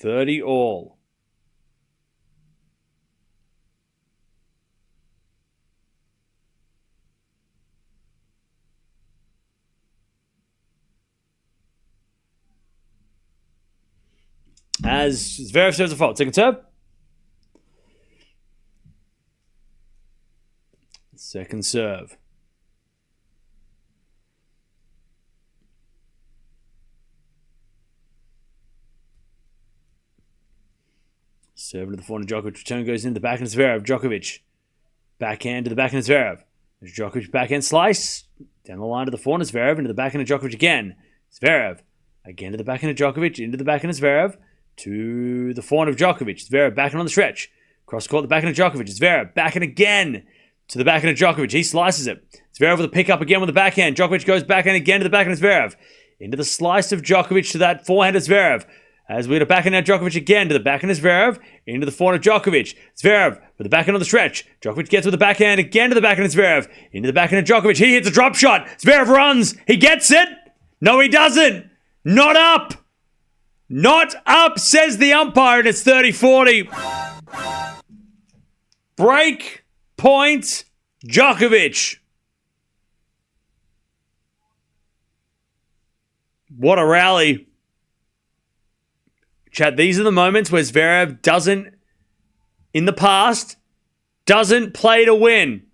$30 all. As Zverev serves a fault. Second serve. Second serve. Serve to the forehand of Djokovic. Return goes in the backhand of Zverev. Djokovic. Backhand to the backhand of Zverev. There's Djokovic backhand slice. Down the line to the forehand of Zverev. Into the backhand of Djokovic again. Zverev. Again to the backhand of Djokovic. Into the backhand of Zverev. To the forehand of Djokovic. Zverev backhand on the stretch. Cross court the backhand of Djokovic. Zverev backhand again to the backhand of Djokovic. He slices it. Zverev with a pick up again with the backhand. Djokovic goes backhand again to the backhand of Zverev. Into the slice of Djokovic to that forehand of Zverev. As we get a backhand now, Djokovic again to the backhand of Zverev. Into the forehand of Djokovic. Zverev with the backhand on the stretch. Djokovic gets with the backhand again to the backhand of Zverev. Into the backhand of Djokovic. He hits a drop shot. Zverev runs. He gets it. No, he doesn't. Not up. Not up, says the umpire, and it's 30-40. Break point, Djokovic. What a rally. Chat, these are the moments where Zverev doesn't, in the past, doesn't play to win.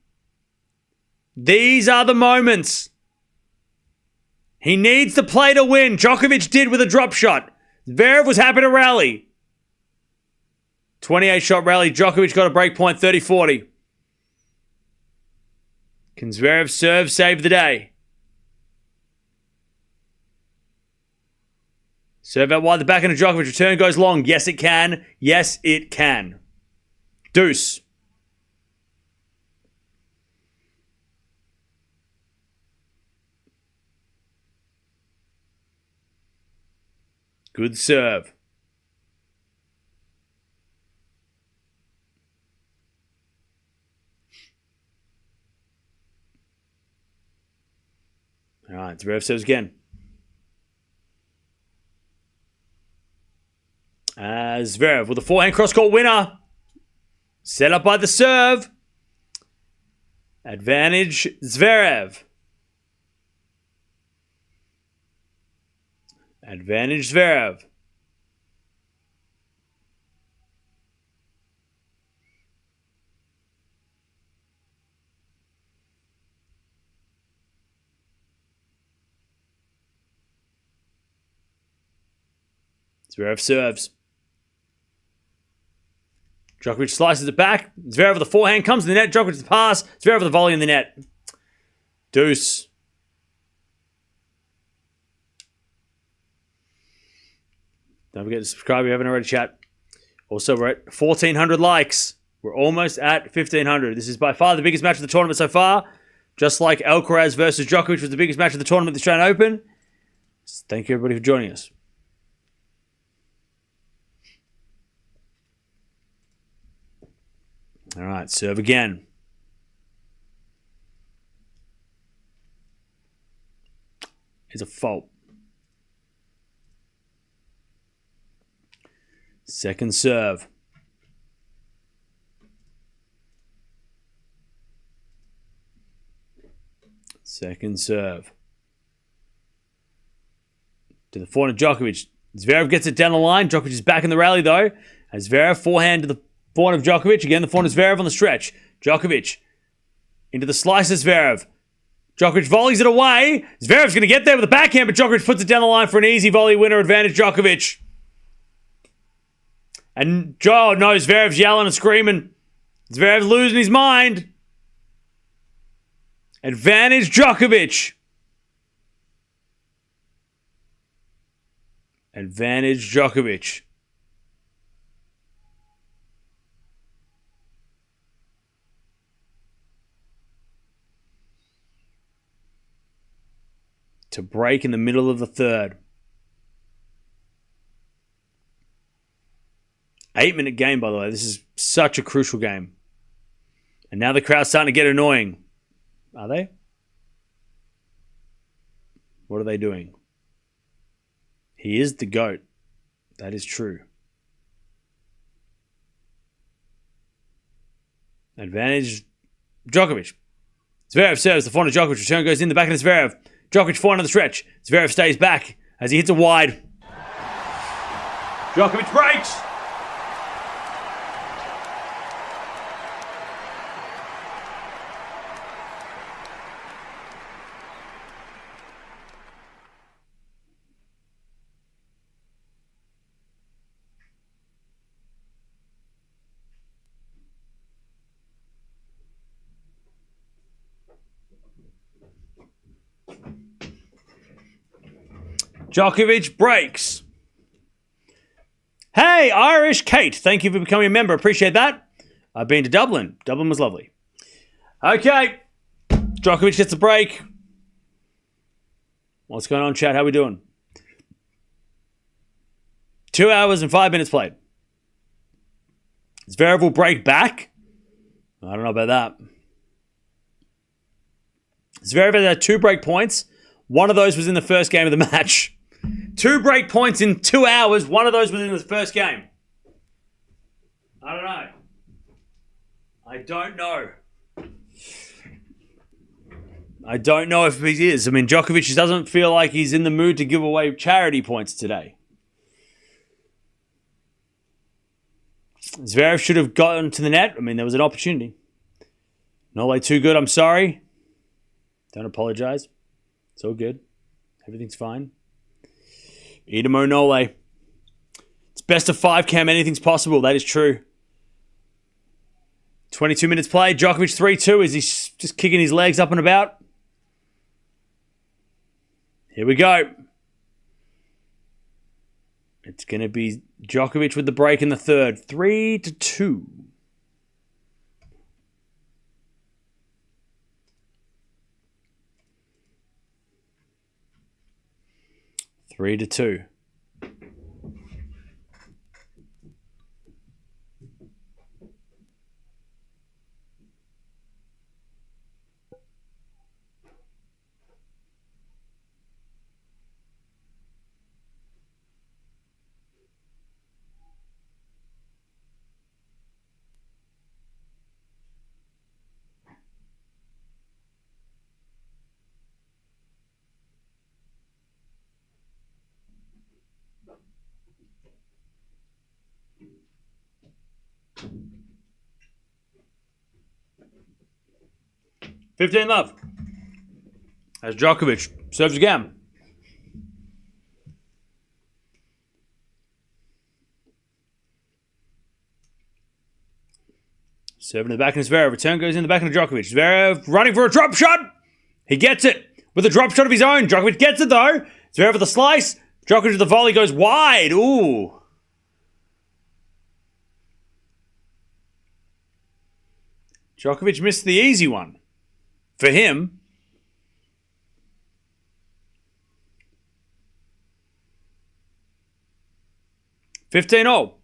These are the moments. He needs to play to win. Djokovic did with a drop shot. Zverev was happy to rally. 28-shot rally. Djokovic got a break point, 30-40. Can Zverev serve save the day? Serve out wide the backhand of Djokovic. Return goes long. Yes, it can. Yes, it can. Deuce. Good serve. All right, Zverev serves again. Zverev with a forehand cross-court winner. Set up by the serve. Advantage Zverev. Advantage Zverev. Zverev serves. Djokovic slices it back. Zverev with the forehand comes to the net. Djokovic with the pass. Zverev with the volley in the net. Deuce. Don't forget to subscribe if you haven't already, chat. Also, we're at 1,400 likes. We're almost at 1,500. This is by far the biggest match of the tournament so far. Just like Alcaraz versus Djokovic was the biggest match of the tournament, the Australian Open. Thank you, everybody, for joining us. All right, serve again. It's a fault. Second serve. Second serve. To the forehand of Djokovic. Zverev gets it down the line. Djokovic is back in the rally, though. As Zverev forehand to the forehand of Djokovic. Again, the forehand of Zverev on the stretch. Djokovic into the slice of Zverev. Djokovic volleys it away. Zverev's going to get there with a backhand, but Djokovic puts it down the line for an easy volley winner. Advantage Djokovic. And Joe knows Zverev's yelling and screaming. Zverev's losing his mind. Advantage Djokovic. Advantage Djokovic. To break in the middle of the third. 8-minute game, by the way. This is such a crucial game. And now the crowd's starting to get annoying. Are they? What are they doing? He is the GOAT. That is true. Advantage, Djokovic. Zverev serves the front of Djokovic. Return goes in the back of Zverev. Djokovic forehand on the stretch. Zverev stays back as he hits a wide. Djokovic breaks. Djokovic breaks. Hey, Irish Kate. Thank you for becoming a member. Appreciate that. I've been to Dublin. Dublin was lovely. Okay. Djokovic gets a break. What's going on, chat? How we doing? 2 hours and 5 minutes played. Zverev will break back. I don't know about that. Zverev had 2 break points. One of those was in the first game of the match. 2 break points in 2 hours. One of those was in the first game. I don't know. I don't know if he is. I mean, Djokovic doesn't feel like he's in the mood to give away charity points today. Zverev should have gotten to the net. I mean, there was an opportunity. Nole too good. I'm sorry. Don't apologize. It's all good. Everything's fine. Idemo Nole. It's best of 5, Cam. Anything's possible. That is true. 22 minutes played. Djokovic 3-2. Is he just kicking his legs up and about? Here we go. It's going to be Djokovic with the break in the third. 3-2. Three to 2. $15 love. As Djokovic serves again. Serving to the back of Zverev. Return goes in the back of Djokovic. Zverev running for a drop shot. He gets it with a drop shot of his own. Djokovic gets it though. Zverev with a slice. Djokovic with the volley goes wide. Ooh. Djokovic missed the easy one. For him. $15-all.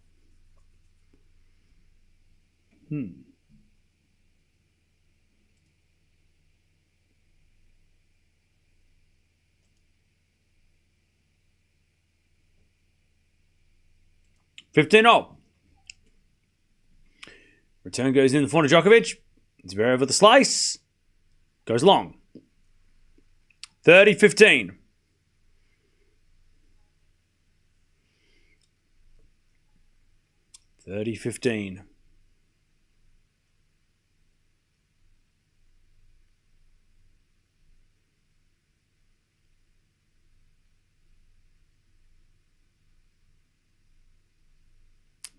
15-all. Return goes in the front of Djokovic. Zverev with a slice. Goes long. 30-15. 30-15.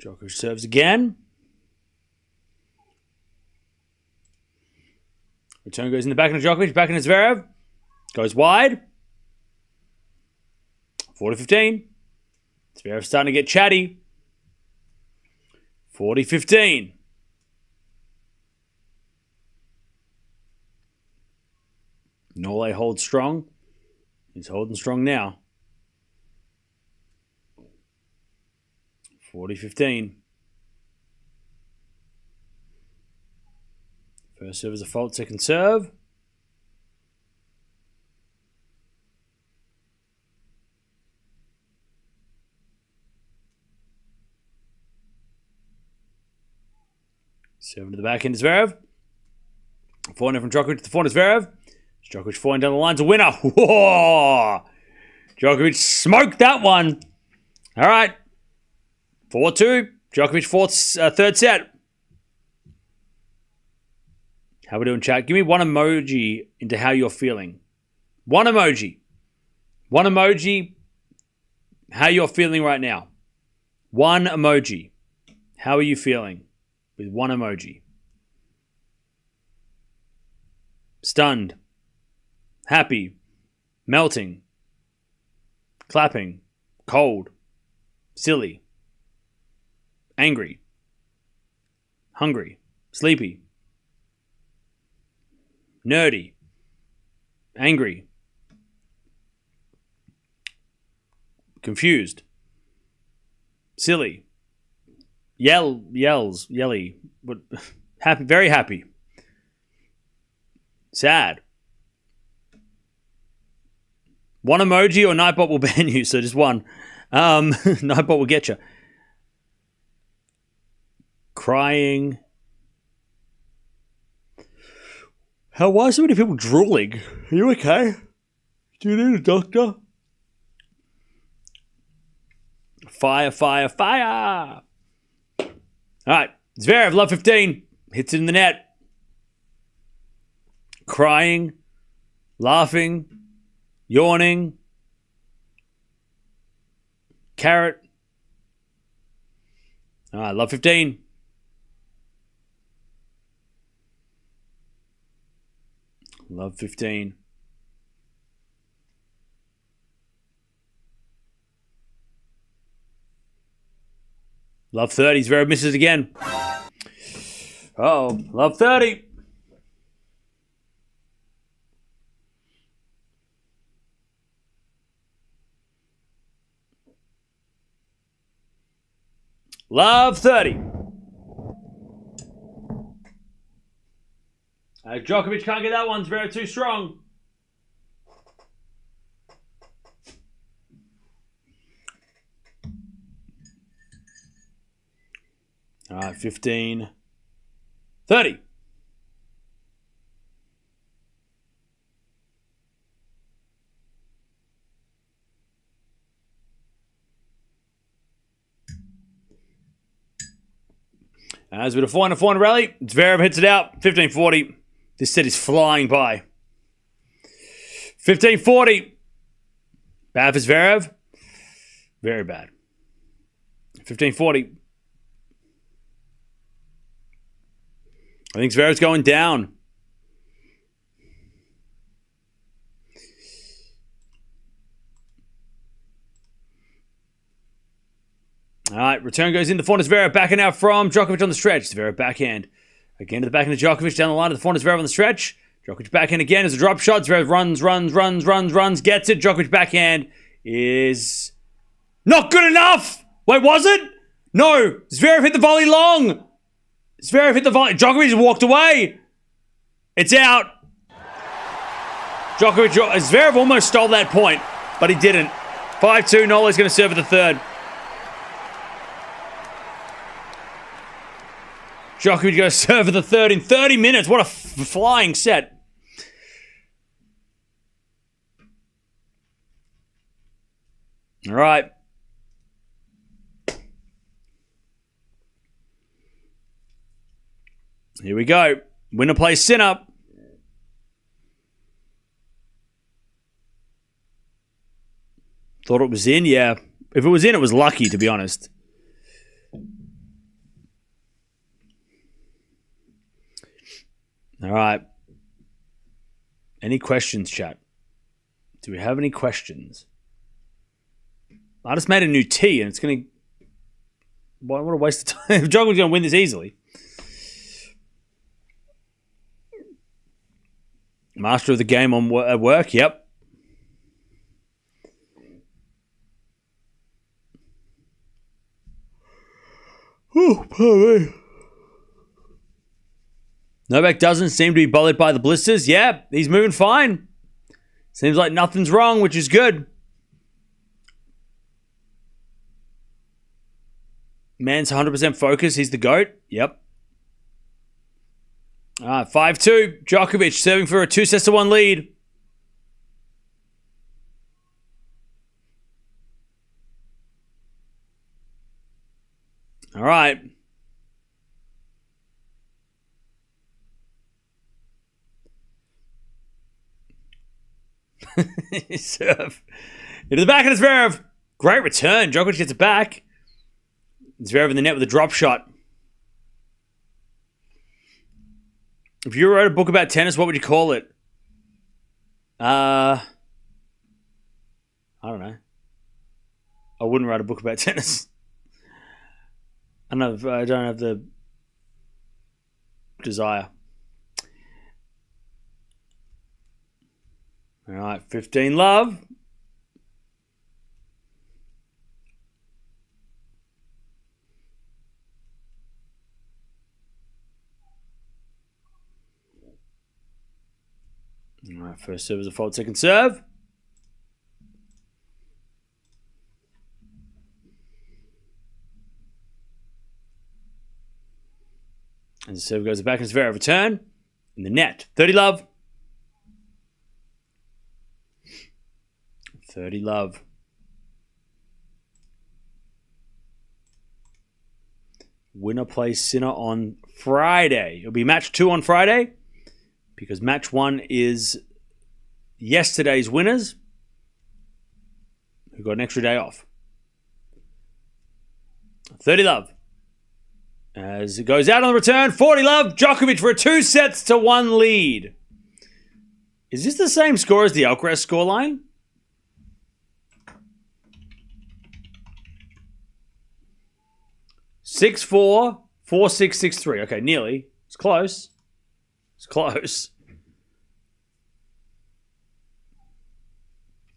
Djokovic serves again. Return goes in the back of Djokovic, back into Zverev. Goes wide. 40-15. Zverev starting to get chatty. 40-15. Nole holds strong. He's holding strong now. 40-15. First serve is a fault, second serve. Serving to the back end, Zverev. Forehand from Djokovic to the forehand, Zverev. Djokovic forehand down the line's a winner. Whoa! Djokovic smoked that one. All right. 4-2. Djokovic third set. How we doing, chat? Give me one emoji into how you're feeling. One emoji. One emoji. How you're feeling right now. One emoji. How are you feeling? With one emoji. Stunned. Happy. Melting. Clapping. Cold. Silly. Angry. Hungry. Sleepy. Nerdy. Angry. Confused. Silly. Yelly. But happy, very happy. Sad. One emoji or Nightbot will ban you, so just one. Nightbot will get you. Crying. Why are so many people drooling? Are you okay? Do you need a doctor? Fire. All right. Zverev, love 15. Hits it in the net. Crying. Laughing. Yawning. Carrot. All right, love 15. Love 15. Love 30. Zverev misses again. Oh, love 30. Love 30. Djokovic can't get that one. Zverev too strong. All right, 15. 30. As with a 400 rally, Zverev hits it out. 15-40. This set is flying by. 15-40. Bad for Zverev. Very bad. 15-40. I think Zverev's going down. All right, return goes in. The forehand Zverev backing out from Djokovic on the stretch. Zverev backhand. Again to the backhand of Djokovic down the line to the forehand Zverev on the stretch. Djokovic backhand again as a drop shot. Zverev runs, gets it. Djokovic backhand is not good enough. Wait, was it? No. Zverev hit the volley long. Zverev hit the volley. Djokovic walked away. It's out. Zverev almost stole that point, but he didn't. 5-2. Nola's going to serve at the third. Djokovic going to serve at the third in 30 minutes. What a flying set. All right. Here we go. Winner plays Sinner. Thought it was in, yeah. If it was in, it was lucky, to be honest. All right. Any questions, chat? Do we have any questions? I just made a new tee, and it's going to... What a waste of time. Djokovic's going to win this easily. Master of the game at work, yep. Oh, pardon me. Novak doesn't seem to be bothered by the blisters. Yeah, he's moving fine. Seems like nothing's wrong, which is good. Man's 100% focused. He's the GOAT. Yep. All right, 5-2. Djokovic serving for a 2-1 lead. All right. Serve. Into the back of Zverev. Great return. Djokovic gets it back. Zverev in the net with a drop shot. If you wrote a book about tennis, what would you call it? I don't know. I wouldn't write a book about tennis. I don't have the desire. All right, 15 love. All right, first serve is a fault, second serve. And the serve goes back and Zverev return. In the net, 30 love. 30 love. Winner plays Sinner on Friday. It'll be match 2 on Friday because match 1 is yesterday's winners who got an extra day off. 30 love. As it goes out on the return, 40 love. Djokovic for a 2-1 lead. Is this the same score as the Alcaraz scoreline? 6-4, 4-6, 6-3. Okay, nearly. It's close. It's close.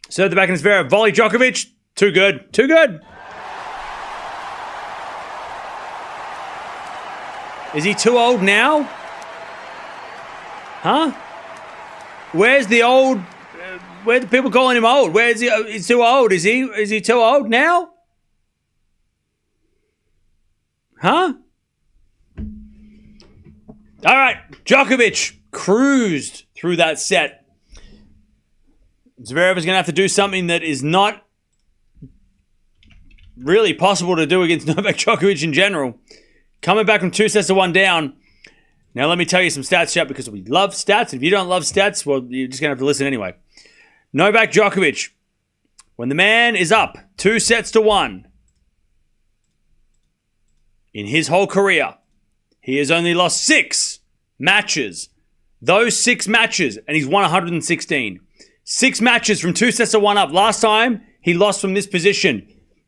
Serve the back in Zverev. Volley Djokovic. Too good. Too good. Is he too old now? Huh? Where's the old... where are the people calling him old? Where is he? He's too old. Is he too old now? Huh? All right. Djokovic cruised through that set. Zverev is going to have to do something that is not really possible to do against Novak Djokovic in general. Coming back from 2-1 down. Now let me tell you some stats, chat, because we love stats. If you don't love stats, well, you're just going to have to listen anyway. Novak Djokovic, when the man is up 2-1, in his whole career, he has only lost 6 matches. Those 6 matches, and he's won 116. 6 matches from 2-1 up. Last time, he lost from this position.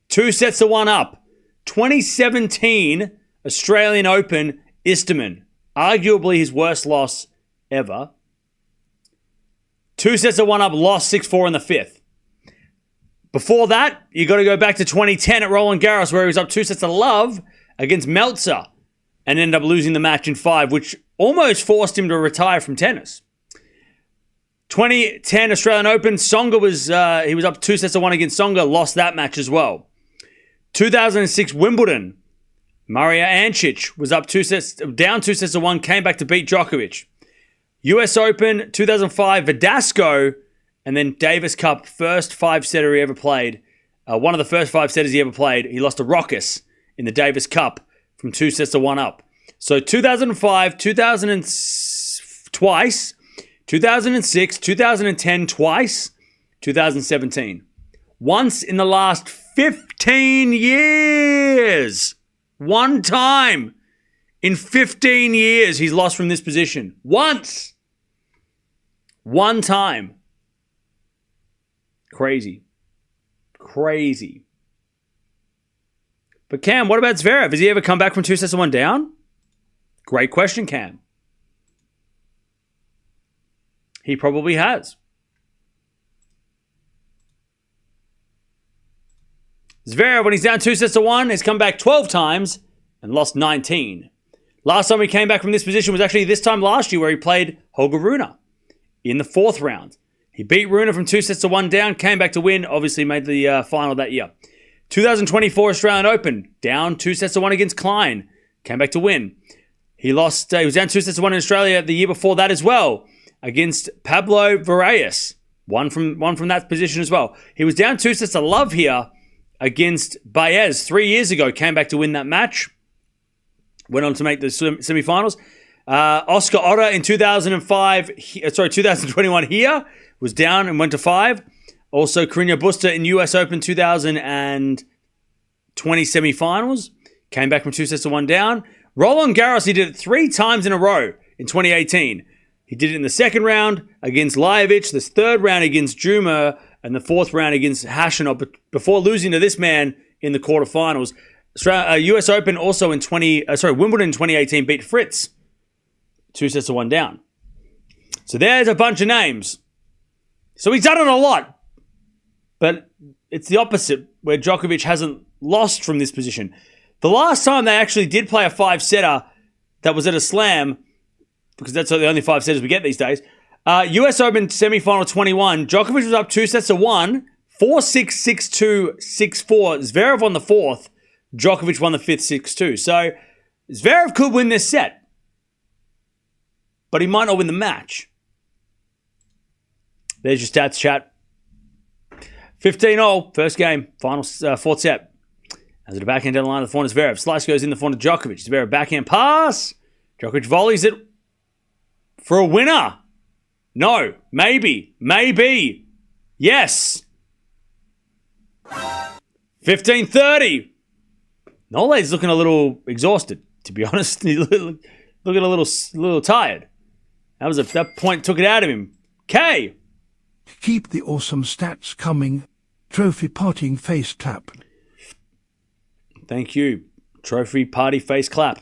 2-1 up. 2017 Australian Open, Istomin. Arguably his worst loss ever. 2-1 up, lost 6-4 in the 5th. Before that, you got to go back to 2010 at Roland Garros, where he was up 2-love against Meltzer and ended up losing the match in 5, which almost forced him to retire from tennis. 2010 Australian Open, Tsonga was he was up 2-1 against Tsonga, lost that match as well. 2006 Wimbledon, Mirra Andreeva was up down 2-1, came back to beat Djokovic. US Open 2005 Verdasco, and then Davis Cup, first 5-setter he ever played. One of the first 5-setters he ever played. He lost to Rockus in the Davis Cup from 2-1 up. So 2005, 2000 twice, 2006, 2010 twice, 2017. Once in the last 15 years. One time in 15 years he's lost from this position. Once. One time. Crazy. Crazy. But Cam, what about Zverev? Has he ever come back from 2-1 down? Great question, Cam. He probably has. Zverev, when he's down 2-1, has come back 12 times and lost 19. Last time he came back from this position was actually this time last year where he played Holger Rune in the 4th round. He beat Rune from 2-1 down, came back to win, obviously made the final that year. 2024 Australian Open, down 2-1 against Klein, came back to win. He lost, he was down 2-1 in Australia the year before that as well, against Pablo Vareas. Won from that position as well. He was down 2-love here against Baez 3 years ago, came back to win that match. Went on to make the semifinals. Oscar Otter in 2021 here was down and went to 5. Also, Carreño Busta in US Open 2020 semifinals. Came back from 2-1 down. Roland Garros, he did it 3 times in a row in 2018. He did it in the 2nd round against Lajovic, the 3rd round against Juma, and the 4th round against Hashanov, before losing to this man in the quarterfinals. US Open also in Wimbledon in 2018 beat Fritz 2-1 down. So there's a bunch of names. So he's done it a lot. But it's the opposite, where Djokovic hasn't lost from this position. The last time they actually did play a 5-setter that was at a slam, because that's the only 5-setters we get these days, US Open semifinal 21, Djokovic was up 2-1, 4-6, 6-2, 6-4. Zverev won the 4th. Djokovic won the 5th, 6-2. So Zverev could win this set, but he might not win the match. There's your stats, chat. 15-all, first game, final 4th set. As the backhand down the line of the forehand, Zverev. Slice goes in the forehand to Djokovic. Zverev backhand pass. Djokovic volleys it for a winner. No, maybe, yes. 15-30. Nole's looking a little exhausted, to be honest. He's looking a little tired. That point took it out of him. K. Keep the awesome stats coming. Trophy parting face clap. Thank you. Trophy party face clap.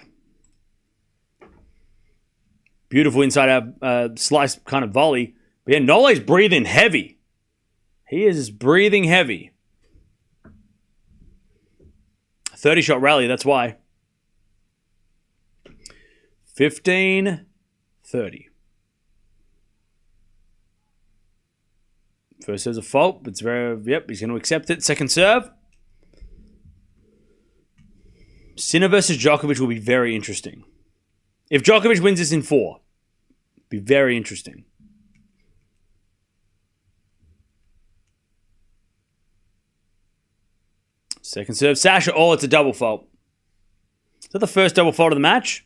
Beautiful inside out slice kind of volley. But yeah, Nole's breathing heavy. He is breathing heavy. 30-shot rally, that's why. 15-30. First serve's a fault, but Zverev, he's going to accept it. Second serve. Sinner versus Djokovic will be very interesting. If Djokovic wins this in 4, it'll be very interesting. Second serve, Sasha. Oh, it's a double fault. Is that the first double fault of the match?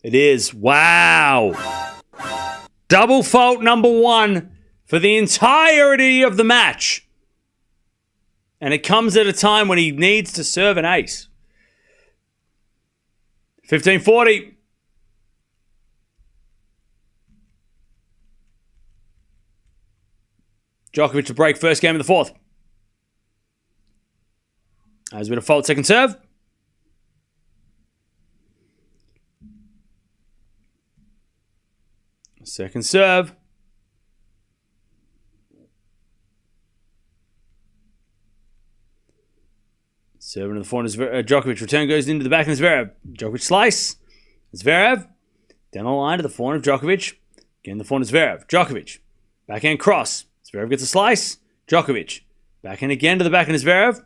It is. Wow. Double fault number 1 for the entirety of the match. And it comes at a time when he needs to serve an ace. 15-40. Djokovic to break first game of the 4th. Has a bit of fault second serve. Second serve. Serving to the forehand. Djokovic. Return goes into the back of Zverev. Djokovic slice. Zverev. Down the line to the forehand of Djokovic. Again, the forehand of Zverev. Djokovic. Backhand cross. Zverev gets a slice. Djokovic. Backhand again to the backhand of Zverev.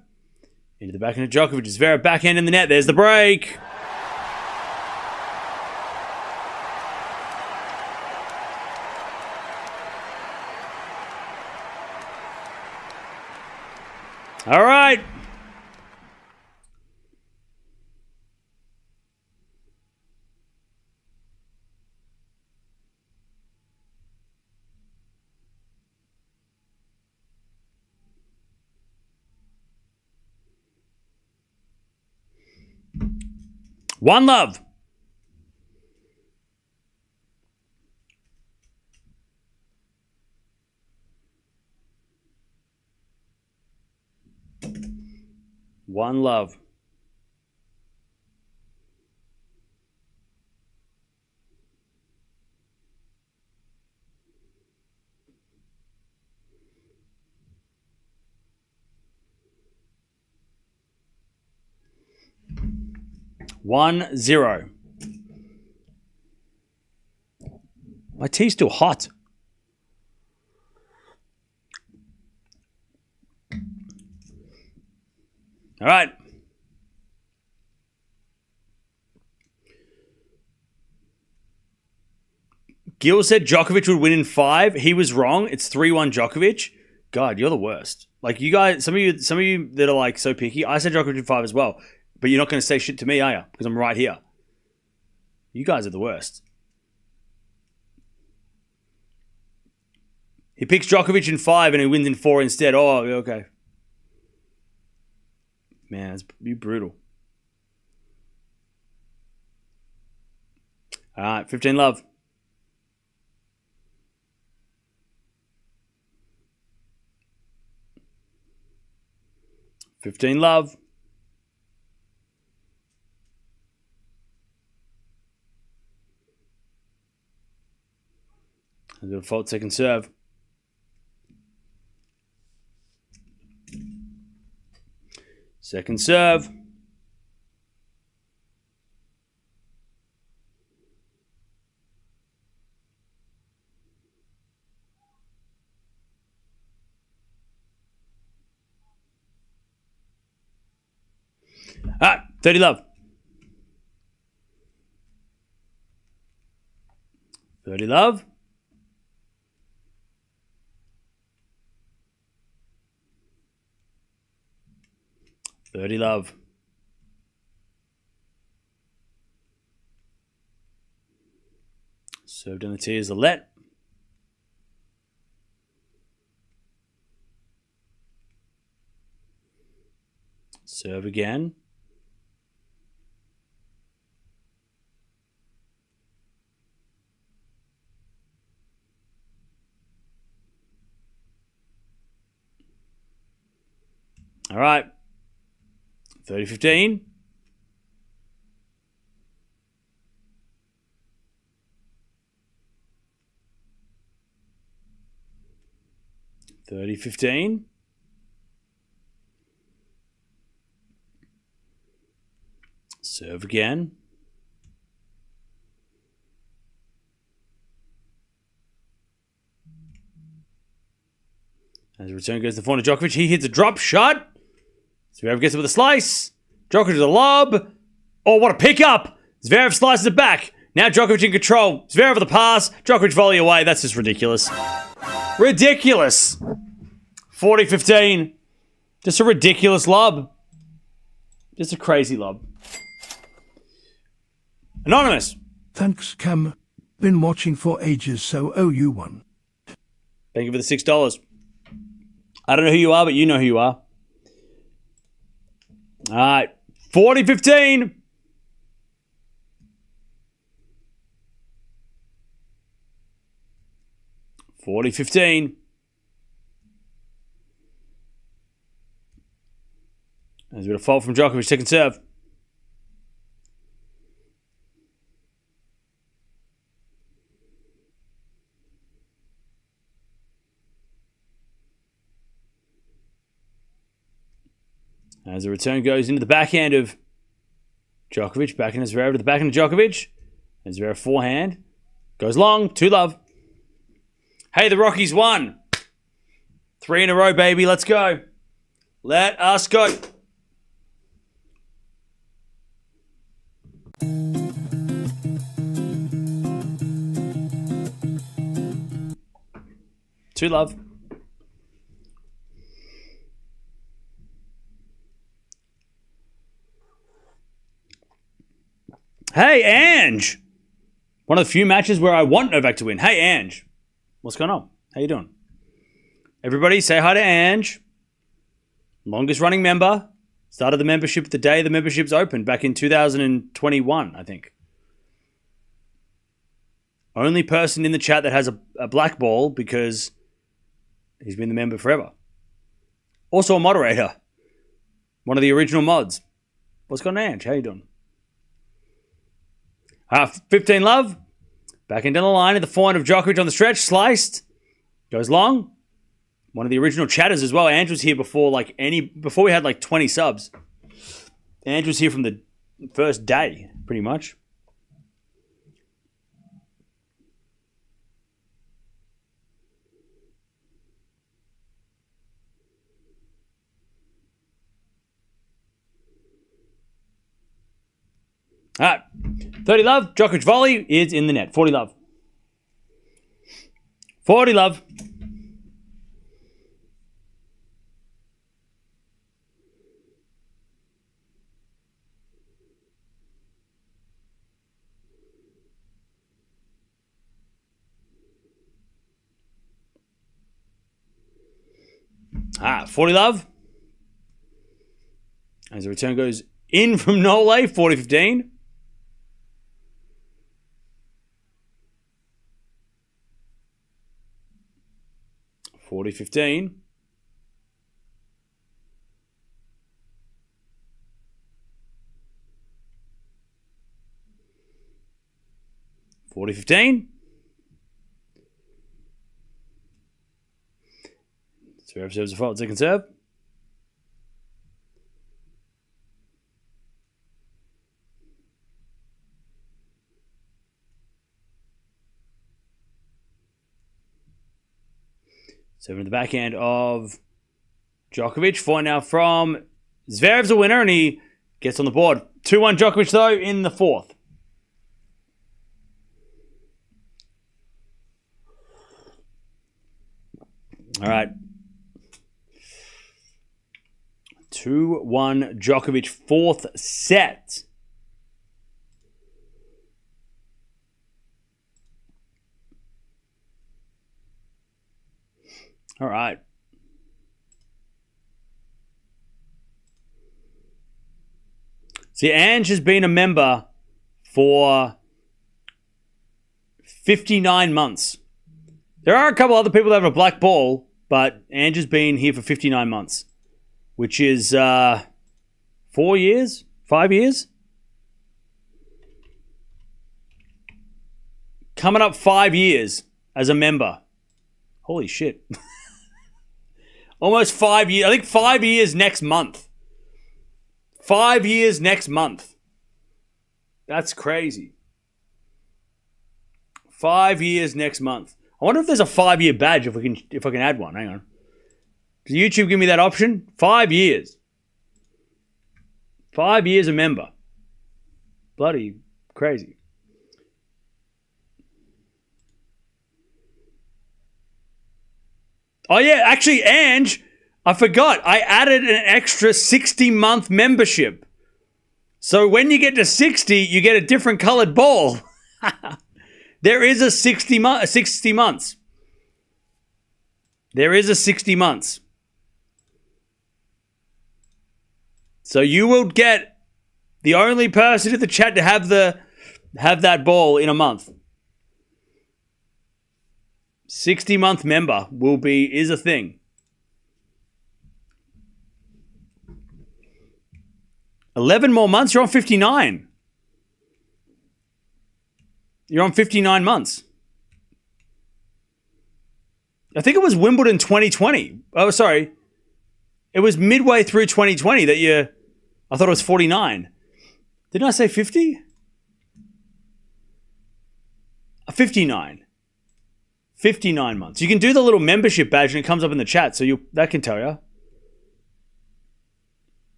Into the backhand of Djokovic. Zverev backhand in the net. There's the break. All right. One love. One love. One zero. My tea's still hot. All right. Gil said Djokovic would win in 5. He was wrong. It's 3-1 Djokovic. God, you're the worst. Like, you guys, some of you that are like so picky, I said Djokovic in 5 as well. But you're not going to say shit to me, are you? Because I'm right here. You guys are the worst. He picks Djokovic in 5 and he wins in 4 instead. Oh, okay. Man, it's brutal. All right, 15 love. $15 love. I'll do a fault second serve. Second serve. All right, 30 love. 30 love. $30 love. Served on the tee is a let. Serve again. All right. 30-15. Serve again. As the return goes to the corner, Djokovic. He hits a drop shot. Zverev gets it with a slice. Djokovic with a lob. Oh, what a pickup. Zverev slices it back. Now Djokovic in control. Zverev with a pass. Djokovic volley away. That's just ridiculous. Ridiculous. 40-15. Just a ridiculous lob. Just a crazy lob. Anonymous. Thanks, Cam. Been watching for ages, so owe you one. Thank you for the $6. I don't know who you are, but you know who you are. All right. 40-15. There's a bit of fault from Djokovic, second serve. As the return goes into the backhand of Djokovic, backhand of Zverev to the backhand of Djokovic. And Zverev forehand. Goes long, 2 love. Hey, the Rockies won. 3 in a row, baby. Let's go. Let us go. Two love. Hey, Ange. One of the few matches where I want Novak to win. Hey, Ange. What's going on? How you doing? Everybody say hi to Ange. Longest running member. Started the membership the day the membership's opened back in 2021, I think. Only person in the chat that has a black ball because he's been the member forever. Also a moderator. One of the original mods. What's going on, Ange? How you doing? 15 love. Back into the line at the forehand of Djokovic on the stretch. Sliced. Goes long. One of the original chatters as well. Andrew was here before we had like 20 subs. Andrew was here from the first day, pretty much. All right. 30 love. Djokovic volley is in the net. 40 love. 40 love. Ah, 40 love. As the return goes in from Nole, 40-15. $40-15. $40-15. Zverev serves a fault, second serve. Serving at the backhand of Djokovic. 4 now from Zverev's a winner, and he gets on the board. 2-1 Djokovic, though, in the fourth. All right. 2-1 Djokovic, fourth set. All right. See, Ange has been a member for 59 months. There are a couple other people that have a black ball, but Ange has been here for 59 months, which is 4 years, 5 years. Coming up 5 years as a member. Holy shit. Almost 5 years. I think 5 years next month. 5 years next month. That's crazy. 5 years next month. I wonder if there's a 5-year badge if I can add one. Hang on. Does YouTube give me that option? 5 years. 5 years a member. Bloody crazy. Oh, yeah, actually, Ange, I forgot. I added an extra 60-month membership. So when you get to 60, you get a different colored ball. There is a 60 months. There is a 60 months. So you will get the only person in the chat to have that ball in a month. 60-month member is a thing. 11 more months, you're on 59. You're on 59 months. I think it was Wimbledon 2020. Oh, sorry. It was midway through 2020 that I thought it was 49. Didn't I say 50? 59. 59 months. You can do the little membership badge and it comes up in the chat, so that can tell you.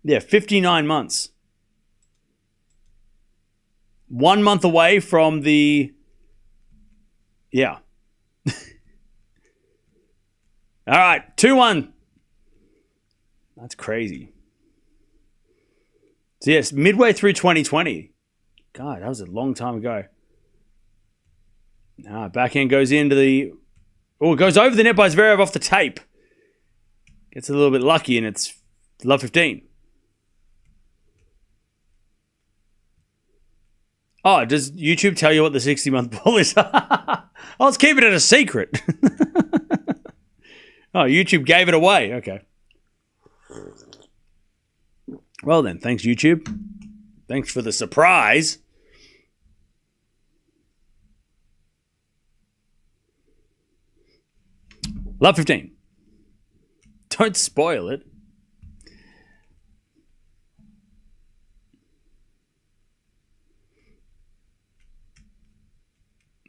Yeah, 59 months. 1 month away from the... Yeah. All right, 2-1. That's crazy. So yes, midway through 2020. God, that was a long time ago. Backhand goes into the... Oh, it goes over the net by Zverev off the tape. Gets a little bit lucky, and it's love 15. Oh, does YouTube tell you what the 60-month ball is? I was keeping it a secret. Oh, YouTube gave it away. Okay. Well then, thanks, YouTube. Thanks for the surprise. Love 15. Don't spoil it.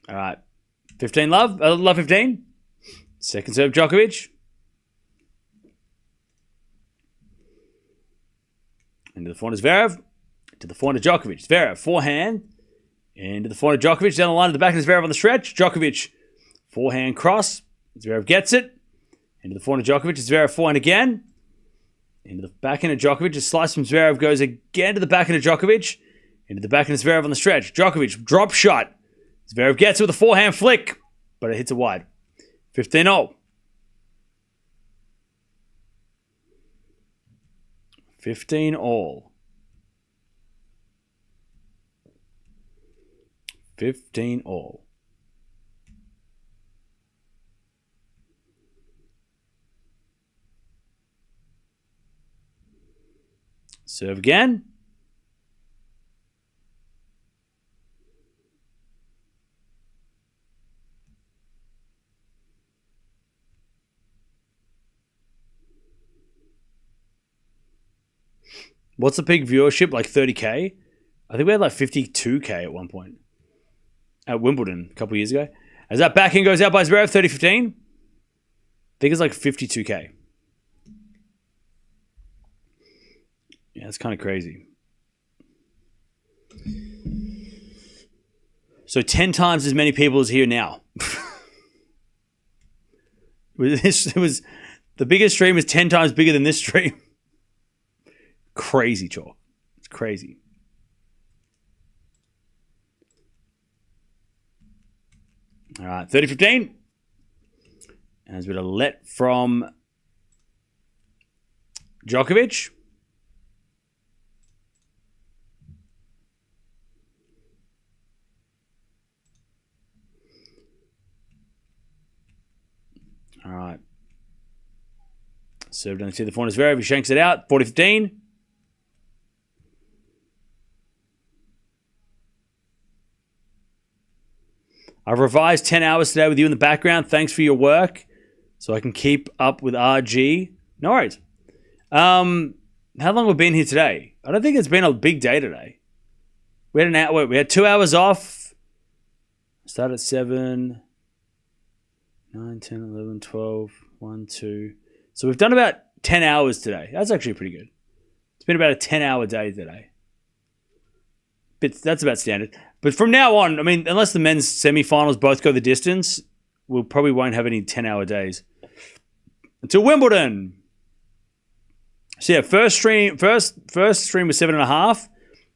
All right. 15 love. Love 15. Second serve Djokovic. Into the front is Zverev. To the forehand of Djokovic. Zverev, forehand. Into the forehand of Djokovic. Down the line to the back of Zverev on the stretch. Djokovic, forehand cross. Zverev gets it. Into the forehand of Djokovic. Zverev, forehand again. Into the backhand of Djokovic. A slice from Zverev goes again to the backhand of Djokovic. Into the backhand of Zverev on the stretch. Djokovic, drop shot. Zverev gets it with a forehand flick, but it hits it wide. 15-0. 15-all. 15-all. Serve again. What's the peak viewership? Like 30K? I think we had like 52K at one point. At Wimbledon a couple years ago. As that backhand goes out by Zverev, 30-15. I think it's like 52K. Yeah, it's kind of crazy. So 10 times as many people as here now. It was the biggest stream is 10 times bigger than this stream. Crazy, Chalk. It's crazy. All right, 30-15. And there's a bit of let from Djokovic. All right. Served on the forehand of Zverev. He shanks it out. 40-15. I've revised 10 hours today with you in the background. Thanks for your work. So I can keep up with RG. No worries. How long have we been here today? I don't think it's been a big day today. We had an hour. We had 2 hours off. Start at 7, 9, 10, 11, 12, 1, 2. So we've done about 10 hours today. That's actually pretty good. It's been about a 10-hour day today. But that's about standard. But from now on, I mean, unless the men's semi-finals both go the distance, we probably won't have any 10-hour days. Until Wimbledon. So yeah, first stream was 7.5.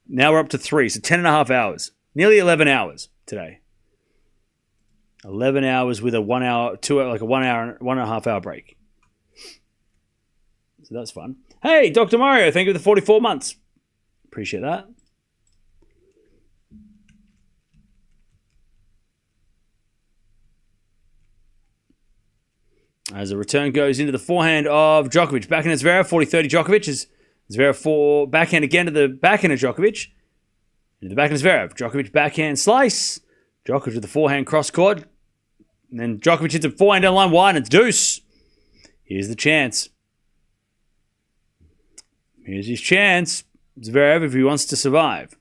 Now we're up to 3. So 10.5 hours. Nearly 11 hours today. 11 hours with a 1 hour, 2 hour, like a 1 hour, 1.5 hour break. So that's fun. Hey, Dr. Mario, thank you for the 44 months. Appreciate that. As the return goes into the forehand of Djokovic. Backhand of Zverev, 40-30 Djokovic. Is Zverev for backhand again to the backhand of Djokovic. Into the backhand of Zverev. Djokovic backhand slice. Djokovic with the forehand cross court. And then Djokovic hits a forehand down the line wide and it's deuce. Here's the chance. Here's his chance. Zverev if he wants to survive.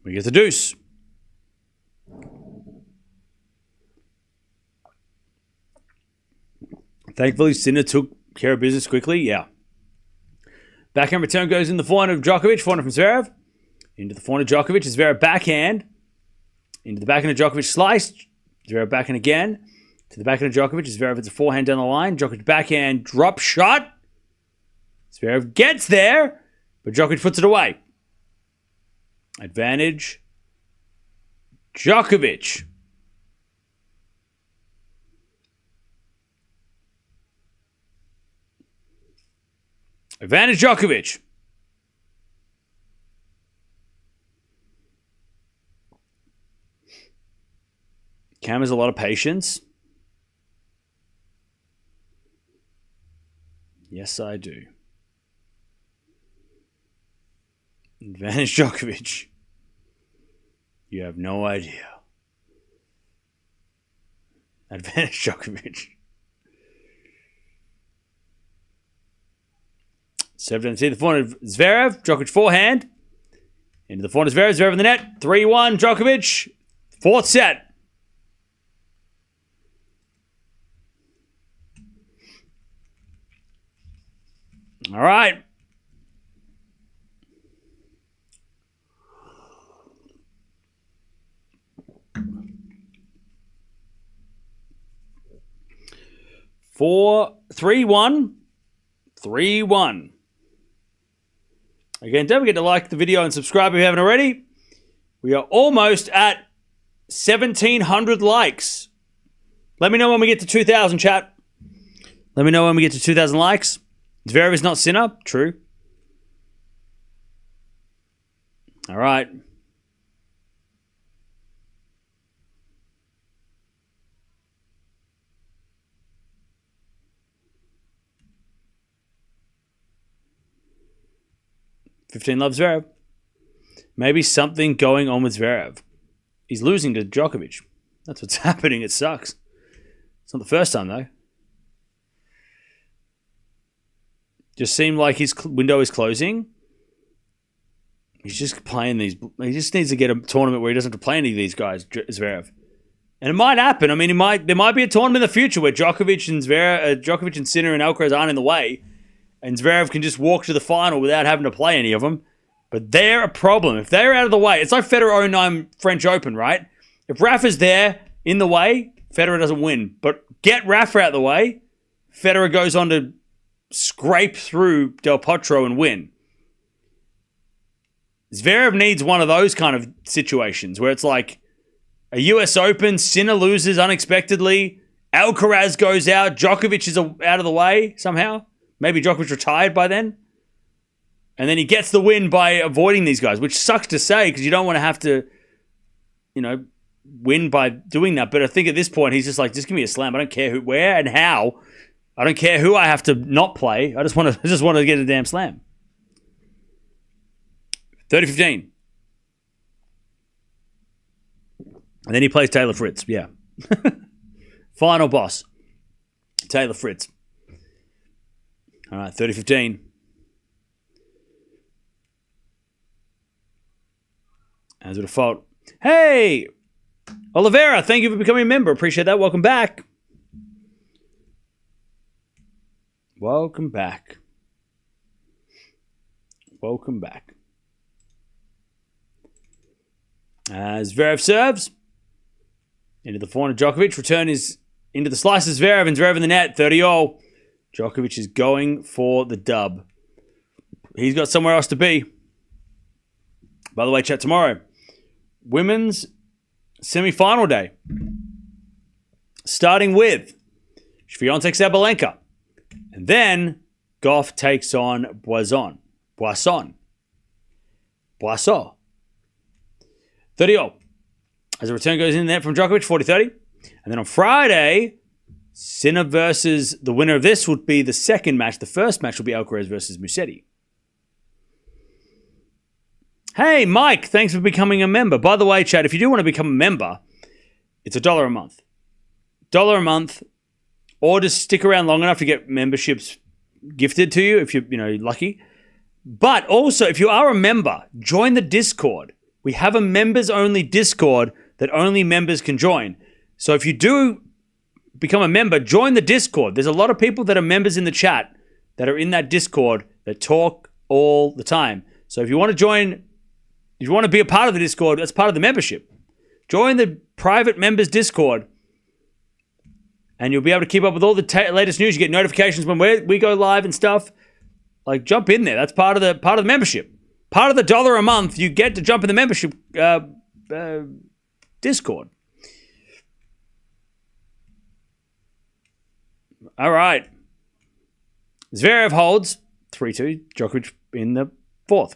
We get the deuce. Thankfully, Sinner took care of business quickly. Yeah. Backhand return goes in the forehand of Djokovic. Forehand from Zverev. Into the forehand of Djokovic. Zverev backhand. Into the backhand of Djokovic slice. Zverev backhand again. To the backhand of Djokovic. Zverev hits a forehand down the line. Djokovic backhand drop shot. Zverev gets there. But Djokovic puts it away. Advantage. Djokovic. Advantage Djokovic. Cam has a lot of patience. Yes, I do. Advantage Djokovic. You have no idea. Advantage Djokovic. Serve down to the forehand of Zverev. Djokovic forehand. Into the forehand of Zverev. Zverev in the net. 3-1 Djokovic. Fourth set. All right. Four, 3-1. 3-1. Again, don't forget to like the video and subscribe if you haven't already. We are almost at 1,700 likes. Let me know when we get to 2,000, chat. Let me know when we get to 2,000 likes. Zverev is not Sinner. True. All right. $15 loves Zverev. Maybe something going on with Zverev. He's losing to Djokovic. That's what's happening. It sucks. It's not the first time, though. Just seemed like his window is closing. He's just playing these. He just needs to get a tournament where he doesn't have to play any of these guys, Zverev. And it might happen. I mean, there might be a tournament in the future where Djokovic and Sinner and Alcaraz aren't in the way, and Zverev can just walk to the final without having to play any of them. But they're a problem. If they're out of the way, it's like Federer 09 French Open, right? If Rafa's there in the way, Federer doesn't win. But get Rafa out of the way, Federer goes on to scrape through Del Potro and win. Zverev needs one of those kind of situations where it's like a US Open, Sinner loses unexpectedly, Alcaraz goes out, Djokovic is out of the way somehow. Maybe Djokovic retired by then. And then he gets the win by avoiding these guys, which sucks to say because you don't want to have to, win by doing that. But I think at this point, he's just like, just give me a slam. I don't care where and how. I don't care who I have to not play. I just want to get a damn slam. 30-15. And then he plays Taylor Fritz. Yeah. Final boss. Taylor Fritz. All right, 30-15. As a default. Hey! Oliveira, thank you for becoming a member. Appreciate that. Welcome back. Welcome back. Welcome back. As Zverev serves. Into the forehand of Djokovic. Return is into the slice of Zverev and Zverev in the net. 30-all. Djokovic is going for the dub. He's got somewhere else to be. By the way, chat tomorrow. Women's semi-final day. Starting with Swiatek Sabalenka. And then Gauff takes on Boisson. 30-all. As a return goes in there from Djokovic, 40-30. And then on Friday, Sinner versus the winner of this would be the second match. The first match will be Alcaraz versus Musetti. Hey, Mike, thanks for becoming a member. By the way, chat, if you do want to become a member, it's $1 a month. $1 a month, or just stick around long enough to get memberships gifted to you if you're lucky. But also, if you are a member, join the Discord. We have a members-only Discord that only members can join. So if you do become a member, join the Discord. There's a lot of people that are members in the chat that are in that Discord that talk all the time. So if you want to join, if you want to be a part of the Discord, that's part of the membership. Join the private members Discord, and you'll be able to keep up with all the latest news. You get notifications when we go live and stuff. Like, jump in there. That's part of the membership. Part of the $1 a month, you get to jump in the membership Discord. All right. Zverev holds 3-2. Djokovic in the fourth.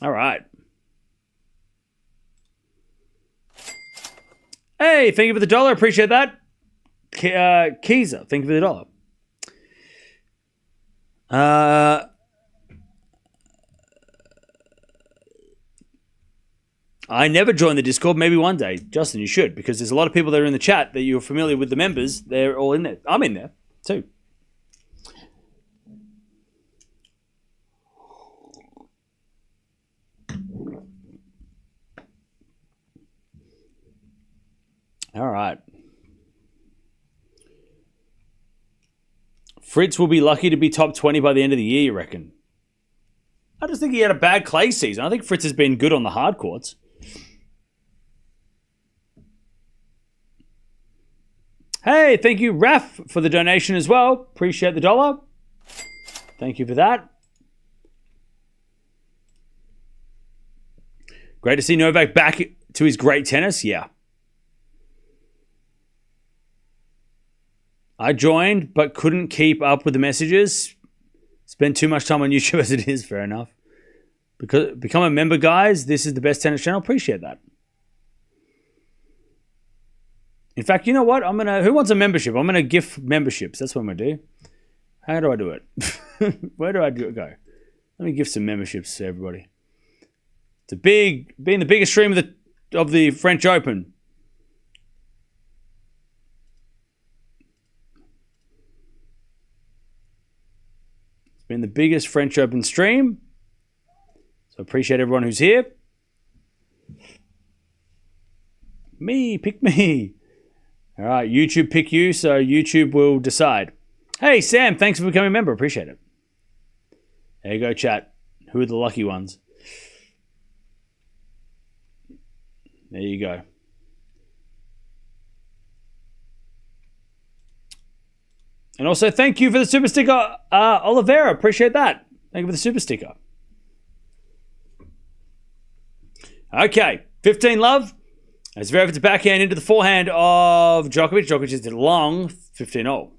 All right. Hey, thank you for the $1. Appreciate that. Keezer, thank you for the $1. I never joined the Discord. Maybe one day. Justin, you should, because there's a lot of people that are in the chat that you're familiar with the members. They're all in there. I'm in there too. All right. Fritz will be lucky to be top 20 by the end of the year, you reckon? I just think he had a bad clay season. I think Fritz has been good on the hard courts. Hey, thank you, Raf, for the donation as well. Appreciate the $1. Thank you for that. Great to see Novak back to his great tennis. Yeah. I joined, but couldn't keep up with the messages. Spend too much time on YouTube as it is. Fair enough. Because become a member, guys. This is the best tennis channel. Appreciate that. In fact, you know what? Who wants a membership? I'm gonna gift memberships. That's what I'm gonna do. How do I do it? Where do I go? Let me give some memberships to everybody. It's being the biggest stream of the French Open. It's been the biggest French Open stream. So appreciate everyone who's here. Pick me. All right, YouTube pick you, so YouTube will decide. Hey, Sam, thanks for becoming a member. Appreciate it. There you go, chat. Who are the lucky ones? There you go. And also, thank you for the super sticker, Oliveira. Appreciate that. Thank you for the super sticker. Okay, 15 love. As Zverev to backhand into the forehand of Djokovic. Djokovic is long, 15-all.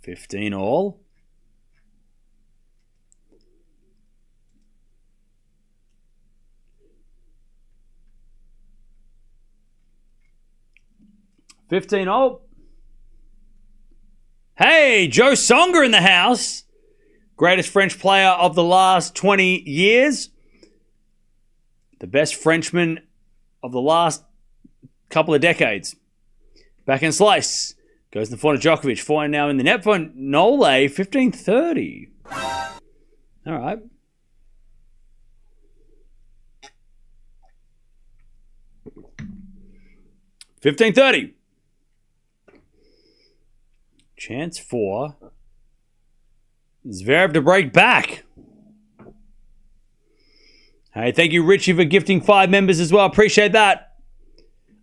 15-all. Hey, Joe Songa in the house. Greatest French player of the last 20 years. The best Frenchman of the last couple of decades. Backhand slice. Goes in the forehand of Djokovic. Forehand now in the net for Nole. 15-30. All right. $15.30. Chance for Zverev to break back. Hey, thank you, Richie, for gifting 5 members as well. Appreciate that.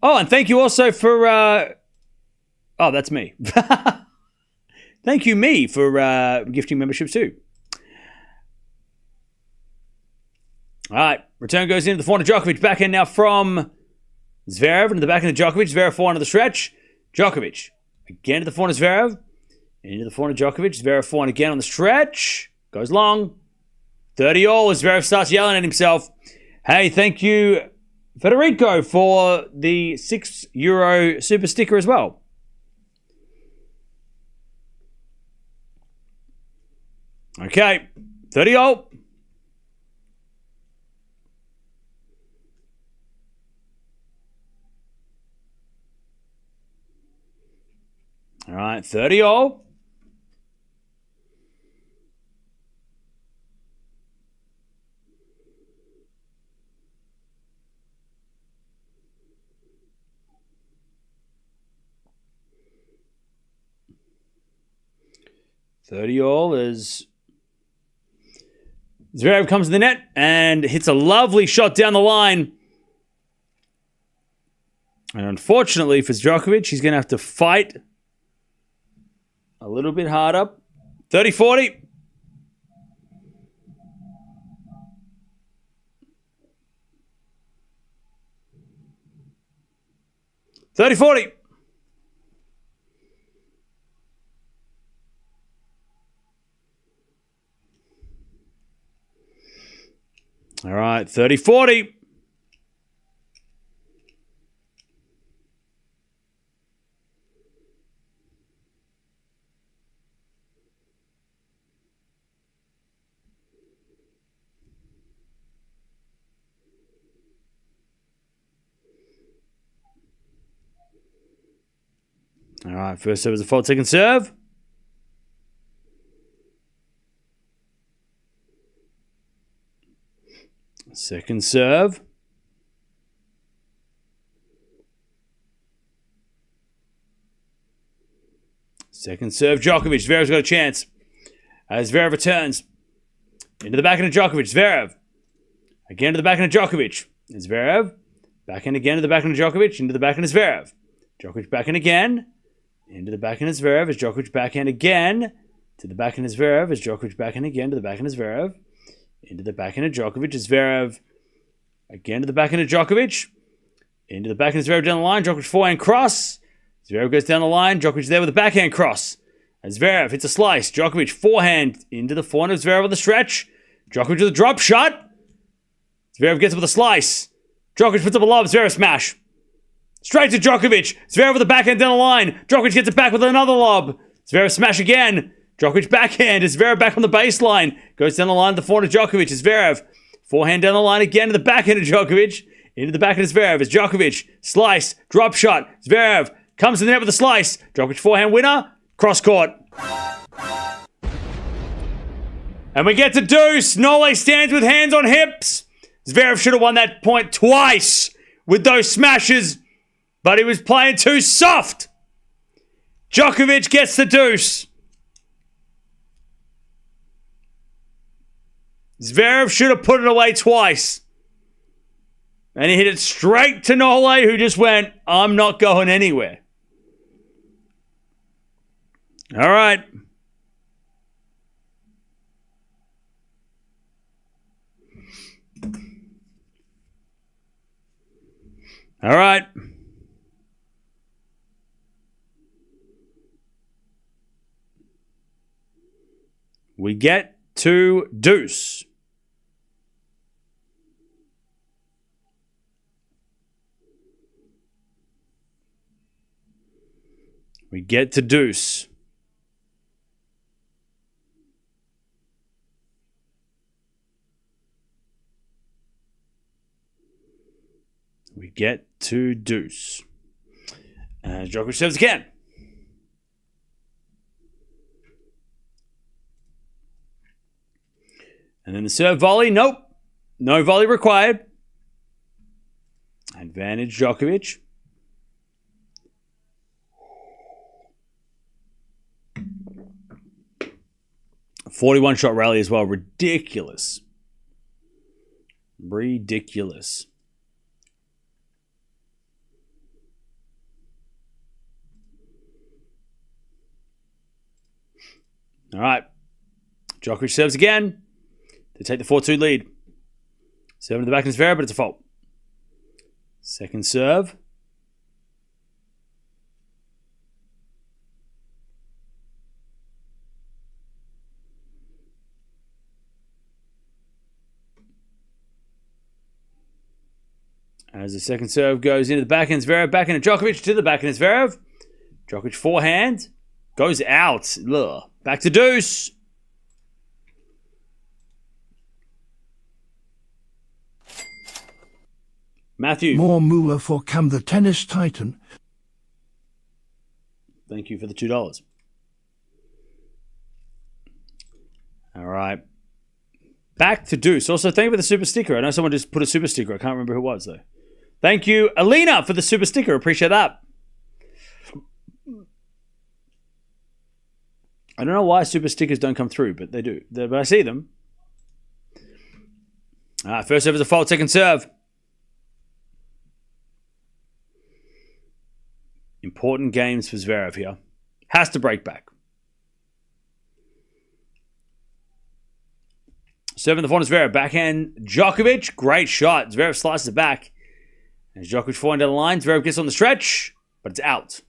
Oh, and thank you also for... Oh, that's me. Thank you, me, for gifting memberships too. All right. Return goes into the forehand of Djokovic. Backhand now from Zverev into the backhand of Djokovic. Zverev forehand of the stretch. Djokovic. Again to the forehand of Zverev. Into the forehand of Djokovic. Zverev forehand again on the stretch. Goes long. 30-all as Zverev starts yelling at himself. Hey, thank you, Federico, for the €6 super sticker as well. Okay, 30-all. All right, 30-all. $30-all as Zverev comes to the net and hits a lovely shot down the line. And unfortunately for Djokovic, he's going to have to fight a little bit harder. 30-40. $30-40. All right, 30-40. All right, first serve is a fault, second serve. Second serve. Second serve, Djokovic. Zverev's got a chance. As Zverev returns. Into the backhand of Djokovic. Zverev. Again to the backhand of Djokovic. Zverev. Backhand again to the backhand of Djokovic. Into the backhand of Zverev. Djokovic backhand again. Into the backhand of Zverev. As Djokovic backhand again. To the backhand of Zverev. As Djokovic backhand again. To the backhand of Zverev. Into the backhand of Djokovic. As Zverev. Again to the backhand of Djokovic. Into the backhand of Zverev down the line. Djokovic forehand cross. Zverev goes down the line. Djokovic there with a backhand cross. As Zverev hits a slice. Djokovic forehand into the forehand of Zverev with a stretch. Djokovic with a drop shot. Zverev gets it with a slice. Djokovic puts up a lob. Zverev smash. Straight to Djokovic. Zverev with a backhand down the line. Djokovic gets it back with another lob. Zverev smash again. Djokovic backhand. Is Zverev back on the baseline. Goes down the line to the forehand of Djokovic. Is Zverev forehand down the line again to the backhand of Djokovic. Into the backhand of Zverev. Is Djokovic. Slice. Drop shot. Zverev comes to the net with a slice. Djokovic forehand winner. Cross court. And we get to deuce. Norway stands with hands on hips. Zverev should have won that point twice with those smashes, but he was playing too soft. Djokovic gets the deuce. Zverev should have put it away twice. And he hit it straight to Norway, who just went, I'm not going anywhere. All right. All right. We get to deuce. We get to deuce. We get to deuce. And Djokovic serves again. And then the serve volley. Nope. No volley required. Advantage Djokovic. A 41 shot rally as well. Ridiculous. Ridiculous. All right. Djokovic serves again to take the 4-2 lead. Serve to the back of Zverev, but it's a fault. Second serve. As the second serve goes into the backhand, Zverev backhand Djokovic to the backhand Zverev. Djokovic forehand goes out. Ugh. Back to deuce. Matthew. More moolah for Cam the tennis titan. Thank you for the $2. All right. Back to deuce. Also, thank you for the super sticker. I know someone just put a super sticker. I can't remember who it was, though. Thank you, Alina, for the super sticker. Appreciate that. I don't know why super stickers don't come through, but they do. But I see them. All right, first serve is a fault, second serve. Important games for Zverev here. Has to break back. Serving the front is Zverev. Backhand Djokovic. Great shot. Zverev slices it back. As Djokovic forehand down the line. Zverev gets on the stretch, but it's out.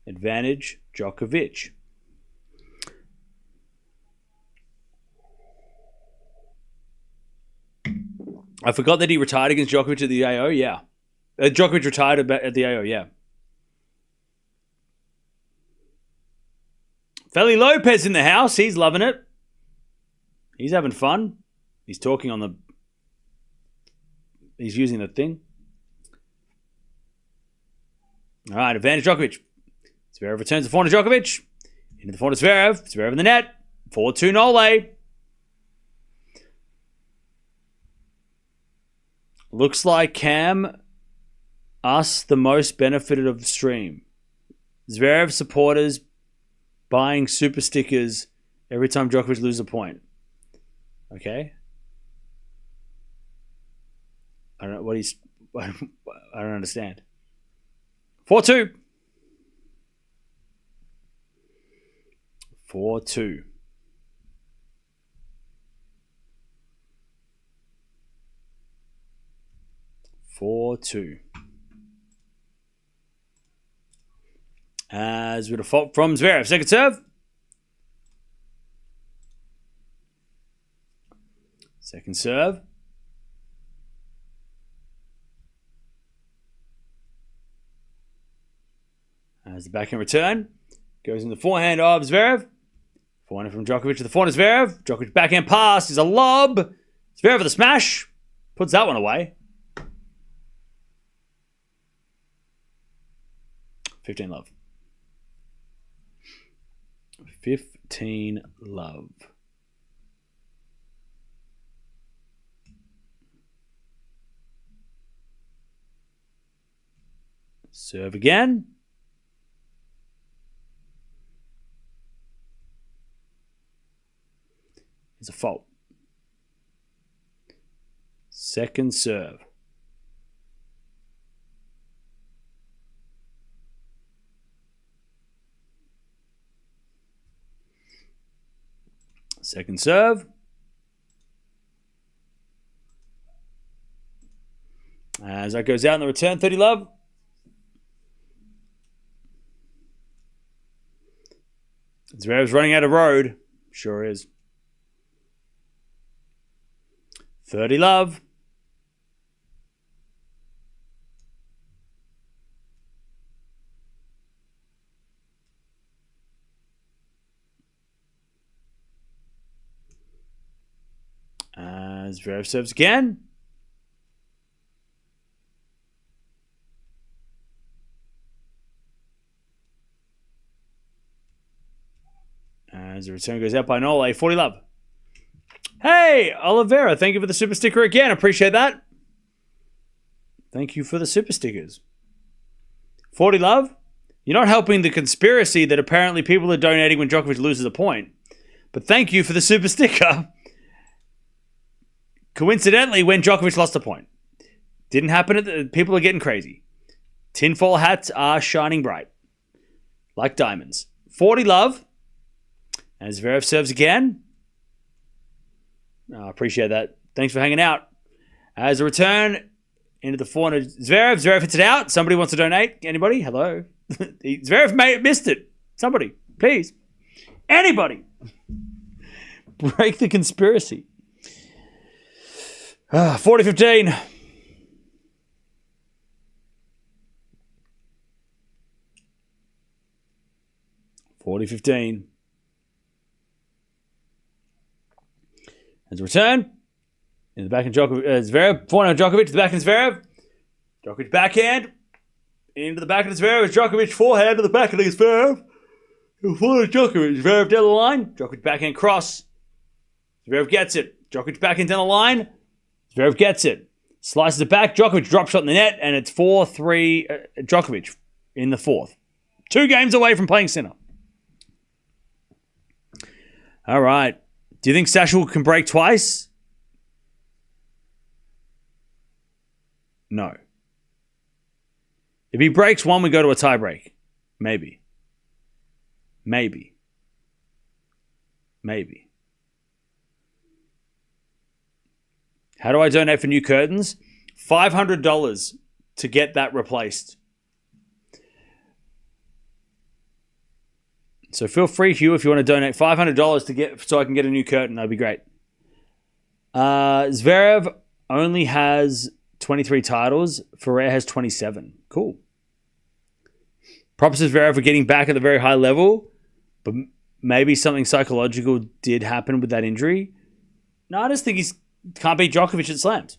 Advantage Djokovic. I forgot that he retired against Djokovic at the AO. Yeah. Djokovic retired at the AO. Yeah. Feli Lopez in the house. He's loving it. He's having fun. He's talking on the... He's using the thing. All right, advantage Djokovic. Zverev returns the forehand to Djokovic. Into the forehand to Zverev. Zverev in the net. 4-2 Nole. Looks like Cam, us the most benefited of the stream. Zverev supporters buying super stickers every time Djokovic loses a point. Okay. I don't know what he's... I don't understand. 4-2. 4-2. As with a fault from Zverev. Second serve. Second serve. As the backhand return. Goes in the forehand of Zverev. Forehand from Djokovic to the forehand of Zverev. Djokovic backhand pass is a lob. Zverev with a smash. Puts that one away. 15 love. 15 love. Serve again. It's a fault. Second serve. Second serve. As that goes out in the return, 30 love. Zverev's running out of road. Sure is. 30 love. As Zverev serves again. As the return goes out by Nole, 40 love. Hey, Oliveira, thank you for the super sticker again. Appreciate that. Thank you for the super stickers. 40 love. You're not helping the conspiracy that apparently people are donating when Djokovic loses a point. But thank you for the super sticker. Coincidentally, when Djokovic lost a point. Didn't happen. People are getting crazy. Tinfoil hats are shining bright. Like diamonds. 40 love. As Zverev serves again. I appreciate that. Thanks for hanging out. As a return into the forehand of Zverev. Zverev hits it out. Somebody wants to donate. Anybody? Hello. Zverev missed it. Somebody. Please. Anybody. Break the conspiracy. 40-15. As a return, in the backhand Zverev, forehand Djokovic to the backhand Zverev. Djokovic backhand, into the backhand Zverev. Djokovic forehand to the backhand Zverev. Forehand Djokovic, Zverev down the line. Djokovic backhand cross. Zverev gets it. Djokovic backhand down the line. Zverev gets it. Slices it back. Djokovic drop shot in the net, and it's 4-3 Djokovic in the fourth. 2 games away from playing Sinner. All right. Do you think Sashal can break twice? No. If he breaks one, we go to a tie break. Maybe. How do I donate for new curtains? $500 to get that replaced. So feel free, Hugh, if you want to donate $500 to get so I can get a new curtain. That'd be great. Zverev only has 23 titles. Ferrer has 27. Cool. Props to Zverev for getting back at the very high level, but maybe something psychological did happen with that injury. No, I just think he can't beat Djokovic at slams.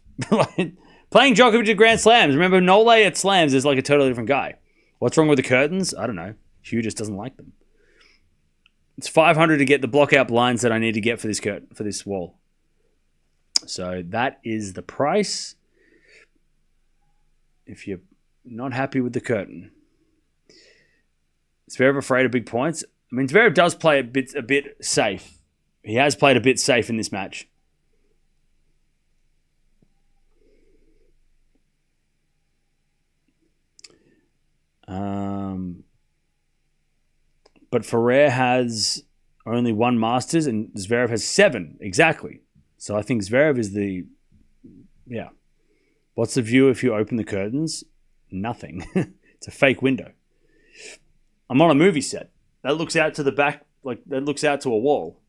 Playing Djokovic at Grand Slams. Remember, Nole at slams is like a totally different guy. What's wrong with the curtains? I don't know. Hugh just doesn't like them. It's $500 to get the block-out blinds that I need to get for this wall. So that is the price. If you're not happy with the curtain. Zverev afraid of big points. I mean, Zverev does play a bit safe. He has played a bit safe in this match. But Ferrer has only 1 Masters and Zverev has 7. Exactly. So I think Zverev is the... Yeah. What's the view if you open the curtains? Nothing. It's a fake window. I'm on a movie set. That looks out to the back, like that looks out to a wall.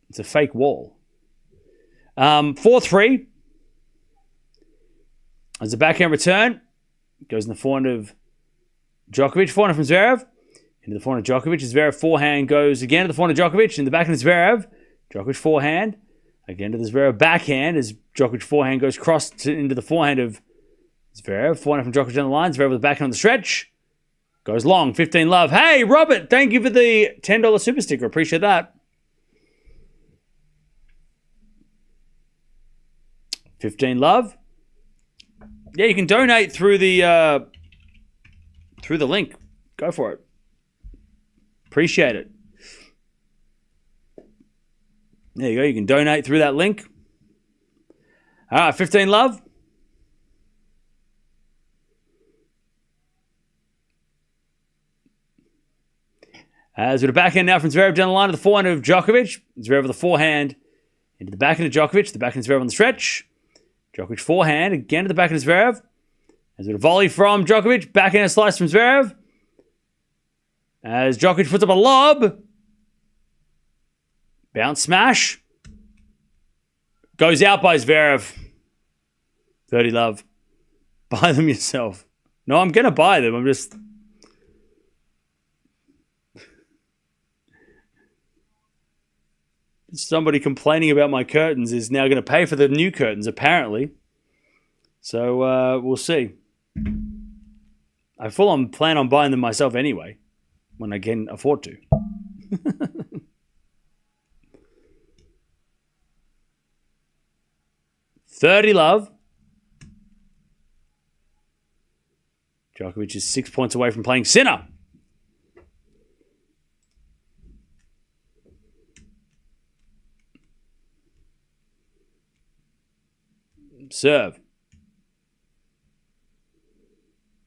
It's a fake wall. 4-3. As a backhand return, goes in the forehand of Djokovic. Forehand from Zverev. Into the forehand of Djokovic. Zverev forehand goes again to the forehand of Djokovic. In the backhand of Zverev. Djokovic forehand. Again to the Zverev backhand as Djokovic forehand goes into the forehand of Zverev. Forehand from Djokovic on the line. Zverev with the backhand on the stretch. Goes long. 15 love. Hey, Robert, thank you for the $10 super sticker. Appreciate that. 15 love. Yeah, you can donate through the link. Go for it. Appreciate it. There you go. You can donate through that link. All right, 15 love. As with a backhand now from Zverev down the line to the forehand of Djokovic. Zverev with the forehand into the backhand of Djokovic. The backhand of Zverev on the stretch. Djokovic forehand again to the backhand of Zverev. As with a volley from Djokovic. Backhand slice from Zverev. As Djokovic puts up a lob. Bounce smash. Goes out by Zverev. 30 love. Buy them yourself. No, I'm going to buy them. I'm just... Somebody complaining about my curtains is now going to pay for the new curtains, apparently. So, we'll see. I full-on plan on buying them myself anyway, when I can afford to. $30 love. Djokovic is 6 points away from playing Sinner. Serve.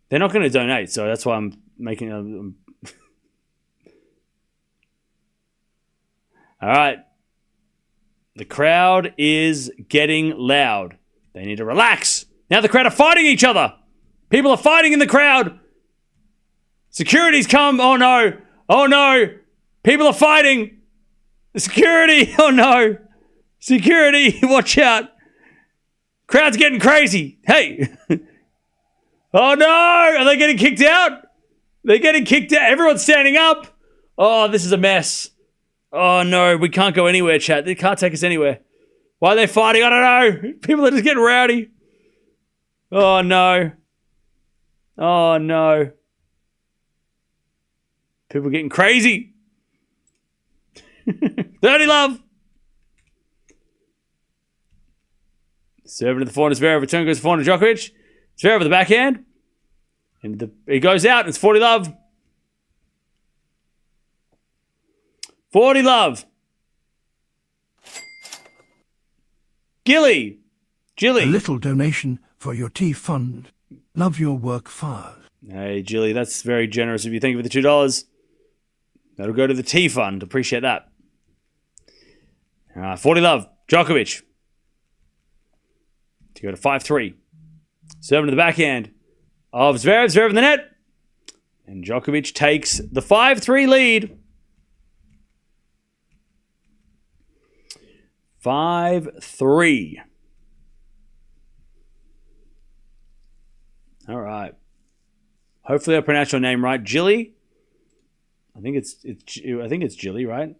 They're not going to donate, so that's why I'm making a... All right. The crowd is getting loud. They need to relax. Now the crowd are fighting each other. People are fighting in the crowd. Security's come. Oh, no. Oh, no. People are fighting. The security. Oh, no. Security. Watch out. Crowd's getting crazy. Hey. Oh, no. Are they getting kicked out? They're getting kicked out. Everyone's standing up. Oh, this is a mess. Oh, no. We can't go anywhere, chat. They can't take us anywhere. Why are they fighting? I don't know. People are just getting rowdy. Oh, no. Oh, no. People are getting crazy. 30 love. Serving to the forehand. Zverev. Return goes to the forehand of Djokovic. Zverev with the backhand. And he goes out. It's 40 love. 40 love. Gilly. A little donation for your tea fund. Love your work fast. Hey, Gilly, that's very generous of you. Thank you for the $2. That'll go to the tea fund. Appreciate that. 40 love. Djokovic. To go to 5-3. Serving to the backhand of Zverev. Zverev in the net. And Djokovic takes the 5-3 lead. 5-3. All right. Hopefully I pronounced your name right. Gilly? I think it's Gilly, right?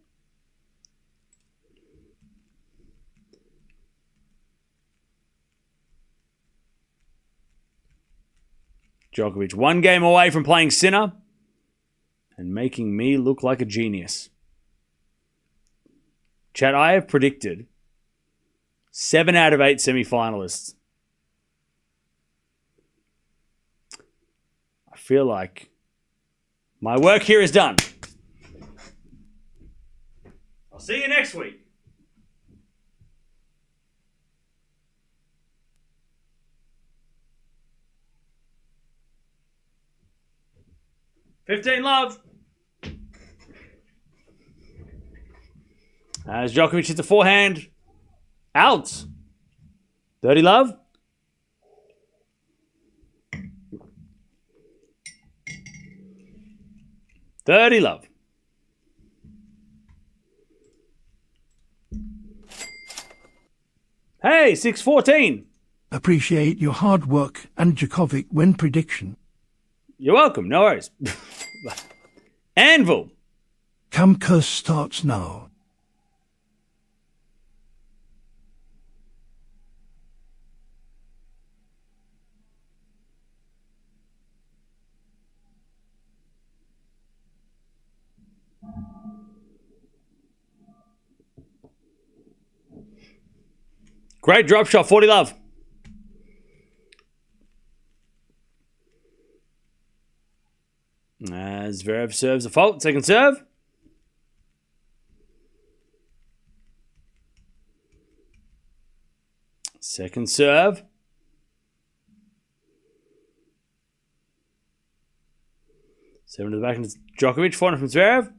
Djokovic 1 game away from playing Sinner. and making me look like a genius. Chat, I have predicted 7 out of 8 semi-finalists. I feel like my work here is done. I'll see you next week. $15 love. As Djokovic hits a forehand. Out. 30 love. $30 love. Hey, 6-14. Appreciate your hard work and Djokovic win prediction. You're welcome. No worries. Anvil. Cam curse starts now. Great drop shot. 40 love. As Zverev serves a fault. Second serve. Second serve. Seven to the back into Djokovic. Forehand from Zverev.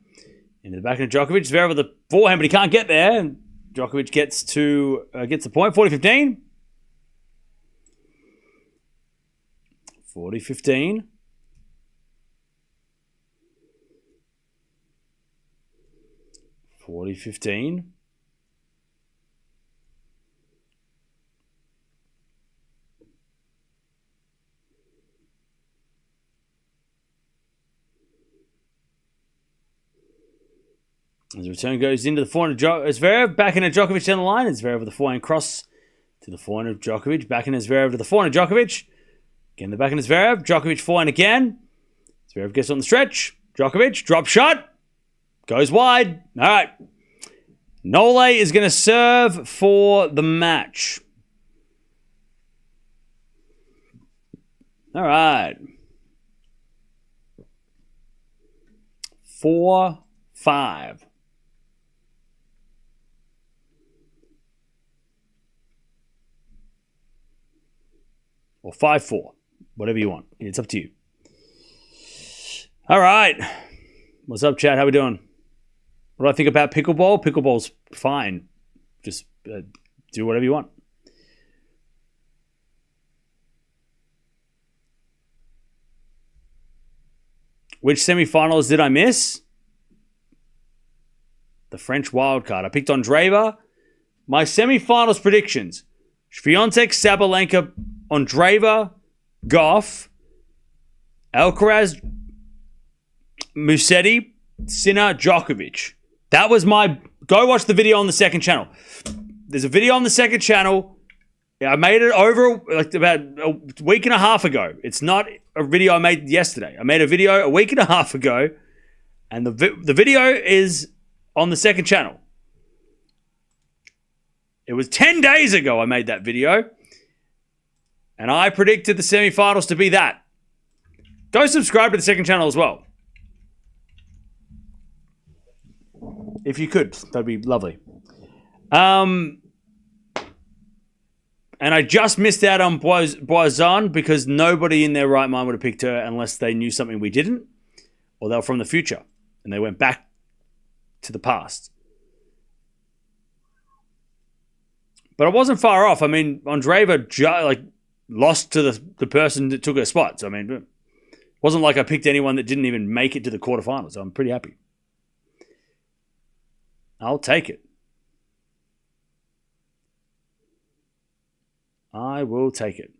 Into the back into Djokovic. Zverev with the forehand, but he can't get there. And Djokovic gets the point. 40-15. 40-15. 40-15. As the return goes into the forehand of Zverev, back into Djokovic down the line. And Zverev with the forehand cross to the forehand of Djokovic. Back into Zverev to the forehand of Djokovic. Again, the back into Zverev. Djokovic forehand again. Zverev gets on the stretch. Djokovic, drop shot. Goes wide. All right. Nole is going to serve for the match. All right. 4-5. Or 5-4. Whatever you want. It's up to you. All right. What's up, chat? How we doing? What do I think about pickleball? Pickleball's fine. Just do whatever you want. Which semifinals did I miss? The French wildcard. I picked Andreeva. My semifinals predictions. Swiatek, Sabalenka, Andreeva, Gauff, Alcaraz, Musetti, Sinner, Djokovic. That was my... Go watch the video on the second channel. There's a video on the second channel. I made it over about a week and a half ago. It's not a video I made yesterday. I made a video a week and a half ago. And the video is on the second channel. It was 10 days ago I made that video. And I predicted the semifinals to be that. Go subscribe to the second channel as well. If you could, that'd be lovely. And I just missed out on Boison because nobody in their right mind would have picked her unless they knew something we didn't. Or they were from the future. And they went back to the past. But I wasn't far off. I mean, Andreeva lost to the person that took her spot. So, I mean, it wasn't like I picked anyone that didn't even make it to the quarterfinals. So I'm pretty happy. I'll take it. I will take it.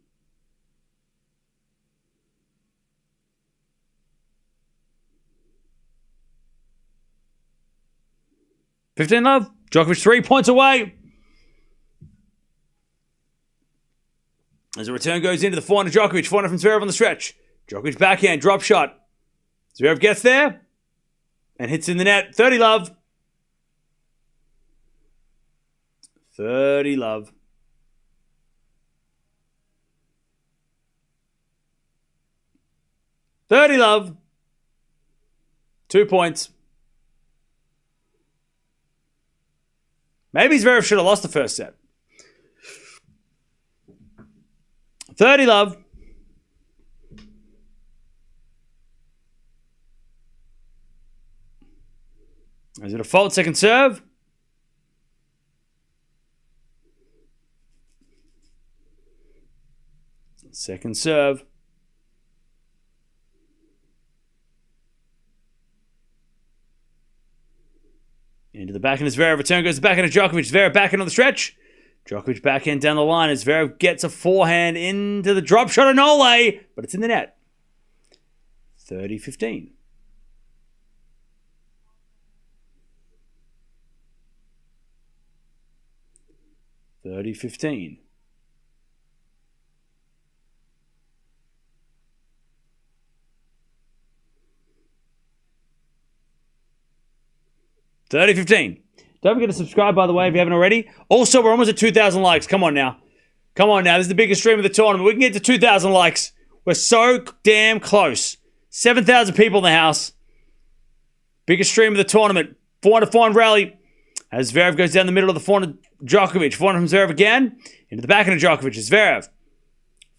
$15 love. Djokovic 3 points away. As the return goes into the forehand of Djokovic. Forehand from Zverev on the stretch. Djokovic backhand. Drop shot. Zverev gets there. And hits in the net. 30 love. 30 love. $30 love. 2 points. Maybe Zverev should have lost the first set. 30 love. Is it a fault second serve? Second serve. Into the backhand as Zverev. Return goes to the backhand of Djokovic. Zverev backhand on the stretch. Djokovic backhand down the line as Zverev gets a forehand into the drop shot of Nole, but it's in the net. 30-15. 30-15. $30-15. Don't forget to subscribe, by the way, if you haven't already. Also, we're almost at 2,000 likes. Come on now. Come on now. This is the biggest stream of the tournament. We can get to 2,000 likes. We're so damn close. 7,000 people in the house. Biggest stream of the tournament. 400 rally. As Zverev goes down the middle of the forehand, Djokovic. Forehand from Zverev again. Into the backhand of Djokovic. Zverev.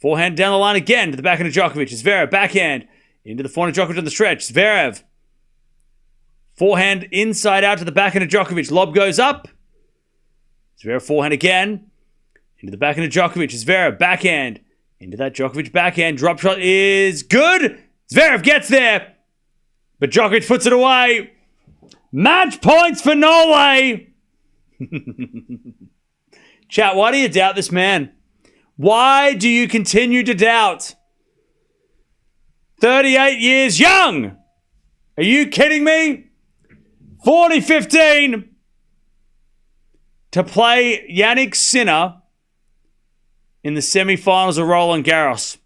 Forehand down the line again to the backhand of Djokovic. Zverev. Backhand. Into the forehand of Djokovic on the stretch. Zverev. Forehand inside out to the backhand of Djokovic. Lob goes up. Zverev forehand again. Into the backhand of Djokovic. Zverev backhand. Into that Djokovic backhand. Drop shot is good. Zverev gets there. But Djokovic puts it away. Match points for Nole. Chat, why do you doubt this man? Why do you continue to doubt? 38 years young. Are you kidding me? 40-15 to play Jannik Sinner in the semifinals of Roland Garros.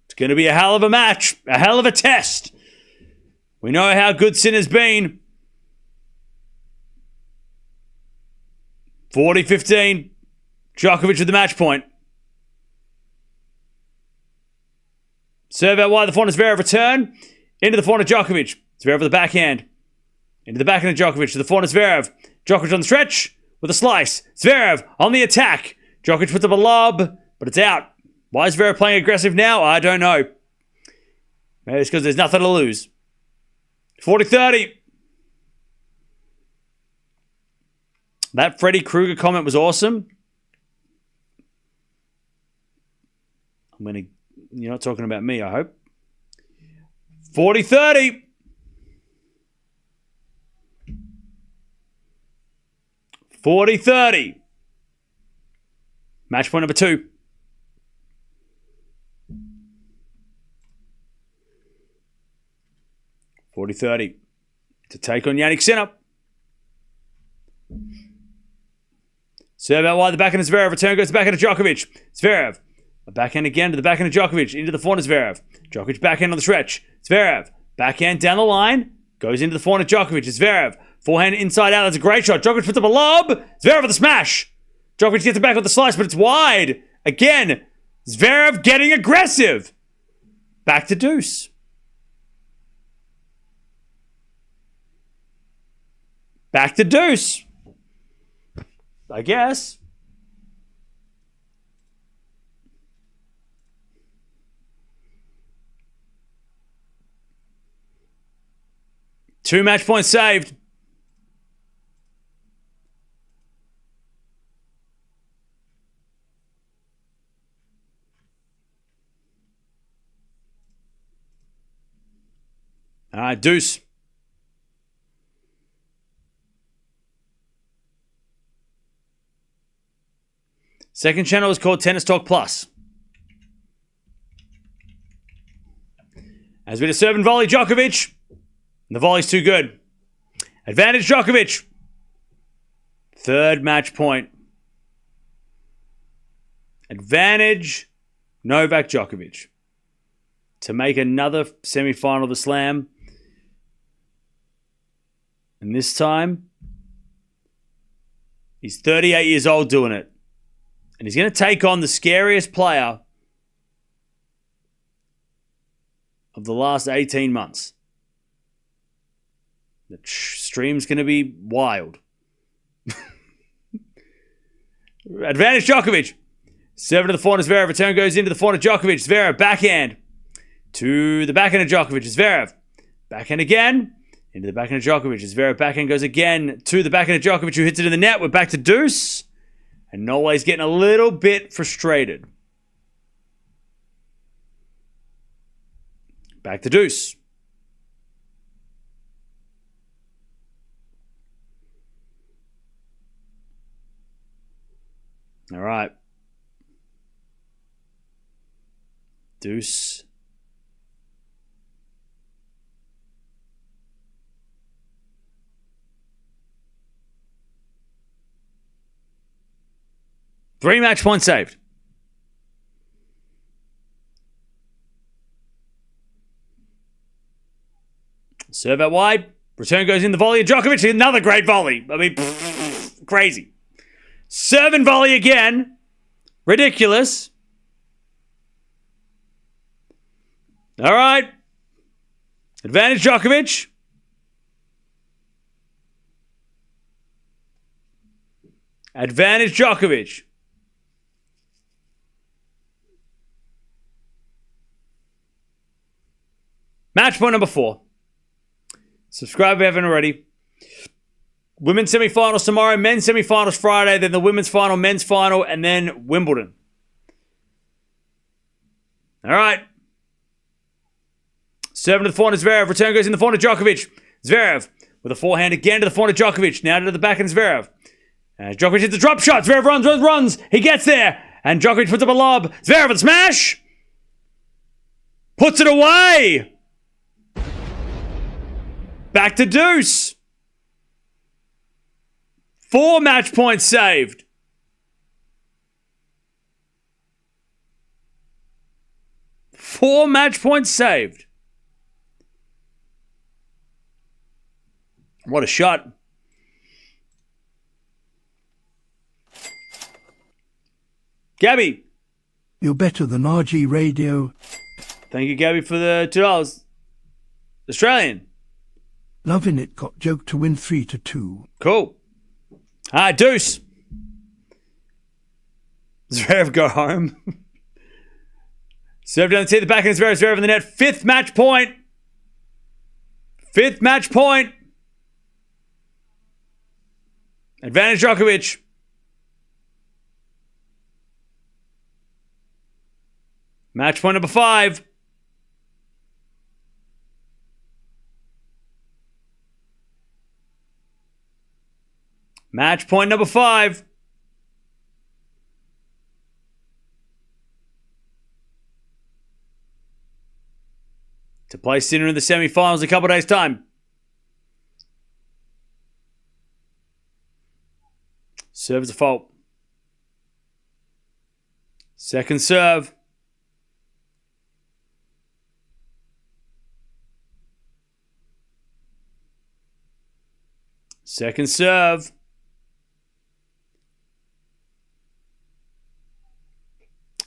It's going to be a hell of a match, a hell of a test. We know how good Sinner's been. 40-15, Djokovic with the match point. Serve out wide, the forehand of Zverev, return. Into the forehand of Djokovic. Zverev with the backhand. Into the backhand of Djokovic to the forehand of Zverev. Djokovic on the stretch with a slice. Zverev on the attack. Djokovic puts up a lob, but it's out. Why is Zverev playing aggressive now? I don't know. Maybe it's because there's nothing to lose. 40-30. That Freddy Krueger comment was awesome. You're not talking about me, I hope. 40-30. 40-30. Match point number 2. $40-30 to take on Jannik Sinner. Serve out wide, the backhand of Zverev. Return goes to the backhand of Djokovic. Zverev. A backhand again to the backhand of Djokovic. Into the forehand of Zverev. Djokovic backhand on the stretch. Zverev. Backhand down the line. Goes into the forehand of Djokovic. Zverev. Forehand inside out. That's a great shot. Djokovic puts up a lob. Zverev with a smash. Djokovic gets it back with the slice, but it's wide. Again, Zverev getting aggressive. Back to deuce. Back to deuce. I guess. Two match points saved. All right, deuce. Second channel is called Tennis Talk Plus. As we to serve and volley Djokovic. The volley's too good. Advantage Djokovic. Third match point. Advantage Novak Djokovic. to make another semi-final of the Slam. And this time, he's 38 years old doing it. And he's going to take on the scariest player of the last 18 months. The stream's going to be wild. Advantage Djokovic. 7 to the forehand of Zverev. Return goes into the forehand of Djokovic. Zverev backhand. To the backhand of Djokovic. Zverev. Backhand again. Into the backhand of Djokovic. Zverev backhand goes again to the backhand of Djokovic, who hits it in the net. We're back to deuce. And Norway's getting a little bit frustrated. Back to deuce. All right. Deuce. Three match points saved. Serve out wide. Return goes in the volley of Djokovic. Another great volley. I mean, crazy. Serve and volley again. Ridiculous. All right. Advantage Djokovic. Advantage Djokovic. Match point number 4. Subscribe if you haven't already. Women's semifinals tomorrow, men's semifinals Friday, then the women's final, men's final, and then Wimbledon. All right. Serving to the forehand of Zverev. Return goes in the forehand of Djokovic. Zverev with a forehand again to the forehand of Djokovic. Now to the backhand of Zverev. And Djokovic hits the drop shot. Zverev runs. He gets there. And Djokovic puts up a lob. Zverev with a smash. Puts it away. Back to deuce. 4 match points saved. Four match points saved. What a shot. Gabby. You're better than RG Radio. Thank you, Gabby, for the $2. Australian. Loving it. Got Joke to win 3-2. Cool. All right, deuce. Zverev go home. Serve down the tee, the backhand. Zverev in the net. 5th match point. 5th match point. Advantage Djokovic. Match point number 5. Match point number 5. To play Sinner in the semifinals in a couple of days' time. Serve is a fault. Second serve. Second serve.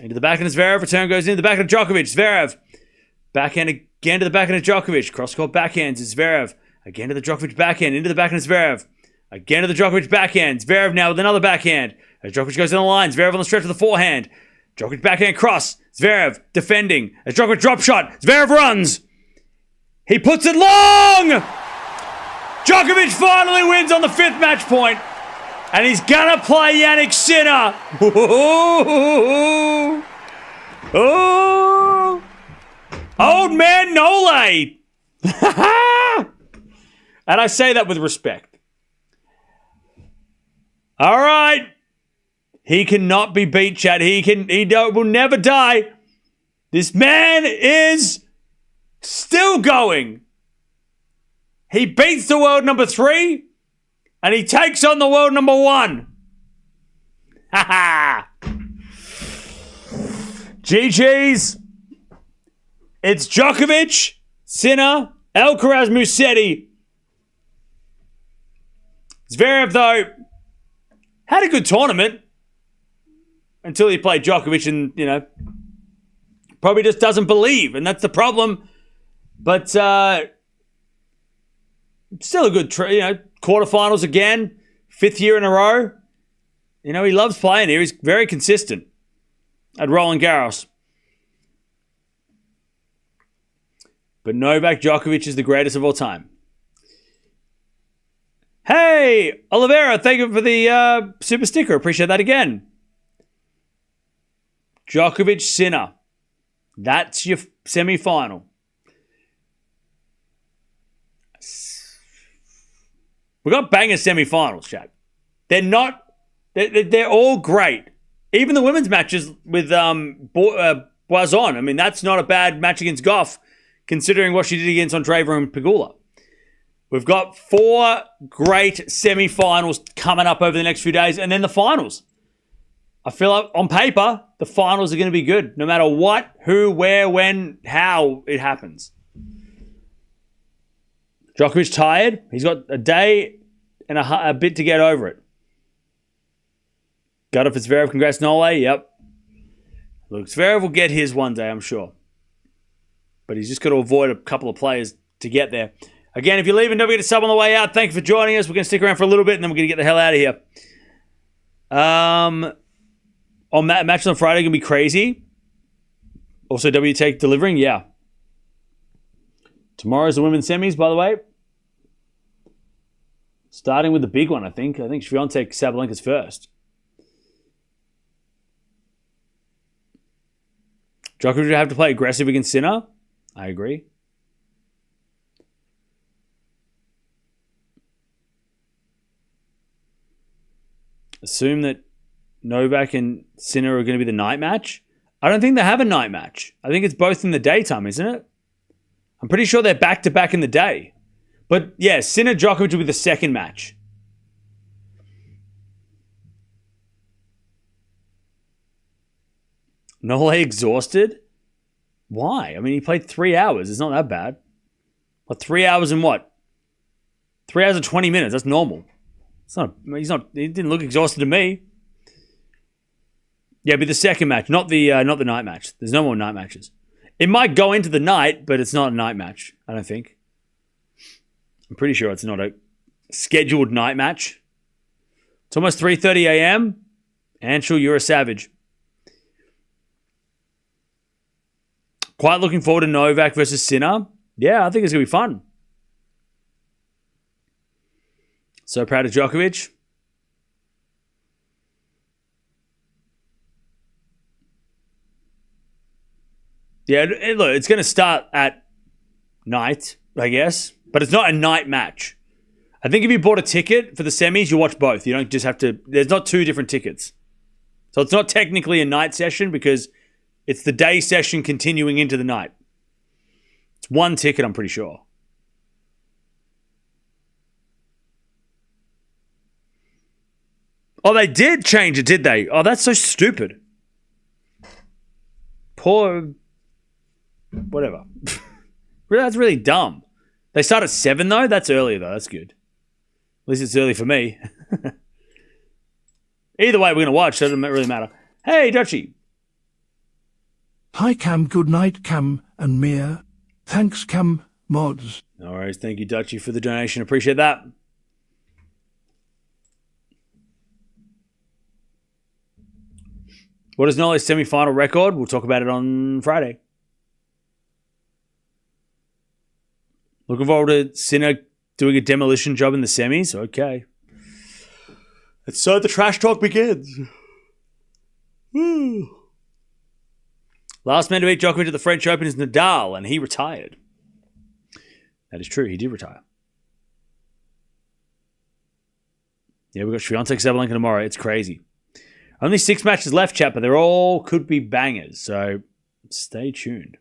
Into the backhand of Zverev. Return goes into the backhand of Djokovic. Zverev. Backhand again to the backhand of Djokovic. Cross-court backhands to Zverev. Again to the Djokovic backhand. Into the backhand of Zverev. Again to the Djokovic backhand. Zverev now with another backhand. As Djokovic goes down the line. Zverev on the stretch with the forehand. Djokovic backhand cross. Zverev defending. As Djokovic drop shot. Zverev runs. He puts it long! Djokovic finally wins on the 5th match point. And he's gonna play Jannik Sinner. Oh, old man Nole. And I say that with respect. All right. He cannot be beat, Chad. He will never die. This man is still going. He beats the world number 3. And he takes on the world number 1. Ha ha. GG's. It's Djokovic, Sinner, Alcaraz, Musetti. Zverev, though, had a good tournament until he played Djokovic and, probably just doesn't believe, and that's the problem. But still a good, quarterfinals again, 5th year in a row. He loves playing here. He's very consistent at Roland Garros. But Novak Djokovic is the greatest of all time. Hey, Oliveira, thank you for the super sticker. Appreciate that again. Djokovic, Sinner. That's your semi-final. We got banger semi-finals, chat. They're all great. Even the women's matches with Boison. I mean, that's not a bad match against Gauff, considering what she did against Andreeva and Pegula. We've got 4 great semi-finals coming up over the next few days, and then the finals. I feel like on paper, the finals are going to be good, no matter what, who, where, when, how it happens. Djokovic tired. He's got a day and a bit to get over it. Got it for Zverev. Congrats, Nole. Yep. Look, Zverev will get his one day, I'm sure. But he's just got to avoid a couple of players to get there. Again, if you're leaving, don't forget to sub on the way out. Thank you for joining us. We're going to stick around for a little bit, and then we're going to get the hell out of here. Matches on Friday are going to be crazy. Also, WTake delivering, yeah. Tomorrow's the women's semis, by the way. Starting with the big one, I think. I think Swiatek Sabalenka's first. Djokovic would have to play aggressive against Sinner. I agree. Assume that Novak and Sinner are going to be the night match. I don't think they have a night match. I think it's both in the daytime, isn't it? I'm pretty sure they're back-to-back in the day. But yeah, Sinner Djokovic will be the second match. Nole exhausted? Why? I mean, he played 3 hours. It's not that bad. What, 3 hours and what? 3 hours and 20 minutes. That's normal. He didn't look exhausted to me. Yeah, it'll be the second match, not the night match. There's no more night matches. It might go into the night, but it's not a night match, I don't think. I'm pretty sure it's not a scheduled night match. It's almost 3:30 a.m. Anshul, you're a savage. Quite looking forward to Novak versus Sinner. Yeah, I think it's going to be fun. So proud of Djokovic. Yeah, look, it's going to start at night, I guess. But it's not a night match. I think if you bought a ticket for the semis, you watch both. You don't just have to... There's not 2 different tickets. So it's not technically a night session because it's the day session continuing into the night. It's 1 ticket, I'm pretty sure. Oh, they did change it, did they? Oh, that's so stupid. Poor... Whatever. That's really dumb. They start at 7, though? That's earlier, though. That's good. At least it's early for me. Either way, we're going to watch. So it doesn't really matter. Hey, Dutchie. Hi, Cam. Good night, Cam and Mia. Thanks, Cam Mods. No worries. Thank you, Dutchie, for the donation. Appreciate that. What is Nole's semi-final record? We'll talk about it on Friday. Looking forward to Sinner doing a demolition job in the semis. Okay. And so the trash talk begins. Woo. Last man to beat Djokovic at the French Open is Nadal, and he retired. That is true. He did retire. Yeah, we've got Swiatek Sabalenka tomorrow. It's crazy. Only 6 matches left, chat, but they're all could be bangers. So stay tuned.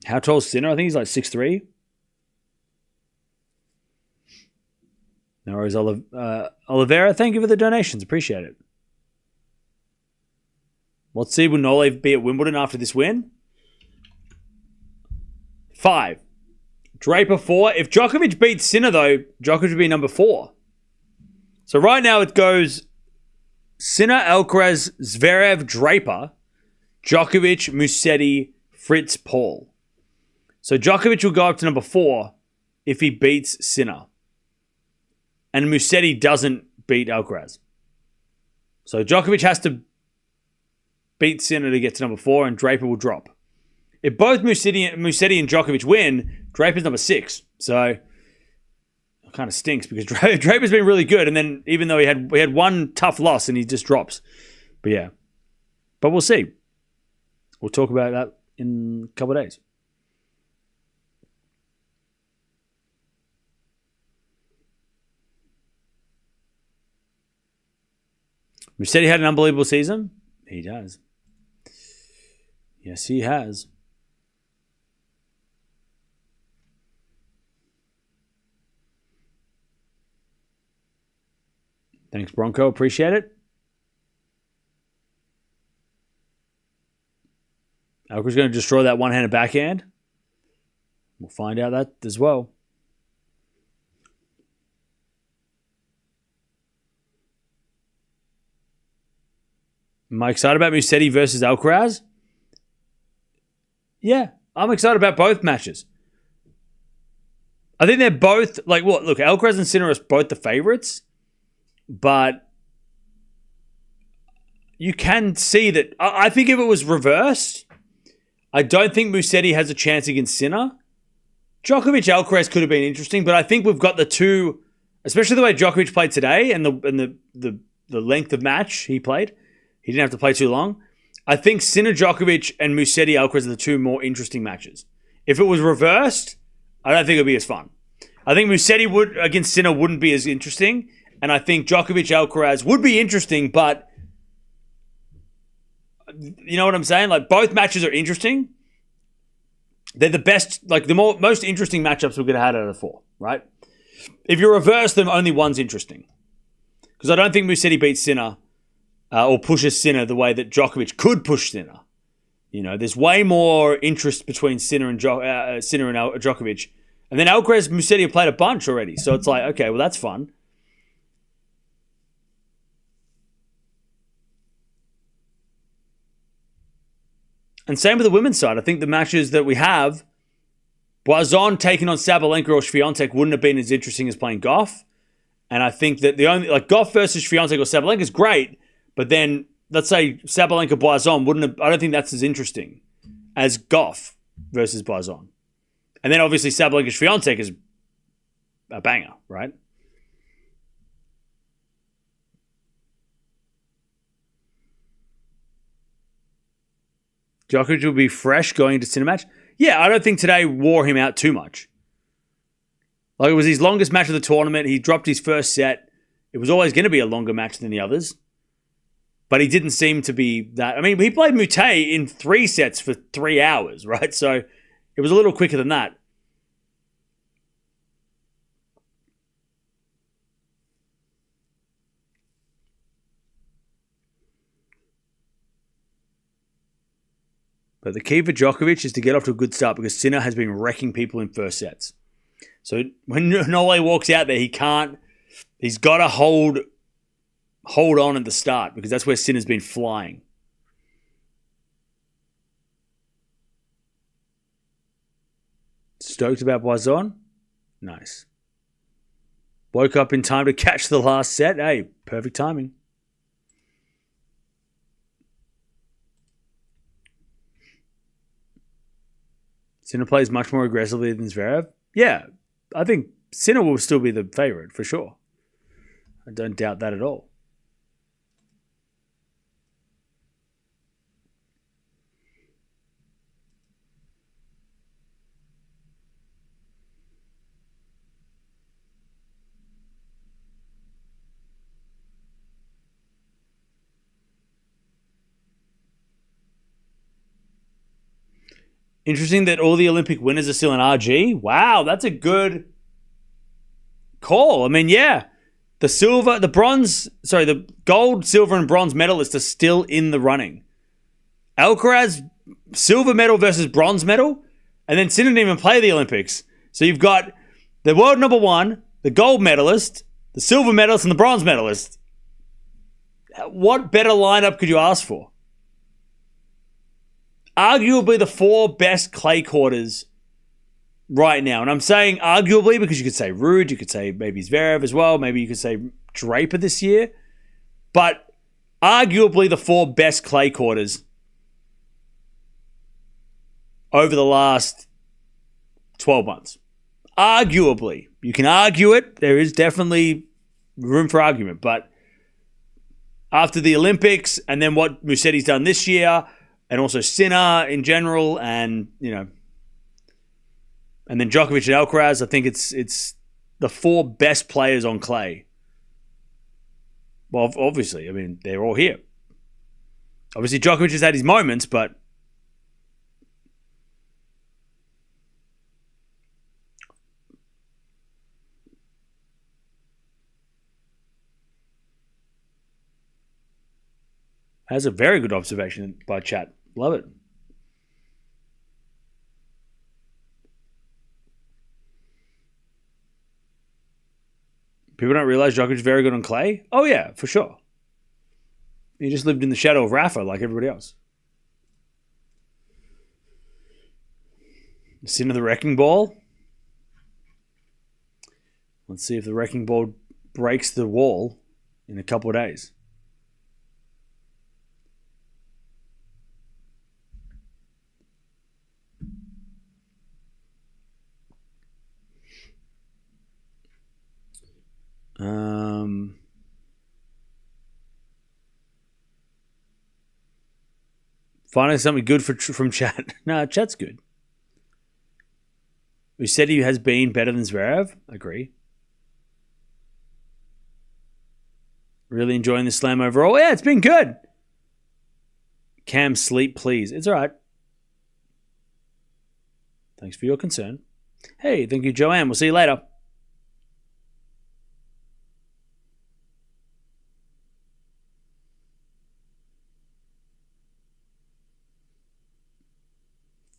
How tall is Sinner? I think he's like 6'3". No worries, Oliveira. Thank you for the donations. Appreciate it. What seed will Nole be at Wimbledon after this win? 5. Draper 4. If Djokovic beats Sinner, though, Djokovic would be number 4. So right now it goes Sinner, Alcaraz, Zverev, Draper, Djokovic, Musetti, Fritz, Paul. So Djokovic will go up to number 4 if he beats Sinner. And Musetti doesn't beat Alcaraz. So Djokovic has to beat Sinner to get to number 4, and Draper will drop. If both Musetti and Djokovic win, Draper's number 6. So it kind of stinks because Draper's been really good, and then even though he had one tough loss and he just drops. But yeah. But we'll see. We'll talk about that in a couple of days. Musetti had an unbelievable season. He does. Yes, he has. Thanks, Bronco. Appreciate it. Alcaraz going to destroy that one-handed backhand. We'll find out that as well. Am I excited about Musetti versus Alcaraz? Yeah, I'm excited about both matches. I think they're both, look, Alcaraz and Sinner are both the favorites, but you can see that, I think if it was reversed, I don't think Musetti has a chance against Sinner. Djokovic, Alcaraz could have been interesting, but I think we've got the two, especially the way Djokovic played today and the length of match he played. He didn't have to play too long. I think Sinner, Djokovic, and Musetti, Alcaraz are the two more interesting matches. If it was reversed, I don't think it would be as fun. I think Musetti against Sinner wouldn't be as interesting, and I think Djokovic, Alcaraz would be interesting, but you know what I'm saying? Both matches are interesting. They're the best, the most interesting matchups we're going to have out of the 4, right? If you reverse them, only one's interesting. Because I don't think Musetti beats Sinner. Or pushes Sinner the way that Djokovic could push Sinner. You know, there's way more interest between Sinner and Djokovic. And then Alcaraz, Musetti have played a bunch already. So it's like, okay, well, that's fun. And same with the women's side. I think the matches that we have, Boison taking on Sabalenka or Swiatek wouldn't have been as interesting as playing Gauff. And I think that the only, Gauff versus Swiatek or Sabalenka is great. But then, let's say Sabalenka Boison I don't think that's as interesting as Gauff versus Boison. And then obviously Sabalenka Swiatek is a banger, right? Djokovic will be fresh going into Sinner match. Yeah, I don't think today wore him out too much. It was his longest match of the tournament. He dropped his first set. It was always going to be a longer match than the others. But he didn't seem to be that. I mean, he played Mute in 3 sets for 3 hours, right? So it was a little quicker than that. But the key for Djokovic is to get off to a good start because Sinner has been wrecking people in first sets. So when Nole walks out there, he's got to hold on at the start because that's where Sinner's been flying. Stoked about Boison? Nice. Woke up in time to catch the last set. Hey, perfect timing. Sinner plays much more aggressively than Zverev. Yeah, I think Sinner will still be the favorite for sure. I don't doubt that at all. Interesting that all the Olympic winners are still in RG. Wow, that's a good call. I mean, yeah, the gold, silver, and bronze medalists are still in the running. Alcaraz, silver medal versus bronze medal, and then Sinner didn't even play the Olympics. So you've got the world number one, the gold medalist, the silver medalist, and the bronze medalist. What better lineup could you ask for? Arguably the 4 best clay quarters right now. And I'm saying arguably because you could say Ruud, you could say maybe Zverev as well, maybe you could say Draper this year. But arguably the 4 best clay quarters over the last 12 months. Arguably. You can argue it. There is definitely room for argument. But after the Olympics and then what Musetti's done this year, and also Sinner in general, and and then Djokovic and Alcaraz, I think it's the 4 best players on clay. Well, obviously, I mean, they're all here. Obviously, Djokovic has had his moments, but that's a very good observation by chat. Love it. People don't realize Djokovic's very good on clay? Oh, yeah, for sure. He just lived in the shadow of Rafa like everybody else. Sin of the Wrecking Ball. Let's see if the Wrecking Ball breaks the wall in a couple of days. Finding something good from chat. No, chat's good. We said he has been better than Zverev. Agree. Really enjoying the slam overall. Yeah, it's been good. Cam, sleep, please. It's all right. Thanks for your concern. Hey, thank you, Joanne. We'll see you later.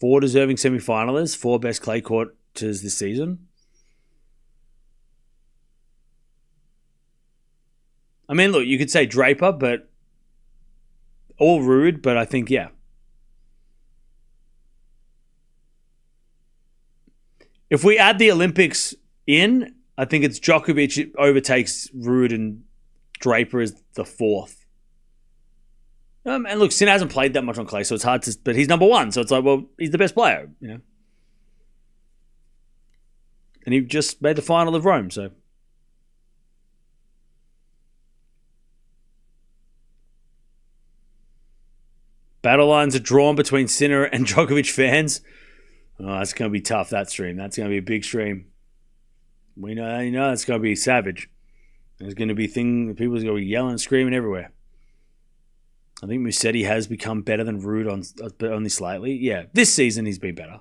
Four deserving semi-finalists, 4 best clay quarters this season. I mean, look, you could say Draper, but all Ruud, but I think, yeah. If we add the Olympics in, I think it's Djokovic overtakes Ruud and Draper as the 4th. And look, Sinner hasn't played that much on clay, so it's hard to... But he's number 1, so it's like, well, he's the best player, And he just made the final of Rome, so... Battle lines are drawn between Sinner and Djokovic fans. Oh, that's going to be tough, that stream. That's going to be a big stream. We know, it's going to be savage. There's going to be people are going to be yelling and screaming everywhere. I think Musetti has become better than Ruud but only slightly. Yeah, this season he's been better.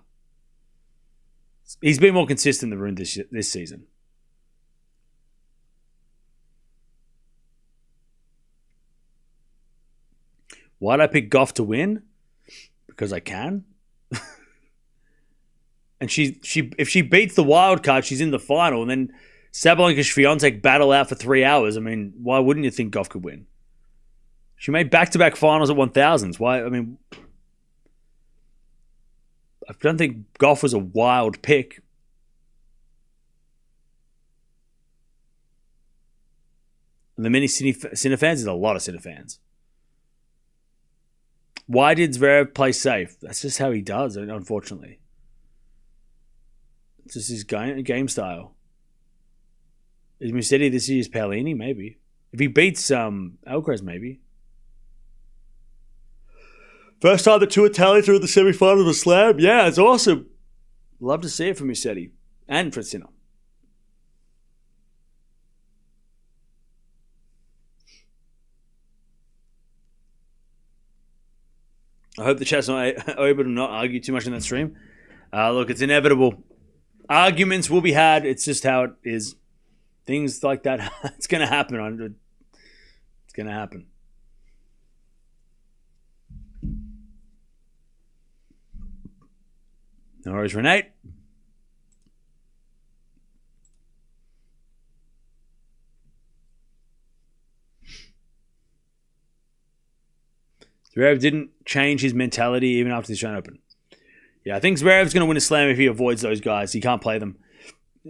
He's been more consistent than Ruud this season. Why'd I pick Gauff to win? Because I can. And if she beats the wild card, she's in the final. And then Sabalenka and Swiatek battle out for 3 hours. I mean, why wouldn't you think Gauff could win? She made back-to-back finals at 1000s. Why? I mean, I don't think Gauff was a wild pick. And the many Sinner fans, there's a lot of Sinner fans. Why did Zverev play safe? That's just how he does, unfortunately. It's just his game style. Is Musetti this year's Paolini? Maybe. If he beats Alcaraz, maybe. First time the 2 Italians are in the semi-final of a slam? Yeah, it's awesome. Love to see it for Musetti and for Sinner. I hope the chat's not able to not argue too much in that stream. Look, it's inevitable. Arguments will be had. It's just how it is. Things like that, it's going to happen. It's going to happen. No worries, Renate. Zverev didn't change his mentality even after the Australian Open. Yeah, I think Zverev's going to win a slam if he avoids those guys. He can't play them.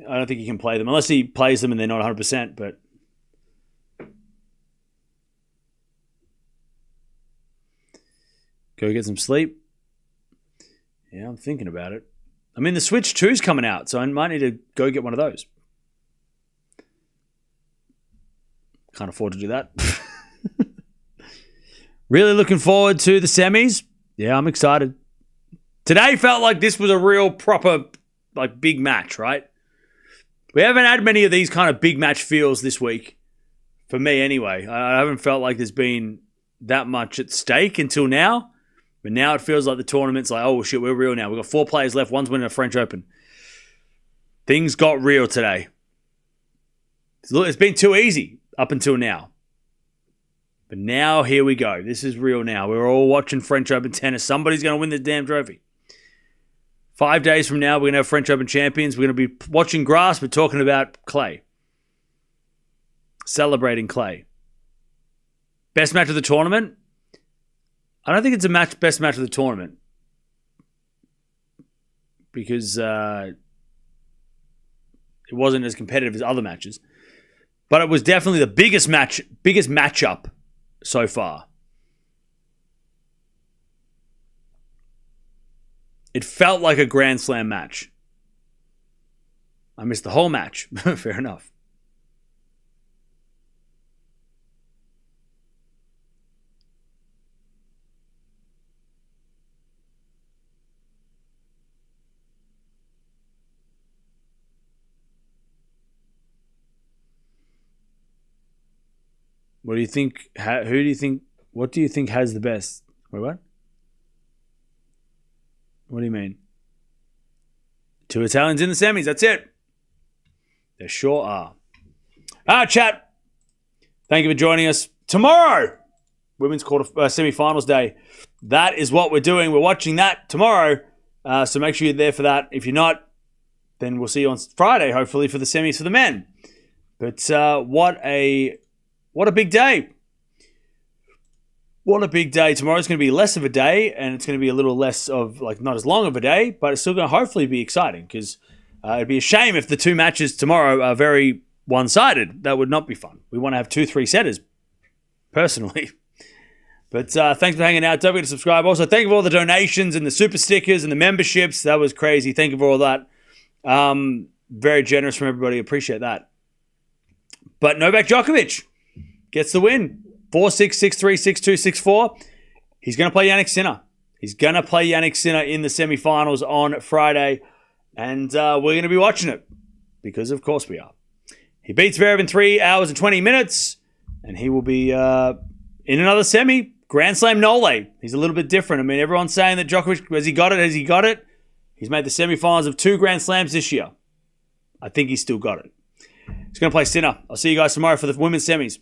I don't think he can play them unless he plays them and they're not 100%. But go get some sleep. Yeah, I'm thinking about it. I mean, the Switch 2's coming out, so I might need to go get one of those. Can't afford to do that. Really looking forward to the semis. Yeah, I'm excited. Today felt like this was a real proper, like, big match, right? We haven't had many of these kind of big match feels this week. For me, anyway. I haven't felt like there's been that much at stake until now. But now it feels like the tournament's like, oh, shit, we're real now. We've got 4 players left. One's winning a French Open. Things got real today. It's been too easy up until now. But now, here we go. This is real now. We're all watching French Open tennis. Somebody's going to win this damn trophy. 5 days from now, we're going to have French Open champions. We're going to be watching grass, but talking about clay. Celebrating clay. Best match of the tournament? I don't think it's a best match of the tournament. Because it wasn't as competitive as other matches. But it was definitely the biggest matchup so far. It felt like a Grand Slam match. I missed the whole match. Fair enough. What do you think? What do you think has the best? Wait, what? What do you mean? 2 Italians in the semis. That's it. There sure are. All right, chat. Thank you for joining us. Tomorrow, women's semi-finals day. That is what we're doing. We're watching that tomorrow. So make sure you're there for that. If you're not, then we'll see you on Friday, hopefully, for the semis for the men. But what a big day. What a big day. Tomorrow's going to be less of a day, and it's going to be a little less of, like, not as long of a day, but it's still going to hopefully be exciting, because it'd be a shame if the 2 matches tomorrow are very one-sided. That would not be fun. We want to have 2 3-setters, personally. But thanks for hanging out. Don't forget to subscribe. Also, thank you for all the donations and the super stickers and the memberships. That was crazy. Thank you for all that. Very generous from everybody. Appreciate that. But Novak Djokovic gets the win. 4-6, 6-3, 6-2, 6-4. He's going to play Jannik Sinner. He's going to play Jannik Sinner in the semifinals on Friday. And we're going to be watching it. Because, of course, we are. He beats Zverev in 3 hours and 20 minutes. And he will be in another semi. Grand Slam Nole. He's a little bit different. I mean, everyone's saying that Djokovic, has he got it? He's made the semifinals of 2 Grand Slams this year. I think he's still got it. He's going to play Sinner. I'll see you guys tomorrow for the women's semis.